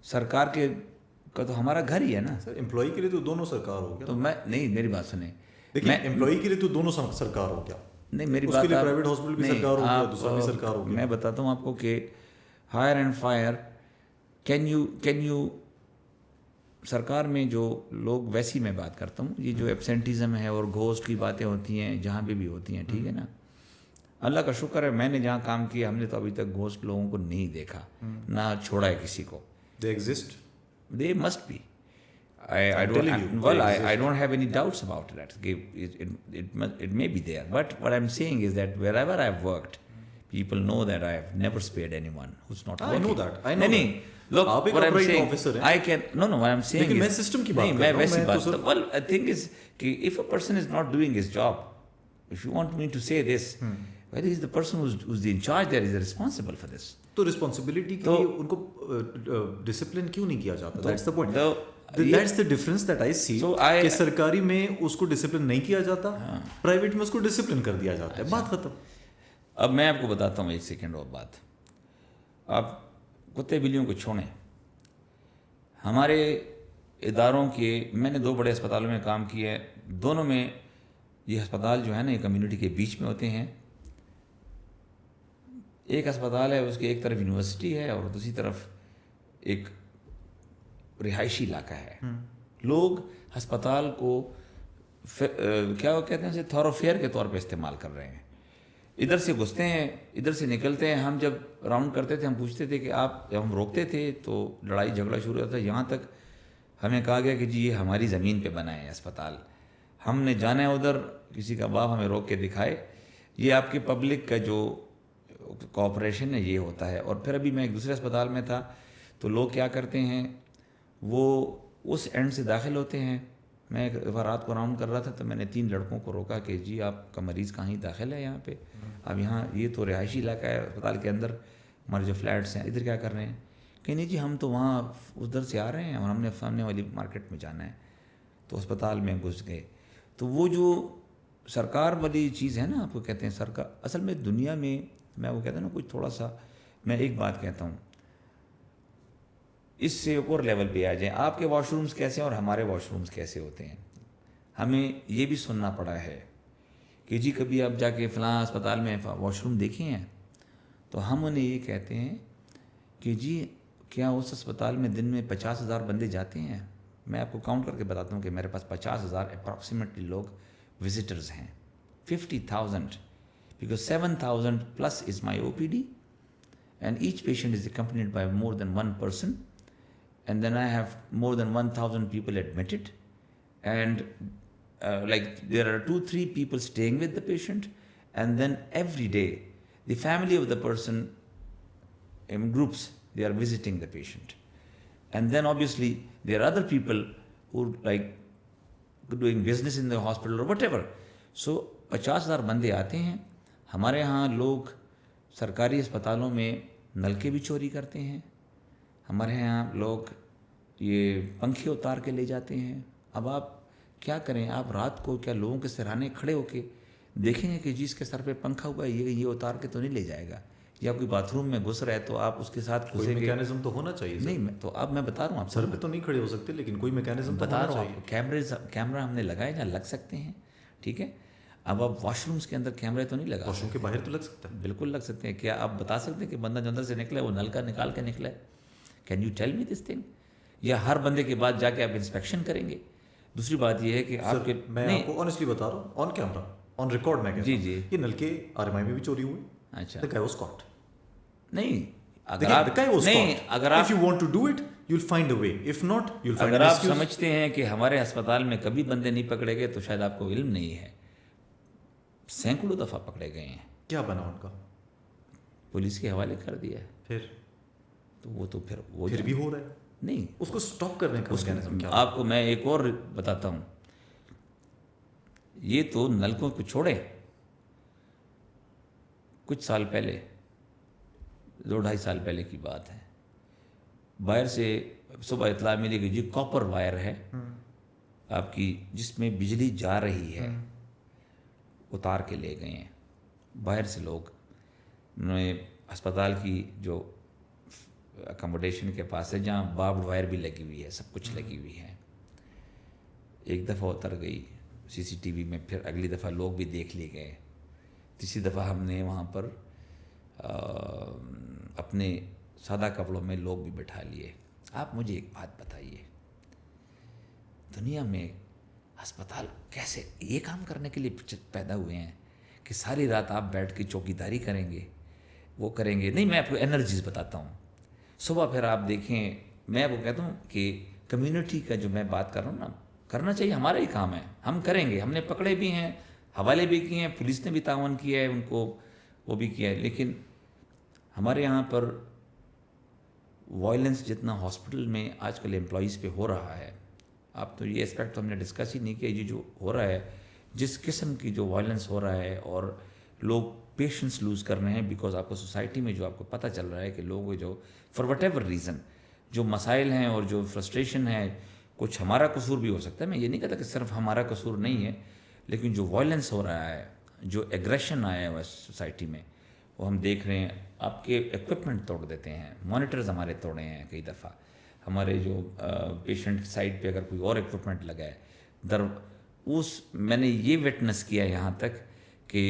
سرکار کے کا تو ہمارا گھر ہی ہے نا. سر امپلائی کے لیے تو دونوں سرکار ہو گیا. تو میں نہیں, میری بات سنیں, دیکھیں امپلائی کے لیے تو دونوں سرکار ہو گیا. نہیں, میری اس بات کے لیے آپ پرائیویٹ ہاسپٹل بھی سرکار ہو گیا, دوسرا بھی سرکار ہو گیا. میں بتاتا ہوں آپ کو کہ hire and fire can you سرکار میں جو لوگ, ویسی میں بات کرتا ہوں, یہ جو ایبسینٹیزم ہے اور گھوسٹ کی باتیں ہوتی ہیں جہاں پہ بھی ہوتی ہیں, ٹھیک ہے نا, اللہ کا شکر ہے میں نے جہاں کام کیا ہم نے تو ابھی تک گھوسٹ لوگوں کو نہیں دیکھا, نہ چھوڑا ہے کسی کو. They exist. They must be. I don't have any doubts about that. It may be there. But what I'm saying is that wherever I've worked, people know that I have never spared anyone who's not working. I know that. I know that. Look, آپ ایک what I'm upright saying, officer ہیں. I can, no, what I'm saying لیکن is, میں سسٹم کی بات نہیں, کر میں رہا ہوں. ویسی میں بات, تو سر well, I think is کہ if a person is not doing his job, if you want me to say this, whether he's the person who's the in charge there is responsible for this. تو رسپانسبلٹی کے لیے ان کو ڈسپلن کیوں نہیں کیا جاتا؟ That's the point. That's the difference that I see کہ سرکاری میں اس کو ڈسپلن نہیں کیا جاتا, پرائیویٹ میں اس کو ڈسپلن کر دیا جاتا ہے, بات ختم. اب میں آپ کو بتاتا ہوں ایک سیکنڈ اور بات. آپ کتے بلیوں کو چھوڑیں, ہمارے اداروں کے, میں نے 2 بڑے اسپتالوں میں کام کیا ہے, دونوں میں یہ اسپتال جو ہے نا یہ کمیونٹی کے بیچ میں ہوتے ہیں. ایک اسپتال ہے, اس کے ایک طرف یونیورسٹی ہے اور دوسری طرف ایک رہائشی علاقہ ہے. لوگ ہسپتال کو کیا کہتے ہیں اسے, تھوروفیئر کے طور پہ استعمال کر رہے ہیں. ادھر سے گھستے ہیں, ادھر سے نکلتے ہیں. ہم جب راؤنڈ کرتے تھے ہم پوچھتے تھے کہ آپ, جب ہم روکتے تھے تو لڑائی جھگڑا شروع ہوتا تھا. یہاں تک ہمیں کہا گیا کہ جی یہ ہماری زمین پہ بنا ہے اسپتال, ہم نے جانا ہے ادھر, کسی کا باپ ہمیں روک کے دکھائے, یہ آپ کے پبلک کا جو کوآپریشن ہے یہ ہوتا ہے. اور پھر ابھی میں ایک دوسرے اسپتال میں تھا تو لوگ کیا کرتے ہیں, وہ اس اینڈ سے داخل ہوتے ہیں. میں ایک دفعہ رات کو راؤنڈ کر رہا تھا تو میں نے 3 لڑکوں کو روکا کہ جی آپ کا مریض کہیں داخل ہے یہاں پہ, اب یہاں یہ تو رہائشی علاقہ ہے, اسپتال کے اندر ہمارے جو فلیٹس ہیں, ادھر کیا کر رہے ہیں؟ کہ نہیں جی ہم تو وہاں ادھر سے آ رہے ہیں اور ہم نے سامنے والی مارکیٹ میں جانا ہے. تو اسپتال میں گھس گئے. تو وہ جو سرکار والی چیز ہے نا, آپ کو کہتے ہیں سرکار, اصل میں دنیا میں میں وہ کہتا ہوں نا کچھ تھوڑا سا, میں ایک بات کہتا ہوں, اس سے اوپر لیول پہ آ جائیں. آپ کے واش رومز کیسے ہیں اور ہمارے واش رومز کیسے ہوتے ہیں؟ ہمیں یہ بھی سننا پڑا ہے کہ جی کبھی آپ جا کے فلاں اسپتال میں واش روم دیکھے ہیں, تو ہم انہیں یہ کہتے ہیں کہ جی کیا اس اسپتال میں دن میں 50,000 بندے جاتے ہیں؟ میں آپ کو کاؤنٹ کر کے بتاتا ہوں کہ میرے پاس 50,000 اپروکسیمیٹلی لوگ وزٹرز ہیں. 50,000 because 7,000 plus is my OPD and each patient is accompanied by more than one person, and then I have more than 1,000 people admitted, and like there are 2-3 people staying with the patient, and then every day the family of the person in groups, they are visiting the patient, and then obviously there are other people who like doing business in the hospital or whatever. So 50,000 بندے آتے ہیں. ہمارے ہاں لوگ سرکاری اسپتالوں میں نلکے بھی چوری کرتے ہیں, ہمارے ہاں لوگ یہ پنکھے اتار کے لے جاتے ہیں. اب آپ کیا کریں, آپ رات کو کیا لوگوں کے سرانے کھڑے ہو کے دیکھیں گے کہ جس کے سر پہ پنکھا ہوا ہے یہ اتار کے تو نہیں لے جائے گا, یا کوئی باتھ روم میں گھس رہا ہے تو آپ اس کے ساتھ کوئی میکینزم تو ہونا چاہیے. نہیں تو اب میں بتا رہا ہوں, آپ سر پہ تو نہیں کھڑے ہو سکتے, لیکن کوئی میکینزم بتا رہا ہوں. کیمرہ ہم نے لگائے جہاں لگ سکتے ہیں, ٹھیک ہے. اب آپ واش رومس کے اندر کیمرے تو نہیں لگا, واش روم کے باہر تو لگ سکتا ہے, بالکل لگ سکتے ہیں. کیا آپ بتا سکتے ہیں کہ بندہ جو اندر سے نکلا ہے وہ نل کا نکال کے نکلا ہے؟ Can you tell me this thing? یا ہر بندے کے بعد جا کے آپ انسپیکشن کریں گے؟ دوسری بات یہ ہے کہ آپ کے میں آپ کو آنیسٹلی بتا رہا ہوں آن کیمرا آن ریکارڈ میں جی جی یہ نلکے RMI میں بھی چوری ہوئے. اچھا The guy was caught. نہیں The guy was نہیں caught. اگر آپ If you want to do it, you'll find a way. If not, you'll find اگر an آپ excuse. سمجھتے ہیں کہ ہمارے اسپتال میں کبھی بندے نہیں پکڑے گئے تو شاید آپ کو علم نہیں ہے. سینکڑوں دفعہ پکڑے گئے ہیں. کیا بنا ان کا؟ پولیس کے حوالے کر دیا ہے. پھر وہ پھر بھی ہو رہا ہے. نہیں اس کو سٹاپ کرنے کا میکینزم کیا؟ آپ کو میں ایک اور بتاتا ہوں. یہ تو نلکوں کو چھوڑے کچھ سال پہلے 2-2.5 سال پہلے کی بات ہے. باہر سے صبح اطلاع ملی کہ جی کاپر وائر ہے آپ کی جس میں بجلی جا رہی ہے, اتار کے لے گئے ہیں. باہر سے لوگ انہوں نے اسپتال کی جو اکاموڈیشن کے پاس ہے جہاں باربڈ وائر بھی لگی ہوئی ہے, سب کچھ لگی ہوئی ہے. ایک دفعہ اتر گئی CCTV میں, پھر اگلی دفعہ لوگ بھی دیکھ لیے گئے. تیسری دفعہ ہم نے وہاں پر اپنے سادہ کپڑوں میں لوگ بھی بٹھا لیے. آپ مجھے ایک بات بتائیے, دنیا میں ہسپتال کیسے یہ کام کرنے کے لیے پیدا ہوئے ہیں کہ ساری رات آپ بیٹھ کے چوکی داری کریں گے, وہ کریں گے؟ نہیں, میں آپ کو انرجیز بتاتا ہوں. صبح پھر آپ دیکھیں, میں آپ کو کہتا ہوں کہ کمیونٹی کا جو میں بات کر رہا ہوں نا, کرنا چاہیے, ہمارا ہی کام ہے, ہم کریں گے. ہم نے پکڑے بھی ہیں, حوالے بھی کیے ہیں, پولیس نے بھی تعاون کیا ہے, ان کو وہ بھی کیا ہے. لیکن ہمارے یہاں پر وائلنس جتنا ہاسپٹل میں آج کل امپلائیز پہ ہو رہا ہے, آپ تو یہ اسپیکٹ تو ہم نے ڈسکس ہی نہیں کیا. یہ جو ہو رہا ہے, جس قسم کی جو وائلنس ہو رہا ہے, اور لوگ پیشنس لوز کر رہے ہیں, بیکاز آپ کو سوسائٹی میں جو آپ کو پتہ چل رہا ہے کہ لوگ جو فار وٹ ایور ریزن جو مسائل ہیں اور جو فرسٹریشن ہے, کچھ ہمارا قصور بھی ہو سکتا ہے. میں یہ نہیں کہتا کہ صرف ہمارا قصور نہیں ہے, لیکن جو وائلنس ہو رہا ہے, جو ایگریشن آیا ہے سوسائٹی میں, وہ ہم دیکھ رہے ہیں. آپ کے ایکوپمنٹ توڑ دیتے ہیں, مانیٹرز ہمارے توڑے ہیں کئی دفعہ. ہمارے جو پیشنٹ سائڈ پہ اگر کوئی اور ایکوپمنٹ لگا ہے میں نے یہ وٹنس کیا یہاں تک کہ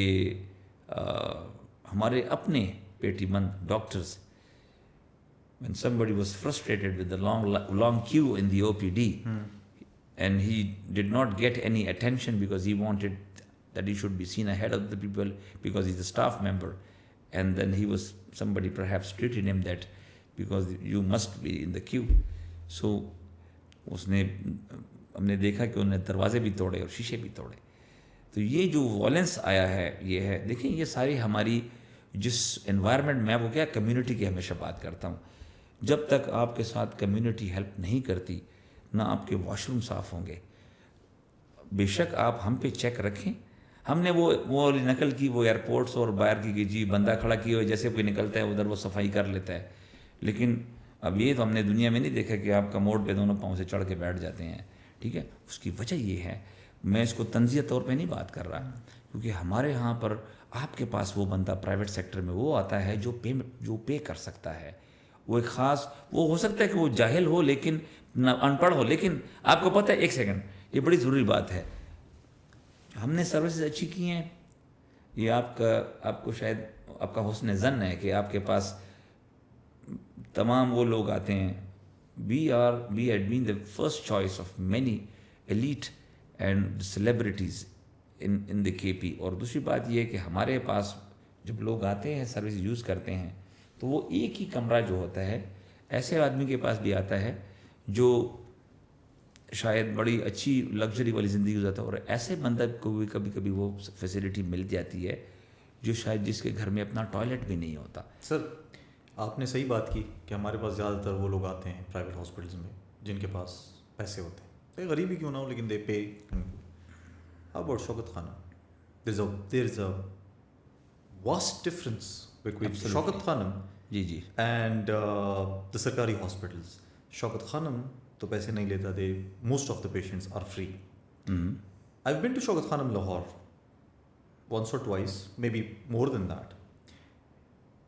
ہمارے اپنے پیٹی بند doctors, when somebody was frustrated with the long queue in the OPD, and he did not get any attention because he wanted that he should be seen ahead of the people because he's a staff member, and then somebody perhaps treated him that because you must be in the queue. So ہم نے دیکھا کہ انہوں نے دروازے بھی توڑے اور شیشے بھی توڑے. تو یہ جو وائلنس آیا ہے, یہ ہے. دیکھیں, یہ ساری ہماری جس انوائرمنٹ میں وہ کیا کمیونٹی کی ہمیشہ بات کرتا ہوں, جب تک آپ کے ساتھ کمیونٹی ہیلپ نہیں کرتی, نہ آپ کے واش روم صاف ہوں گے. بے شک آپ ہم پہ چیک رکھیں. ہم نے وہ نقل کی وہ ایئرپورٹس اور باہر کی کہ جی بندہ کھڑا کیے ہوئے جیسے کوئی نکلتا ہے ادھر وہ صفائی کر لیتا ہے. لیکن اب یہ تو ہم نے دنیا میں نہیں دیکھا کہ آپ کموڈ پہ دونوں پاؤں سے چڑھ کے بیٹھ جاتے ہیں. ٹھیک ہے, اس کی وجہ یہ ہے, میں اس کو تنزیہ طور پہ نہیں بات کر رہا, کیونکہ ہمارے ہاں پر آپ کے پاس وہ بندہ پرائیویٹ سیکٹر میں وہ آتا ہے جو پے کر سکتا ہے. وہ ایک خاص, وہ ہو سکتا ہے کہ وہ جاہل ہو لیکن نہ ان پڑھ ہو, لیکن آپ کو پتہ ہے, ایک سیکنڈ, یہ بڑی ضروری بات ہے, ہم نے سروسز اچھی کی ہیں. یہ آپ کو شاید آپ کا حسن ظن ہے کہ آپ کے پاس تمام وہ لوگ آتے ہیں. we had been the first choice of many elite and celebrities in the KP. اور دوسری بات یہ ہے کہ ہمارے پاس جب لوگ آتے ہیں سروس یوز کرتے ہیں تو وہ ایک ہی کمرہ جو ہوتا ہے ایسے آدمی کے پاس بھی آتا ہے جو شاید بڑی اچھی لگژری والی زندگی گزارتا ہے, اور ایسے بندہ کو بھی کبھی کبھی وہ فیسلٹی مل جاتی ہے جو شاید جس کے گھر میں اپنا ٹوائلٹ بھی نہیں ہوتا. سر آپ نے صحیح بات کی کہ ہمارے پاس زیادہ تر وہ لوگ آتے ہیں پرائیویٹ ہاسپٹلس میں جن کے پاس پیسے ہوتے ہیں, چاہے غریب ہی کیوں نہ ہو, لیکن دے پے. About Shaukat Khanum, there is a vast difference between Shaukat Khanum ji and the سرکاری ہاسپٹلس. شوکت خانم تو پیسے نہیں لیتا, they most of the patients are free. I've been to Shaukat Khanum Lahore once or twice, maybe more than that.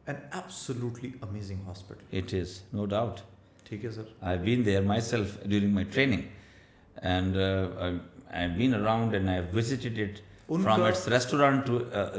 An absolutely amazing hospital. It is, no doubt. ٹھیک ہے سر. I've been there myself during my training, and I've been around and I've visited it from its restaurant to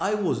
I was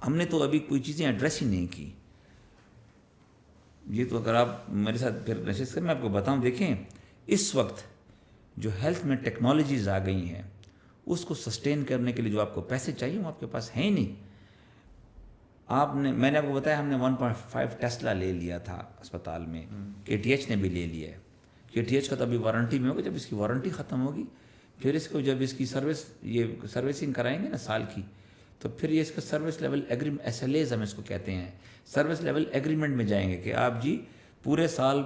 ہم نے تو ابھی کوئی چیزیں ایڈریس ہی نہیں کی. یہ تو اگر آپ میرے ساتھ پھر نشست کریں میں آپ کو بتاؤں. دیکھیں اس وقت جو ہیلتھ میں ٹیکنالوجیز آ گئی ہیں اس کو سسٹین کرنے کے لیے جو آپ کو پیسے چاہیے وہ آپ کے پاس ہیں ہی نہیں. میں نے آپ کو بتایا ہم نے 1.5 ٹیسلا لے لیا تھا اسپتال میں, KTH نے بھی لے لیا ہے. KTH کا تو ابھی وارنٹی میں ہوگا, جب اس کی وارنٹی ختم ہوگی پھر اس کو جب اس کی سروسنگ کرائیں گے نا سال کی, تو پھر یہ اس کا سروس لیول ایگریمنٹ SLAs ہم اس کو کہتے ہیں, سروس لیول ایگریمنٹ میں جائیں گے کہ آپ جی پورے سال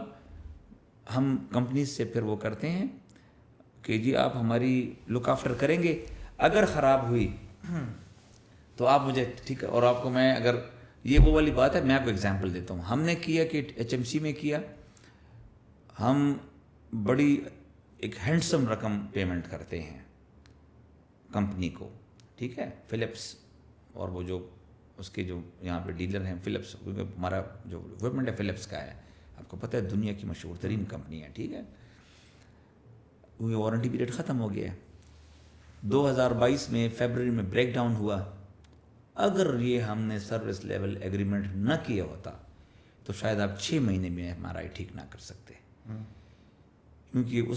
ہم کمپنیز سے پھر وہ کرتے ہیں کہ جی آپ ہماری لک آفٹر کریں گے, اگر خراب ہوئی تو آپ مجھے ٹھیک ہے. اور آپ کو میں اگر یہ وہ والی بات ہے, میں آپ کو اگزامپل دیتا ہوں. ہم نے کیا کہ HMC میں کیا, ہم بڑی ایک ہینڈسم رقم پیمنٹ کرتے ہیں کمپنی کو, ٹھیک ہے, فلپس اور وہ جو اس کے جو یہاں پہ ڈیلر ہیں فلپس, کیونکہ ہمارا جو اکوپمنٹ ہے فلپس کا ہے, آپ کو پتہ ہے دنیا کی مشہور ترین کمپنی ہے, ٹھیک ہے. کیونکہ وارنٹی پیریڈ ختم ہو گیا ہے. 2022 میں فیبرری میں بریک ڈاؤن ہوا. اگر یہ ہم نے سروس لیول ایگریمنٹ نہ کیا ہوتا تو شاید آپ 6 مہینے میں MRI ٹھیک نہ کر سکتے, کیونکہ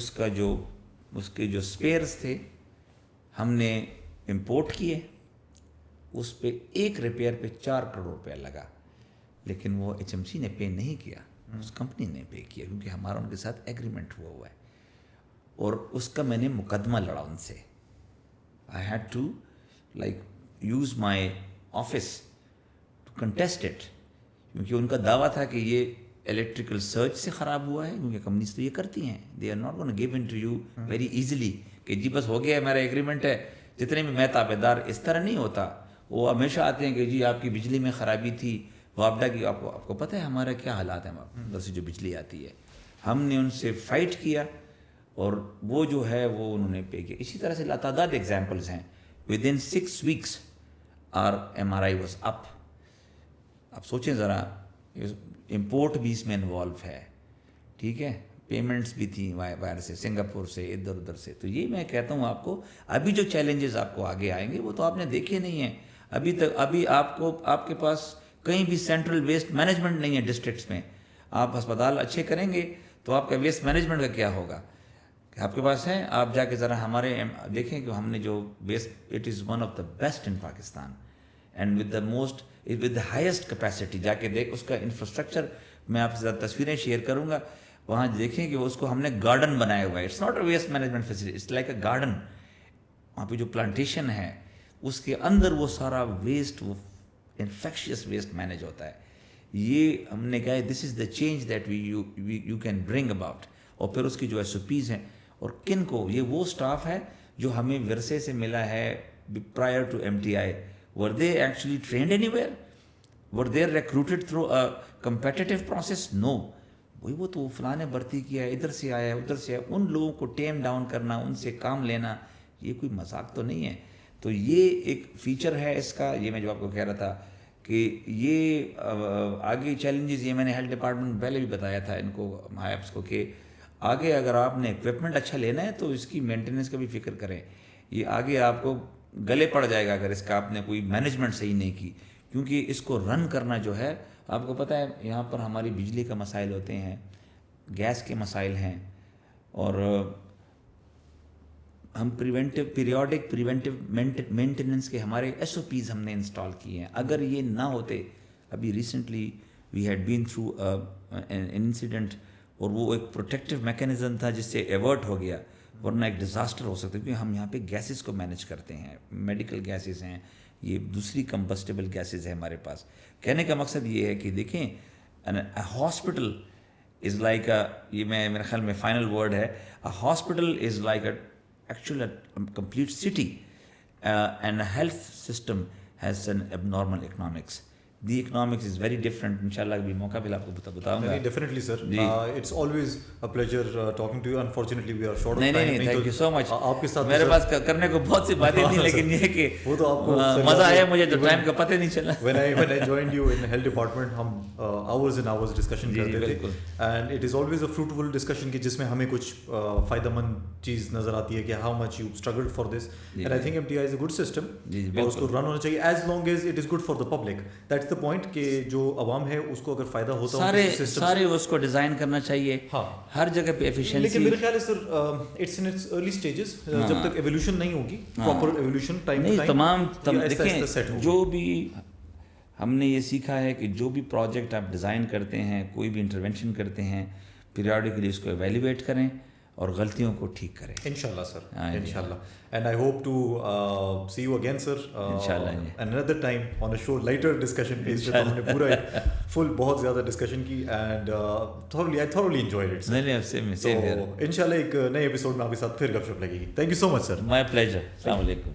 اس کے جو سپیئرز تھے ہم نے امپورٹ کیے, اس پہ ایک ریپیئر پہ 4 کروڑ روپیہ لگا, لیکن وہ HMC نے پے نہیں کیا, اس کمپنی نے پے کیا, کیونکہ ہمارا ان کے ساتھ ایگریمنٹ ہوا ہے. اور اس کا میں نے مقدمہ لڑا ان سے. I had to use my office to contest it, کیونکہ ان کا دعویٰ تھا کہ یہ الیکٹریکل سرچ سے خراب ہوا ہے, کیونکہ کمپنیز تو یہ کرتی ہیں, they are not going to give in to you very easily کہ جی بس ہو گیا ہمارا ایگریمنٹ ہے, جتنے بھی میں تابع دار. اس طرح نہیں ہوتا. وہ ہمیشہ آتے ہیں کہ جی آپ کی بجلی میں خرابی تھی, وابڈا کی, آپ کو پتہ ہے ہمارا کیا حالات ہیں ادھر سے جو بجلی آتی ہے. ہم نے ان سے فائٹ کیا اور وہ جو ہے وہ انہوں نے پے کیا. اسی طرح سے لاتعداد ایگزامپلز ہیں. ودن 6 weeks our MRI was up. آپ سوچیں ذرا, امپورٹ بھی اس میں انوالو ہے, ٹھیک ہے, پیمنٹس بھی تھیں باہر سے, سنگاپور سے, ادھر ادھر سے. تو یہ میں کہتا ہوں آپ کو, ابھی جو چیلنجز آپ کو آگے آئیں گے وہ تو آپ نے دیکھے نہیں ہیں ابھی تک. ابھی آپ کے پاس کہیں بھی سینٹرل ویسٹ مینجمنٹ نہیں ہے ڈسٹرکٹس میں. آپ ہسپتال اچھے کریں گے تو آپ کا ویسٹ مینجمنٹ کا کیا ہوگا, آپ کے پاس ہے. آپ جا کے ذرا ہمارے دیکھیں کہ ہم نے جو waste, it is one of the best in Pakistan and with the highest capacity. جا کے دیکھ اس کا انفراسٹرکچر, میں آپ سے ذرا تصویریں شیئر کروں گا, وہاں دیکھیں کہ اس کو ہم نے گارڈن بنایا ہوا ہے. It's not a waste management facility, it's like a garden. وہاں پہ جو پلانٹیشن ہے اس کے اندر وہ سارا ویسٹ, وہ انفیکشیس ویسٹ مینیج ہوتا ہے. یہ ہم نے کہا ہے this is the change that you can bring about. اور پھر اس کی جو SOPs ہیں, اور کن کو, یہ وہ سٹاف ہے جو ہمیں ورثے سے ملا ہے prior to MTI. Were they actually trained anywhere? Were they recruited through a competitive process? No. وہ تو فلاں نے بھرتی کیا ہے, ادھر سے آیا ہے, ادھر سے آیا. ان لوگوں کو ٹیم ڈاؤن کرنا, ان سے کام لینا, یہ کوئی مذاق تو نہیں ہے. تو یہ ایک فیچر ہے اس کا. یہ میں جو آپ کو کہہ رہا تھا کہ یہ آگے چیلنجز, یہ میں نے ہیلتھ ڈپارٹمنٹ پہلے بھی بتایا تھا ان کو, ہائپس کو, کہ آگے اگر آپ نے اکوپمنٹ اچھا لینا ہے تو اس کی مینٹیننس کا بھی فکر کریں. یہ آگے آپ کو گلے پڑ جائے گا اگر اس کا آپ نے کوئی مینجمنٹ صحیح نہیں کی, کیونکہ اس کو رن کرنا جو ہے, آپ کو پتہ ہے یہاں پر ہماری بجلی کا مسائل ہوتے ہیں, گیس کے مسائل ہیں, اور ہم پیریوڈک پریونٹیو مینٹیننس کے ہمارے SOPs ہم نے انسٹال کیے ہیں. اگر یہ نہ ہوتے, ابھی recently we had been through an incident, اور وہ ایک پروٹیکٹیو میکینزم تھا جس سے ایورٹ ہو گیا, ورنہ ایک ڈیزاسٹر ہو سکتا ہے. کیونکہ ہم یہاں پہ گیسز کو مینیج کرتے ہیں, میڈیکل گیسز ہیں, یہ دوسری کمبسٹیبل گیسز ہیں ہمارے پاس. کہنے کا مقصد یہ ہے کہ دیکھیں, ہاسپٹل از لائک یہ میرے خیال میں فائنل ورڈ ہے, hospital is like actually complete city, and health system has an abnormal economics. The economics is very different. انشاءاللہ ابھی موقع ملا آپ کو بتاؤں گا. Definitely sir, it's always a pleasure talking to you. Unfortunately we are short of time. نہیں تھینک یو سو مچ. آپ کے ساتھ میرے پاس کرنے کو بہت سی باتیں تھیں, لیکن یہ کہ وہ تو آپ کو مزہ آیا مجھے, تو ٹائم کا پتہ نہیں چلا. when I joined you in health department, ہم hours and hours discussion کرتے تھے, and it is always a fruitful discussion کہ جس میں ہمیں کچھ فائدہ مند چیز نظر آتی ہے کہ how much you struggled for this, and I think MTI is a good system اور اس کو رن ہونا چاہیے as long as it is good for the public. That's the point کہ جو عوام ہے اس کو اگر فائدہ ہوتا ہے سارے اس کو ڈیزائن کرنا چاہیے ہر جگہ پہ ایفیشنسی. لیکن میرے خیال ہے sir it's in it's early stages, جب تک ایولیوشن نہیں ہوگی proper evolution time to time تمام دیکھیں جو بھی ہم نے یہ سیکھا ہے کہ جو بھی پروجیکٹ آپ ڈیزائن کرتے ہیں, کوئی بھی انٹرونشن کرتے ہیں, پیریوڈیکلی اس کو ایویلیویٹ کریں اور غلطیوں کو ٹھیک کریں. انشاءاللہ سر, انشاءاللہ. And I hope to see you again sir another time on a show, lighter discussion based. تو ہم نے پورا فل بہت زیادہ ڈسکشن کی, and I thoroughly enjoyed it. انشاءاللہ ایک نئے ایپیسوڈ میں آپ کے ساتھ پھر گپ شپ لگے گی. Thank you so much sir. My pleasure. السلام علیکم.